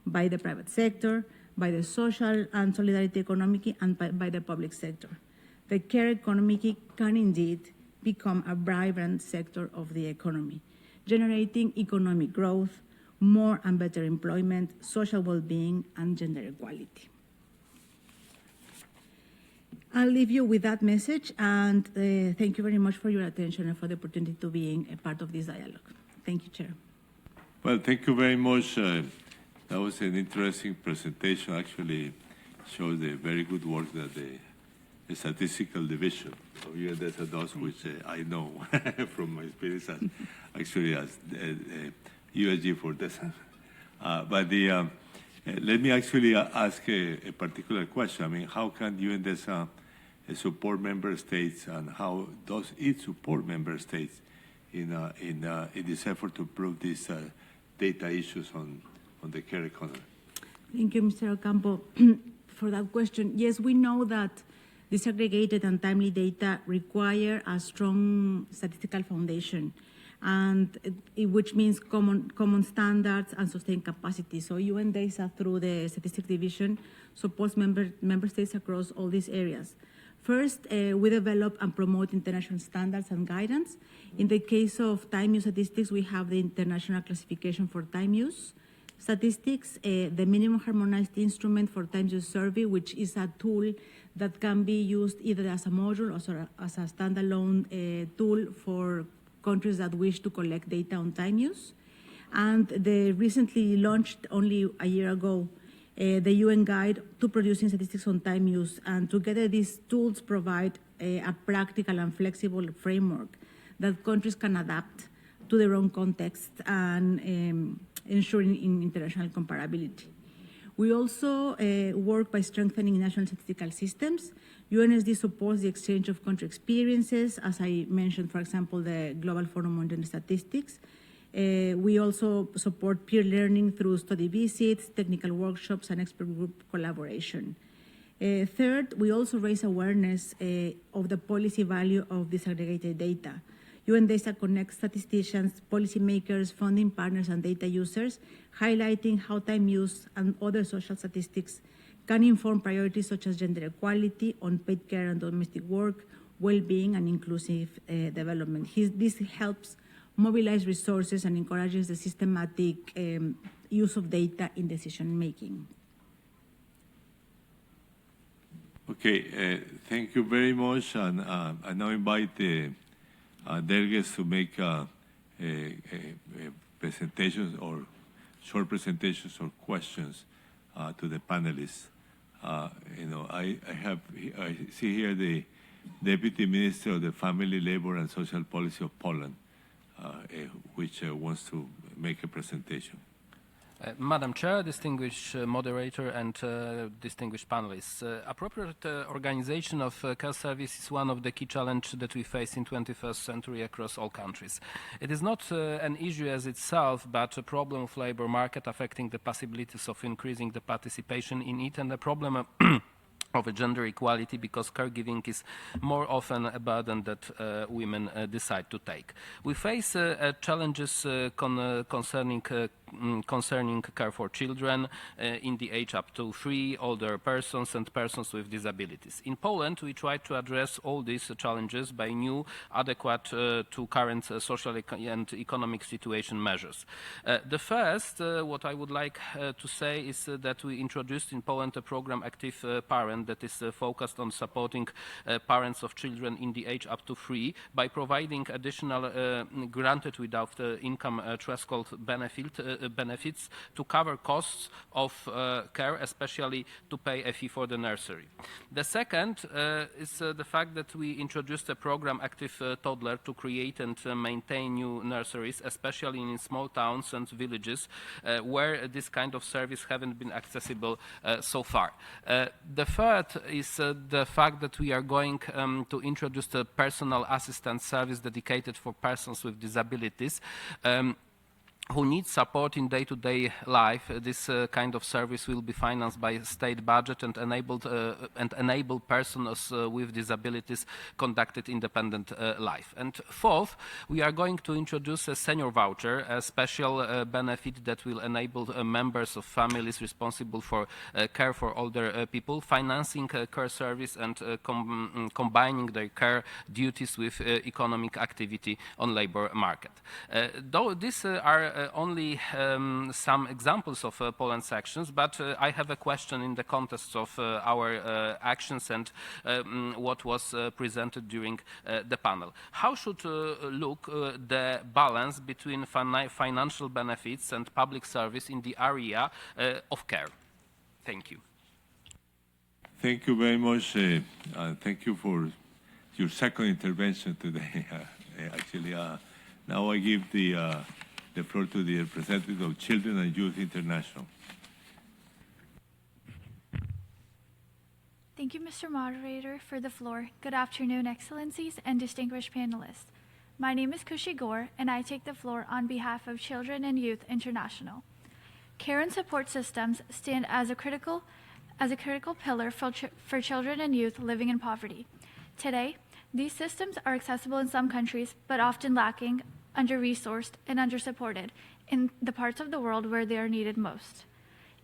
by the private sector, by the social and solidarity economy, and by the public sector. The care economy can indeed become a vibrant sector of the economy, generating economic growth, more and better employment, social well-being, and gender equality. I'll leave you with that message, and thank you very much for your attention and for the opportunity to be a part of this dialogue. Thank you, Chair. Well, thank you very much. That was an interesting presentation. Actually, shows the very good work that the statistical division of UNDESA, which I know from my experience actually as USG for DESA. Let me actually ask a particular question. I mean, how can UNDESA support member states, and how does it support member states in this effort to improve these data issues on the care economy? Thank you, Mr. Ocampo, for that question. Yes, we know that disaggregated and timely data require a strong statistical foundation, and which means common standards and sustained capacity. So UNDESA, through the Statistics Division, supports member states across all these areas. First, we develop and promote international standards and guidance. In the case of time use statistics, we have the International Classification for Time Use Statistics, the Minimum Harmonized Instrument for Time Use Survey, which is a tool that can be used either as a module or as a standalone tool for countries that wish to collect data on time use. And the recently launched, only a year ago, the UN Guide to Producing Statistics on Time Use. And together these tools provide a practical and flexible framework that countries can adapt to their own context and ensuring international comparability. We also work by strengthening national statistical systems. UNSD supports the exchange of country experiences, as I mentioned, for example, the Global Forum on Gender Statistics. We also support peer learning through study visits, technical workshops, and expert group collaboration. Third, we also raise awareness of the policy value of disaggregated data. UNDESA connects statisticians, policymakers, funding partners, and data users, highlighting how time use and other social statistics can inform priorities such as gender equality, unpaid care and domestic work, well-being, and inclusive development. This helps mobilize resources and encourages the systematic use of data in decision-making. Okay, thank you very much. And I now invite the delegates to make presentations or short presentations or questions to the panelists. I see here the Deputy Minister of the Family, Labor and Social Policy of Poland, which wants to make a presentation. Madam Chair, distinguished moderator, and distinguished panelists. Appropriate organization of care service is one of the key challenges that we face in 21st century across all countries. It is not an issue as itself, but a problem of labor market affecting the possibilities of increasing the participation in it, and a problem of gender equality, because caregiving is more often a burden that women decide to take. We face challenges concerning care for children in the age up to 3, older persons, and persons with disabilities. In Poland, we try to address all these challenges by new, adequate to current social and economic situation measures. The first, what I would like to say is that we introduced in Poland a program, Active Parent, that is focused on supporting parents of children in the age up to 3 by providing additional granted without income threshold benefits to cover costs of care, especially to pay a fee for the nursery. The second is the fact that we introduced a program, Active Toddler, to create and maintain new nurseries, especially in small towns and villages where this kind of service haven't been accessible so far. The third is the fact that we are going to introduce a personal assistance service dedicated for persons with disabilities who need support in day-to-day life. This kind of service will be financed by state budget and enable persons with disabilities conducted independent life. And fourth, we are going to introduce a senior voucher, a special benefit that will enable members of families responsible for care for older people, financing care service and combining their care duties with economic activity on labor market. Though these are only some examples of Poland's actions, but I have a question in the context of our actions and what was presented during the panel. How should look the balance between financial benefits and public service in the area of care? Thank you. Thank you very much. Thank you for your second intervention today. Actually, now I give the floor to the representative of Children and Youth International. Thank you, Mr. Moderator, for the floor. Good afternoon, Excellencies and distinguished panelists. My name is Kushi Gore, and I take the floor on behalf of Children and Youth International. Care and support systems stand as a critical pillar for children and youth living in poverty. Today, these systems are accessible in some countries, but often lacking, under-resourced, and under-supported in the parts of the world where they are needed most.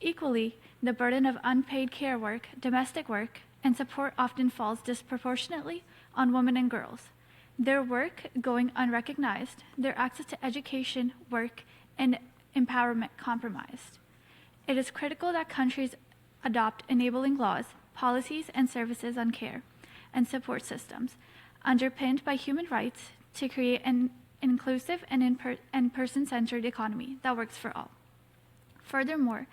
Equally, the burden of unpaid care work, domestic work, and support often falls disproportionately on women and girls. Their work going unrecognized, their access to education, work, and empowerment compromised. It is critical that countries adopt enabling laws, policies, and services on care and support systems underpinned by human rights to create an inclusive and person-centered economy that works for all. Furthermore,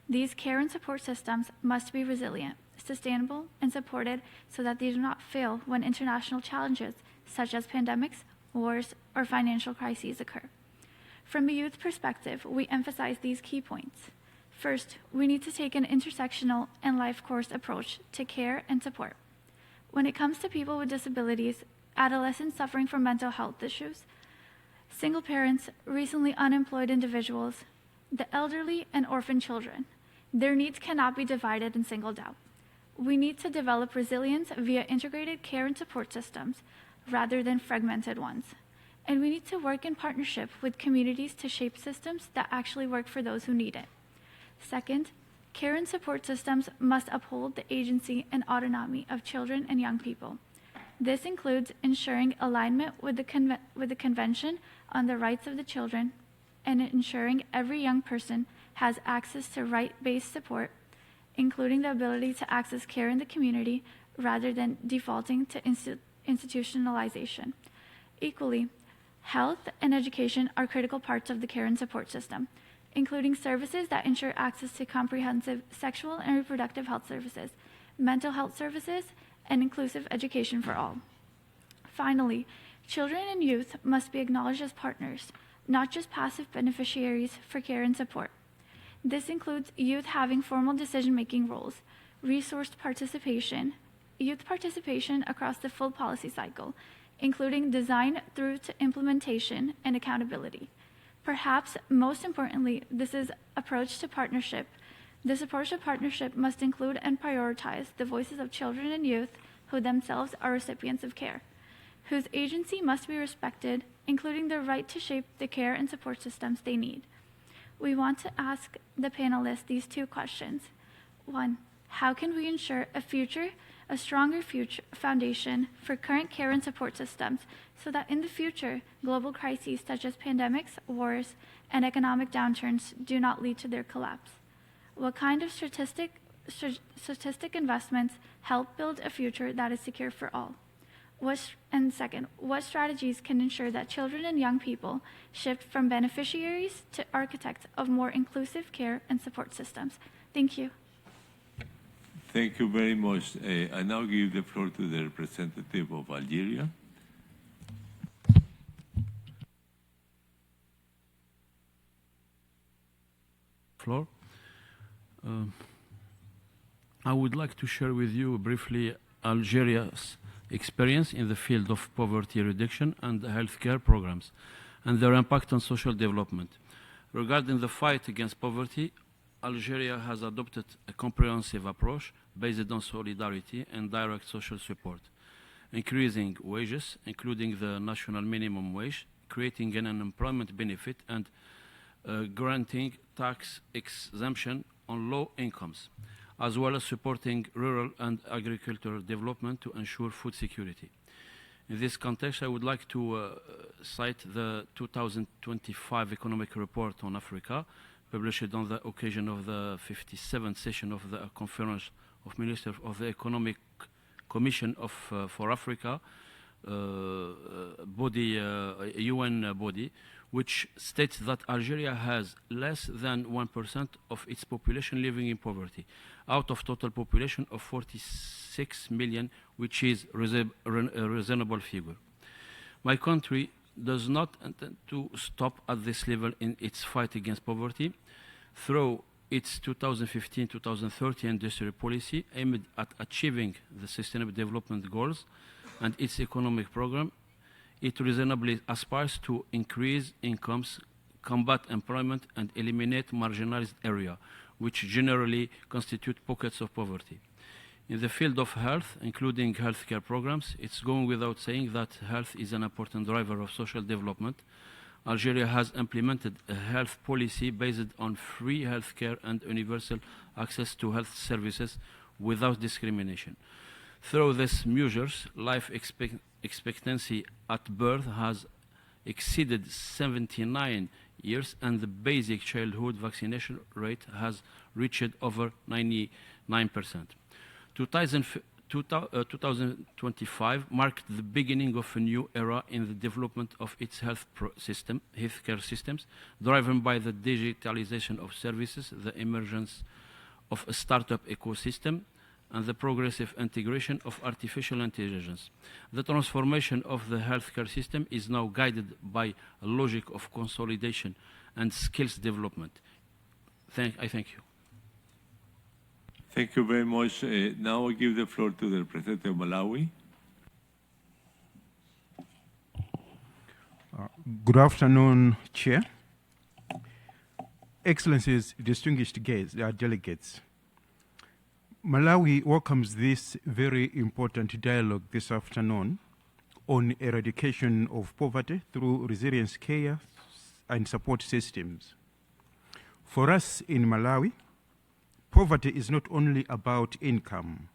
these care and support systems must be resilient, sustainable, and supported so that they do not fail when international challenges such as pandemics, wars, or financial crises occur. From a youth perspective, we emphasize these key points. First, we need to take an intersectional and life course approach to care and support. When it comes to people with disabilities, adolescents suffering from mental health issues, single parents, recently unemployed individuals, the elderly, and orphan children, their needs cannot be divided and singled out. We need to develop resilience via integrated care and support systems rather than fragmented ones. And we need to work in partnership with communities to shape systems that actually work for those who need it. Second, care and support systems must uphold the agency and autonomy of children and young people. This includes ensuring alignment with the Convention on the Rights of the Children and ensuring every young person has access to right-based support, including the ability to access care in the community rather than defaulting to institutionalization. Equally, health and education are critical parts of the care and support system, including services that ensure access to comprehensive sexual and reproductive health services, mental health services, and inclusive education for all. Finally, children and youth must be acknowledged as partners, not just passive beneficiaries for care and support. This includes youth having formal decision-making roles, resourced participation, youth participation across the full policy cycle, including design through to implementation and accountability. Perhaps most importantly, this approach to partnership must include and prioritize the voices of children and youth who themselves are recipients of care, whose agency must be respected, including the right to shape the care and support systems they need. We want to ask the panelists these two questions. One, how can we ensure a stronger future foundation for current care and support systems so that in the future, global crises such as pandemics, wars, and economic downturns do not lead to their collapse? What kind of statistic investments help build a future that is secure for all? And second, what strategies can ensure that children and young people shift from beneficiaries to architects of more inclusive care and support systems? Thank you. Thank you very much. I now give the floor to the representative of Algeria. I would like to share with you briefly Algeria's experience in the field of poverty reduction and healthcare programs and their impact on social development. Regarding the fight against poverty, Algeria has adopted a comprehensive approach based on solidarity and direct social support, increasing wages, including the national minimum wage, creating an unemployment benefit, and granting tax exemption on low incomes, as well as supporting rural and agricultural development to ensure food security. In this context, I would like to cite the 2025 Economic Report on Africa, published on the occasion of the 57th session of the Conference of Ministers of the Economic Commission for Africa, UN body, which states that Algeria has less than 1% of its population living in poverty, out of total population of 46 million, which is a reasonable figure. My country does not intend to stop at this level in its fight against poverty. Through its 2015-2030 industrial policy aimed at achieving the Sustainable Development Goals and its economic program, it reasonably aspires to increase incomes, combat employment, and eliminate marginalized areas, which generally constitute pockets of poverty. In the field of health, including healthcare programs, it's going without saying that health is an important driver of social development. Algeria has implemented a health policy based on free healthcare and universal access to health services without discrimination. Through these measures, life expectancy at birth has exceeded 79 years, and the basic childhood vaccination rate has reached over 99%. 2025 marked the beginning of a new era in the development of its healthcare systems, driven by the digitalization of services, the emergence of a startup ecosystem, and the progressive integration of artificial intelligence. The transformation of the healthcare system is now guided by a logic of consolidation and skills development. I thank you. Thank you very much. Now I give the floor to the representative of Malawi. Good afternoon, Chair. Excellencies, distinguished guests, delegates. Malawi welcomes this very important dialogue this afternoon on eradication of poverty through resilience care and support systems. For us in Malawi, poverty is not only about income,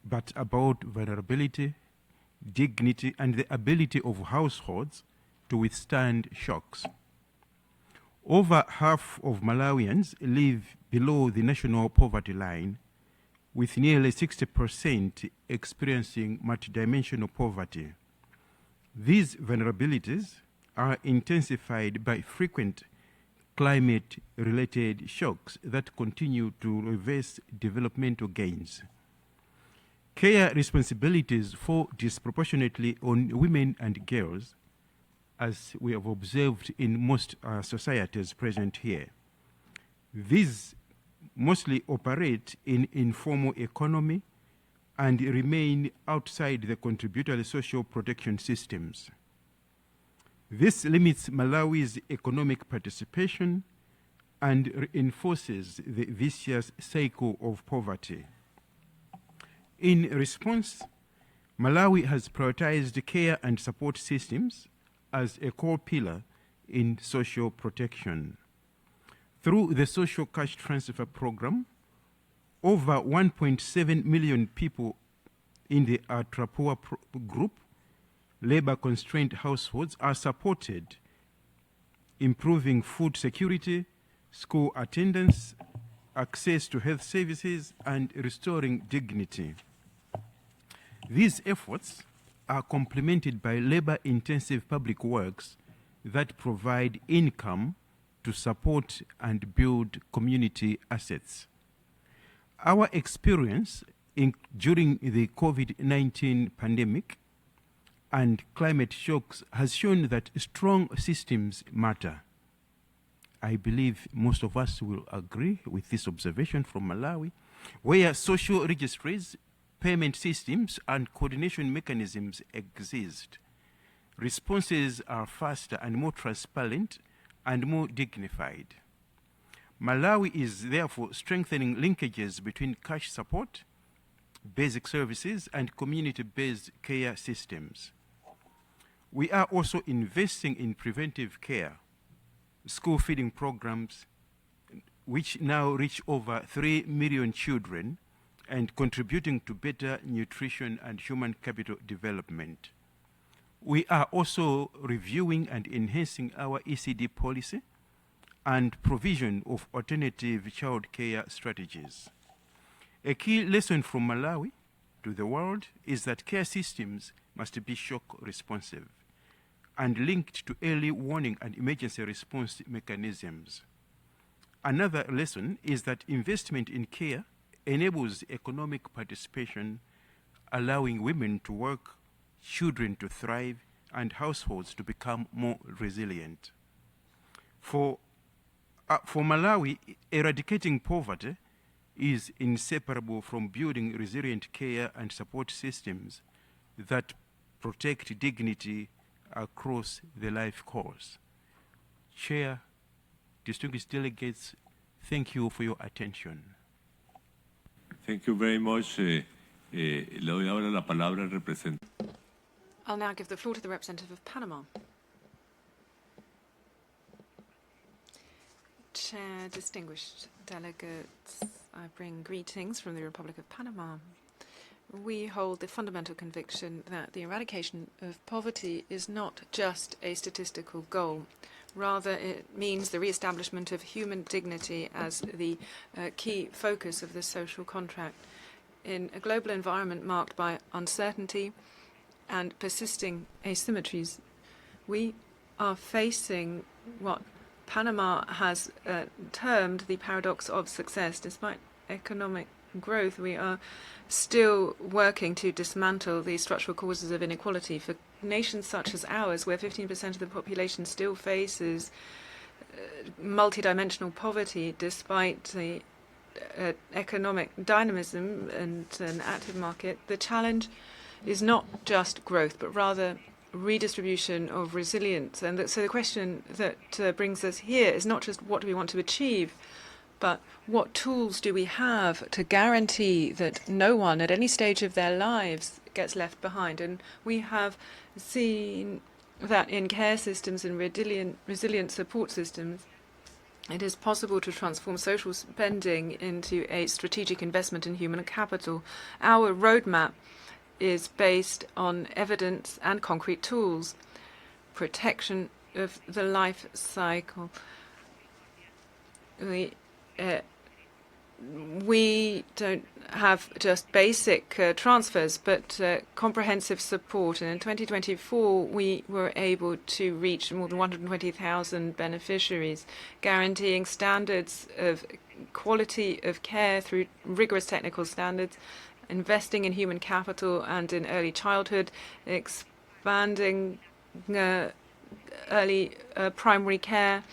but about vulnerability, dignity, and the ability of households to withstand shocks. Over half of Malawians live below the national poverty line, with nearly 60% experiencing multidimensional poverty. These vulnerabilities are intensified by frequent climate-related shocks that continue to reverse developmental gains. Care responsibilities fall disproportionately on women and girls, as we have observed in most societies present here. These mostly operate in informal economy and remain outside the contributory social protection systems. This limits Malawi's economic participation and reinforces the vicious cycle of poverty. In response, Malawi has prioritized care and support systems as a core pillar in social protection. Through the Social Cash Transfer Program, over 1.7 million people in the ultra-poor group, labor-constrained households, are supported, improving food security, school attendance, access to health services, and restoring dignity. These efforts are complemented by labor-intensive public works that provide income to support and build community assets. Our experience during the COVID-19 pandemic and climate shocks has shown that strong systems matter. I believe most of us will agree with this observation from Malawi, where social registries, payment systems, and coordination mechanisms exist. Responses are faster and more transparent and more dignified. Malawi is therefore strengthening linkages between cash support, basic services, and community-based care systems. We are also investing in preventive care, school feeding programs, which now reach over 3 million children, and contributing to better nutrition and human capital development. We are also reviewing and enhancing our ECD policy and provision of alternative child care strategies. A key lesson from Malawi to the world is that care systems must be shock responsive and linked to early warning and emergency response mechanisms. Another lesson is that investment in care enables economic participation, allowing women to work, children to thrive, and households to become more resilient. For Malawi, eradicating poverty is inseparable from building resilient care and support systems that protect dignity across the life course. Chair, distinguished delegates, thank you for your attention. Thank you very much. Le doy ahora la palabra al representante. I'll now give the floor to the representative of Panama. Chair, distinguished delegates, I bring greetings from the Republic of Panama. We hold the fundamental conviction that the eradication of poverty is not just a statistical goal. Rather, it means the re-establishment of human dignity as the key focus of the social contract. In a global environment marked by uncertainty and persisting asymmetries, we are facing what Panama has termed the paradox of success. Despite economic growth, we are still working to dismantle the structural causes of inequality. For nations such as ours, where 15% of the population still faces multidimensional poverty despite the economic dynamism and an active market, the challenge is not just growth, but rather redistribution of resilience. And so the question that brings us here is not just what do we want to achieve, but what tools do we have to guarantee that no one at any stage of their lives gets left behind? And we have seen that in care systems and resilient support systems, it is possible to transform social spending into a strategic investment in human capital. Our roadmap is based on evidence and concrete tools. Protection of the life cycle. We don't have just basic transfers, but comprehensive support. And in 2024, we were able to reach more than 120,000 beneficiaries, guaranteeing standards of quality of care through rigorous technical standards, investing in human capital and in early childhood, expanding early primary care.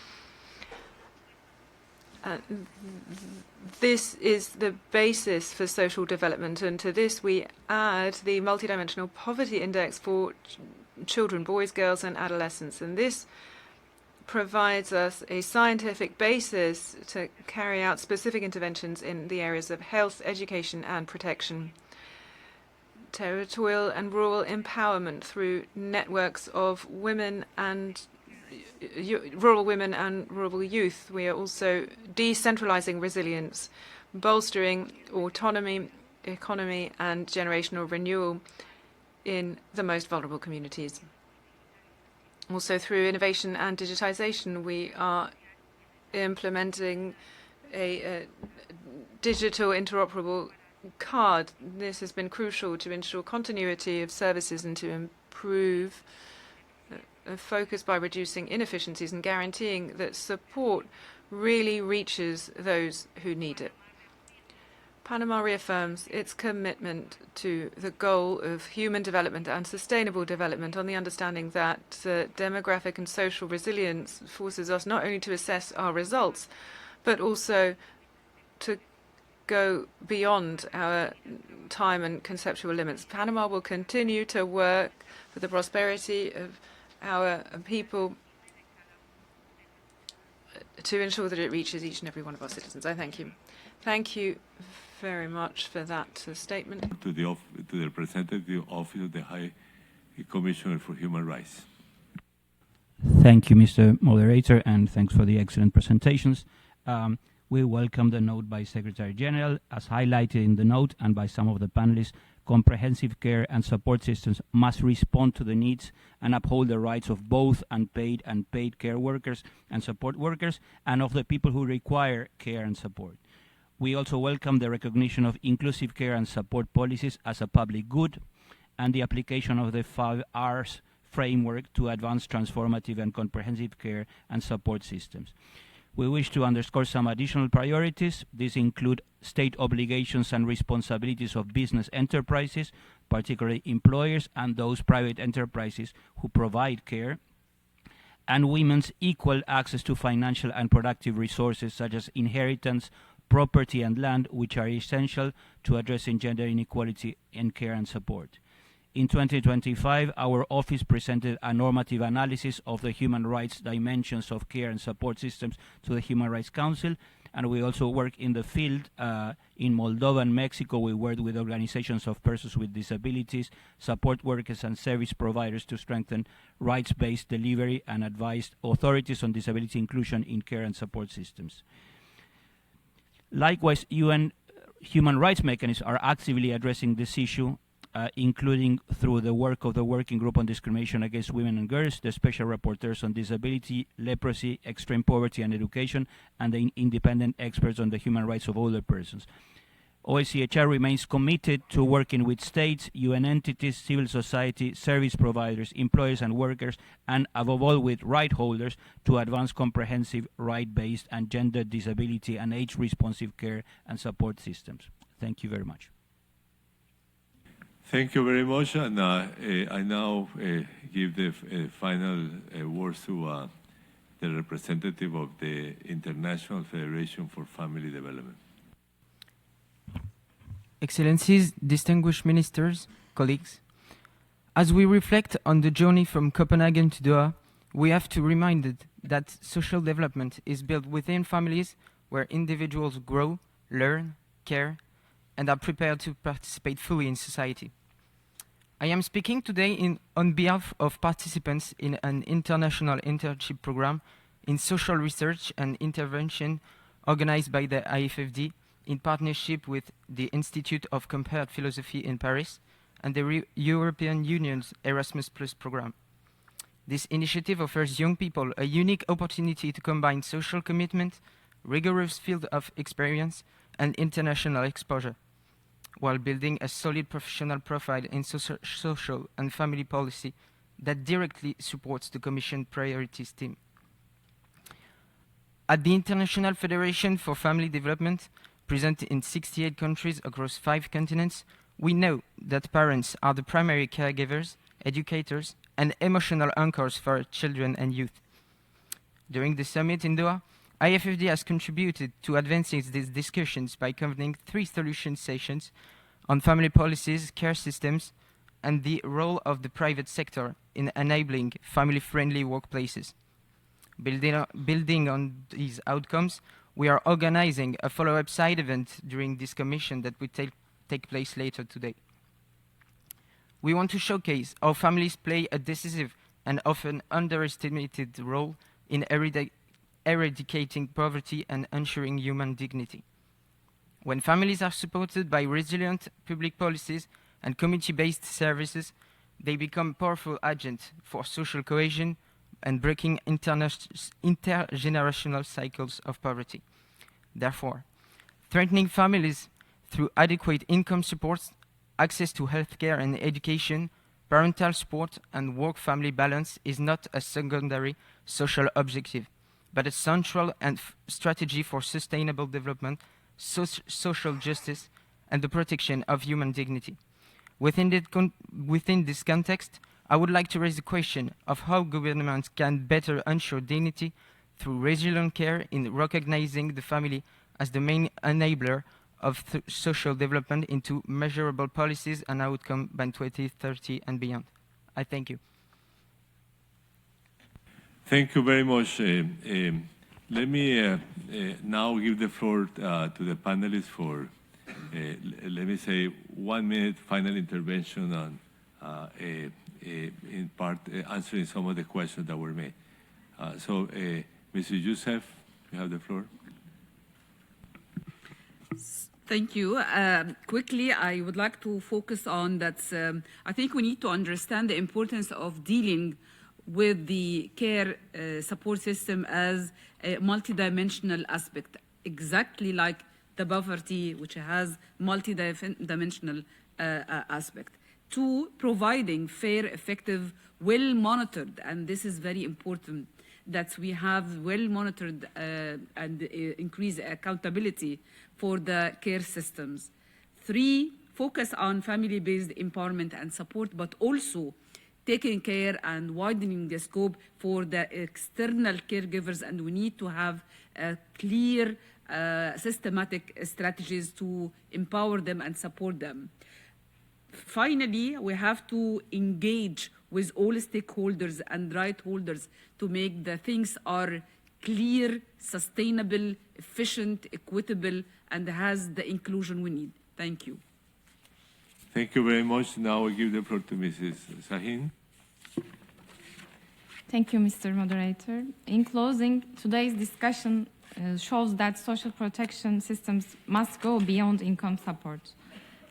This is the basis for social development, and to this we add the multidimensional poverty index for children, boys, girls, and adolescents. And this provides us a scientific basis to carry out specific interventions in the areas of health, education, and protection. Territorial and rural empowerment through networks of women and rural women and rural youth. We are also decentralizing resilience, bolstering autonomy, economy, and generational renewal in the most vulnerable communities. Also, through innovation and digitization, we are implementing a digital interoperable card. This has been crucial to ensure continuity of services and to improve focus by reducing inefficiencies and guaranteeing that support really reaches those who need it. Panama reaffirms its commitment to the goal of human development and sustainable development on the understanding that demographic and social resilience forces us not only to assess our results, but also to go beyond our time and conceptual limits. Panama will continue to work for the prosperity of our people to ensure that it reaches each and every one of our citizens. I thank you. Thank you very much for that statement. To the representative office of the High Commissioner for Human Rights. Thank you, Mr. Moderator, and thanks for the excellent presentations. We welcome the note by Secretary General, as highlighted in the note and by some of the panelists. Comprehensive care and support systems must respond to the needs and uphold the rights of both unpaid and paid care workers and support workers, and of the people who require care and support. We also welcome the recognition of inclusive care and support policies as a public good and the application of the 5 R's framework to advance transformative and comprehensive care and support systems. We wish to underscore some additional priorities. These include state obligations and responsibilities of business enterprises, particularly employers and those private enterprises who provide care, and women's equal access to financial and productive resources such as inheritance, property and land, which are essential to addressing gender inequality in care and support. In 2025, our office presented a normative analysis of the human rights dimensions of care and support systems to the Human Rights Council, and we also work in the field. In Moldova and Mexico, we work with organizations of persons with disabilities, support workers and service providers to strengthen rights-based delivery and advise authorities on disability inclusion in care and support systems. Likewise, UN human rights mechanisms are actively addressing this issue, including through the work of the Working Group on Discrimination Against Women and Girls, the Special Rapporteurs on Disability, Leprosy, Extreme Poverty and Education, and the independent experts on the human rights of older persons. OSCHR remains committed to working with states, UN entities, civil society, service providers, employers and workers, and above all with right holders to advance comprehensive, right-based and gender, disability and age-responsive care and support systems. Thank you very much. Thank you very much, and I now give the final words to the representative of the International Federation for Family Development. Excellencies, distinguished ministers, colleagues, as we reflect on the journey from Copenhagen to Doha, we have to be reminded that social development is built within families where individuals grow, learn, care, and are prepared to participate fully in society. I am speaking today on behalf of participants in an international internship program in social research and intervention organized by the IFFD in partnership with the Institute of Compared Philosophy in Paris and the European Union's Erasmus Plus program. This initiative offers young people a unique opportunity to combine social commitment, rigorous field of experience, and international exposure, while building a solid professional profile in social and family policy that directly supports the Commission priorities team. At the International Federation for Family Development, present in 68 countries across 5 continents, we know that parents are the primary caregivers, educators, and emotional anchors for children and youth. During the summit in Doha, IFFD has contributed to advancing these discussions by convening 3 solution sessions on family policies, care systems, and the role of the private sector in enabling family-friendly workplaces. Building on these outcomes, we are organizing a follow-up side event during this commission that will take place later today. We want to showcase how families play a decisive and often underestimated role in eradicating poverty and ensuring human dignity. When families are supported by resilient public policies and community-based services, they become powerful agents for social cohesion and breaking intergenerational cycles of poverty. Therefore, strengthening families through adequate income supports, access to healthcare and education, parental support, and work-family balance is not a secondary social objective, but a central and strategy for sustainable development, social justice, and the protection of human dignity. Within this context, I would like to raise the question of how governments can better ensure dignity through resilient care in recognizing the family as the main enabler of social development into measurable policies and outcomes by 2030 and beyond. I thank you. Thank you very much. Let me now give the floor to the panelists for, let me say, 1 minute final intervention on, in part, answering some of the questions that were made. So, Mr. Youssef, you have the floor. Thank you. Quickly, I would like to focus on that. I think we need to understand the importance of dealing with the care support system as a multidimensional aspect, exactly like the poverty, which has multi-dimensional aspect. 2, providing fair, effective, well-monitored, and this is very important, that we have well-monitored and increase accountability for the care systems. 3, focus on family-based empowerment and support, but also taking care and widening the scope for the external caregivers, and we need to have clear, systematic strategies to empower them and support them. Finally, we have to engage with all stakeholders and right holders to make the things are clear, sustainable, efficient, equitable, and has the inclusion we need. Thank you. Thank you very much. Now I give the floor to Mrs. Sahin. Thank you, Mr. Moderator. In closing, today's discussion shows that social protection systems must go beyond income support.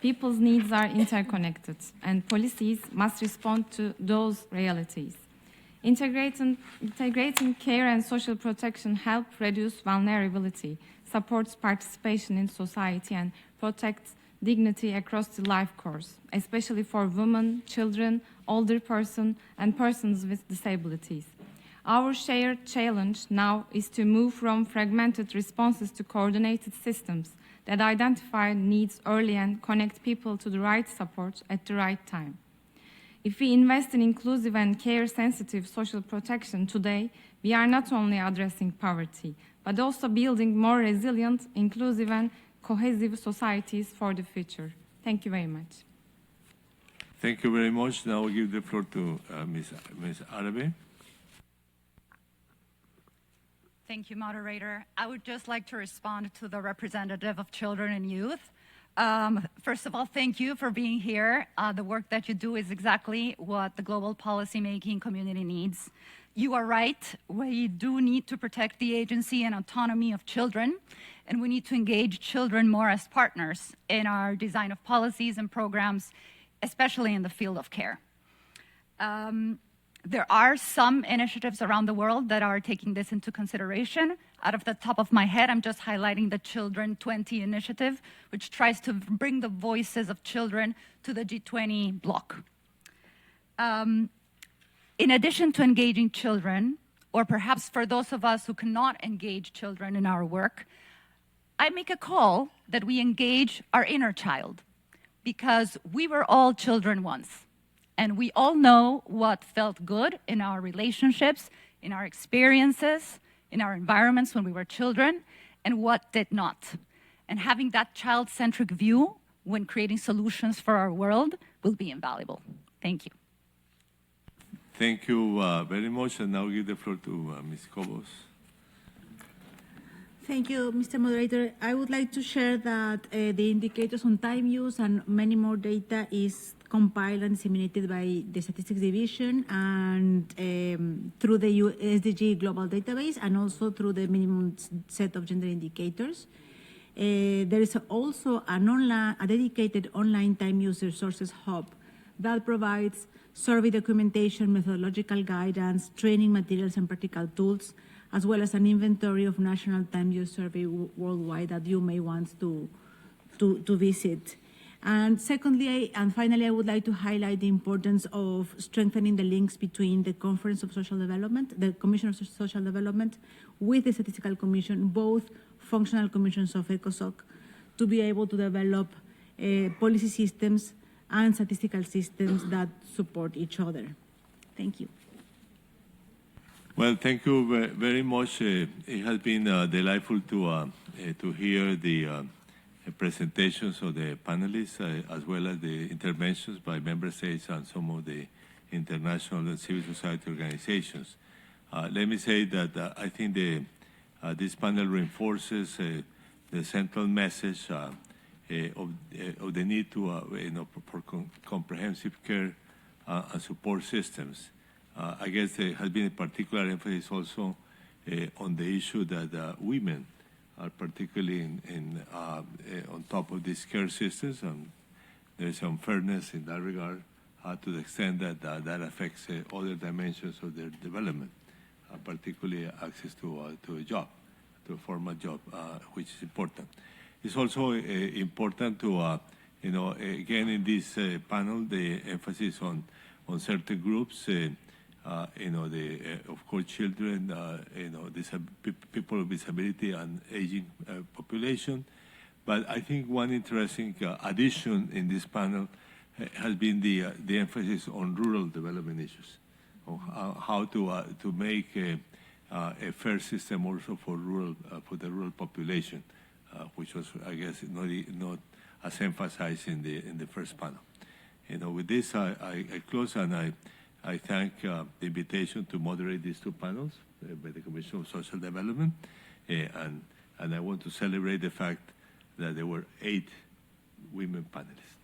People's needs are interconnected, and policies must respond to those realities. Integrating care and social protection help reduce vulnerability, supports participation in society, and protects dignity across the life course, especially for women, children, older persons, and persons with disabilities. Our shared challenge now is to move from fragmented responses to coordinated systems that identify needs early and connect people to the right support at the right time. If we invest in inclusive and care-sensitive social protection today, we are not only addressing poverty, but also building more resilient, inclusive, and cohesive societies for the future. Thank you very much. Thank you very much. Now I give the floor to Ms. Arabi. Thank you, moderator. I would just like to respond to the representative of children and youth. First of all, thank you for being here. The work that you do is exactly what the global policymaking community needs. You are right. We do need to protect the agency and autonomy of children, and we need to engage children more as partners in our design of policies and programs, especially in the field of care. There are some initiatives around the world that are taking this into consideration. Out of the top of my head, I'm just highlighting the Children 20 initiative, which tries to bring the voices of children to the G20 bloc. In addition to engaging children, or perhaps for those of us who cannot engage children in our work, I make a call that we engage our inner child, because we were all children once. And we all know what felt good in our relationships, in our experiences, in our environments when we were children, and what did not. And having that child-centric view when creating solutions for our world will be invaluable. Thank you. Thank you very much. And now I give the floor to Ms. Cobos. Thank you, Mr. Moderator. I would like to share that the indicators on time use and many more data is compiled and disseminated by the Statistics Division and through the SDG Global Database and also through the minimum set of gender indicators. There is also a dedicated online time use resources hub that provides survey documentation, methodological guidance, training materials, and practical tools, as well as an inventory of national time use survey worldwide that you may want to visit. And secondly, and finally, I would like to highlight the importance of strengthening the links between the Conference of Social Development, the Commission of Social Development, with the Statistical Commission, both functional commissions of ECOSOC, to be able to develop policy systems and statistical systems that support each other. Thank you. Well, thank you very much. It has been delightful to hear the presentations of the panelists, as well as the interventions by member states and some of the international and civil society organizations. Let me say that I think this panel reinforces the central message of the need to for comprehensive care and support systems. I guess there has been a particular emphasis also on the issue that women are particularly on top of these care systems, and there's unfairness in that regard to the extent that that affects other dimensions of their development, particularly access to a job, to a formal job, which is important. It's also important to, again in this panel, the emphasis on certain groups, of course, children, people with disability and aging population. But I think one interesting addition in this panel has been the emphasis on rural development issues, on how to make a fair system also for the rural population, which was, I guess, not as emphasized in the first panel. With this, I close, and I thank the invitation to moderate these two panels by the Commission of Social Development, and I want to celebrate the fact that there were 8 women panelists.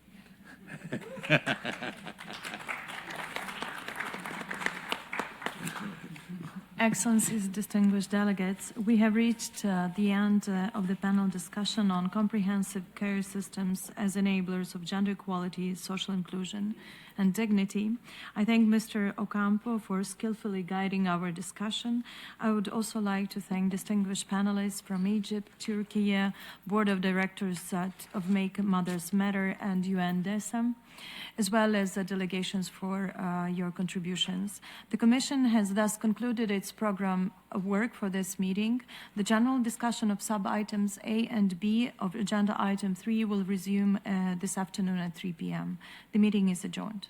Excellencies, distinguished delegates, we have reached the end of the panel discussion on comprehensive care systems as enablers of gender equality, social inclusion, and dignity. I thank Mr. Ocampo for skillfully guiding our discussion. I would also like to thank distinguished panelists from Egypt, Turkey, Board of Directors of Make Mothers Matter and UNDESA, as well as the delegations for your contributions. The Commission has thus concluded its program of work for this meeting. The general discussion of sub-items A and B of agenda item 3 will resume this afternoon at 3 p.m. The meeting is adjourned.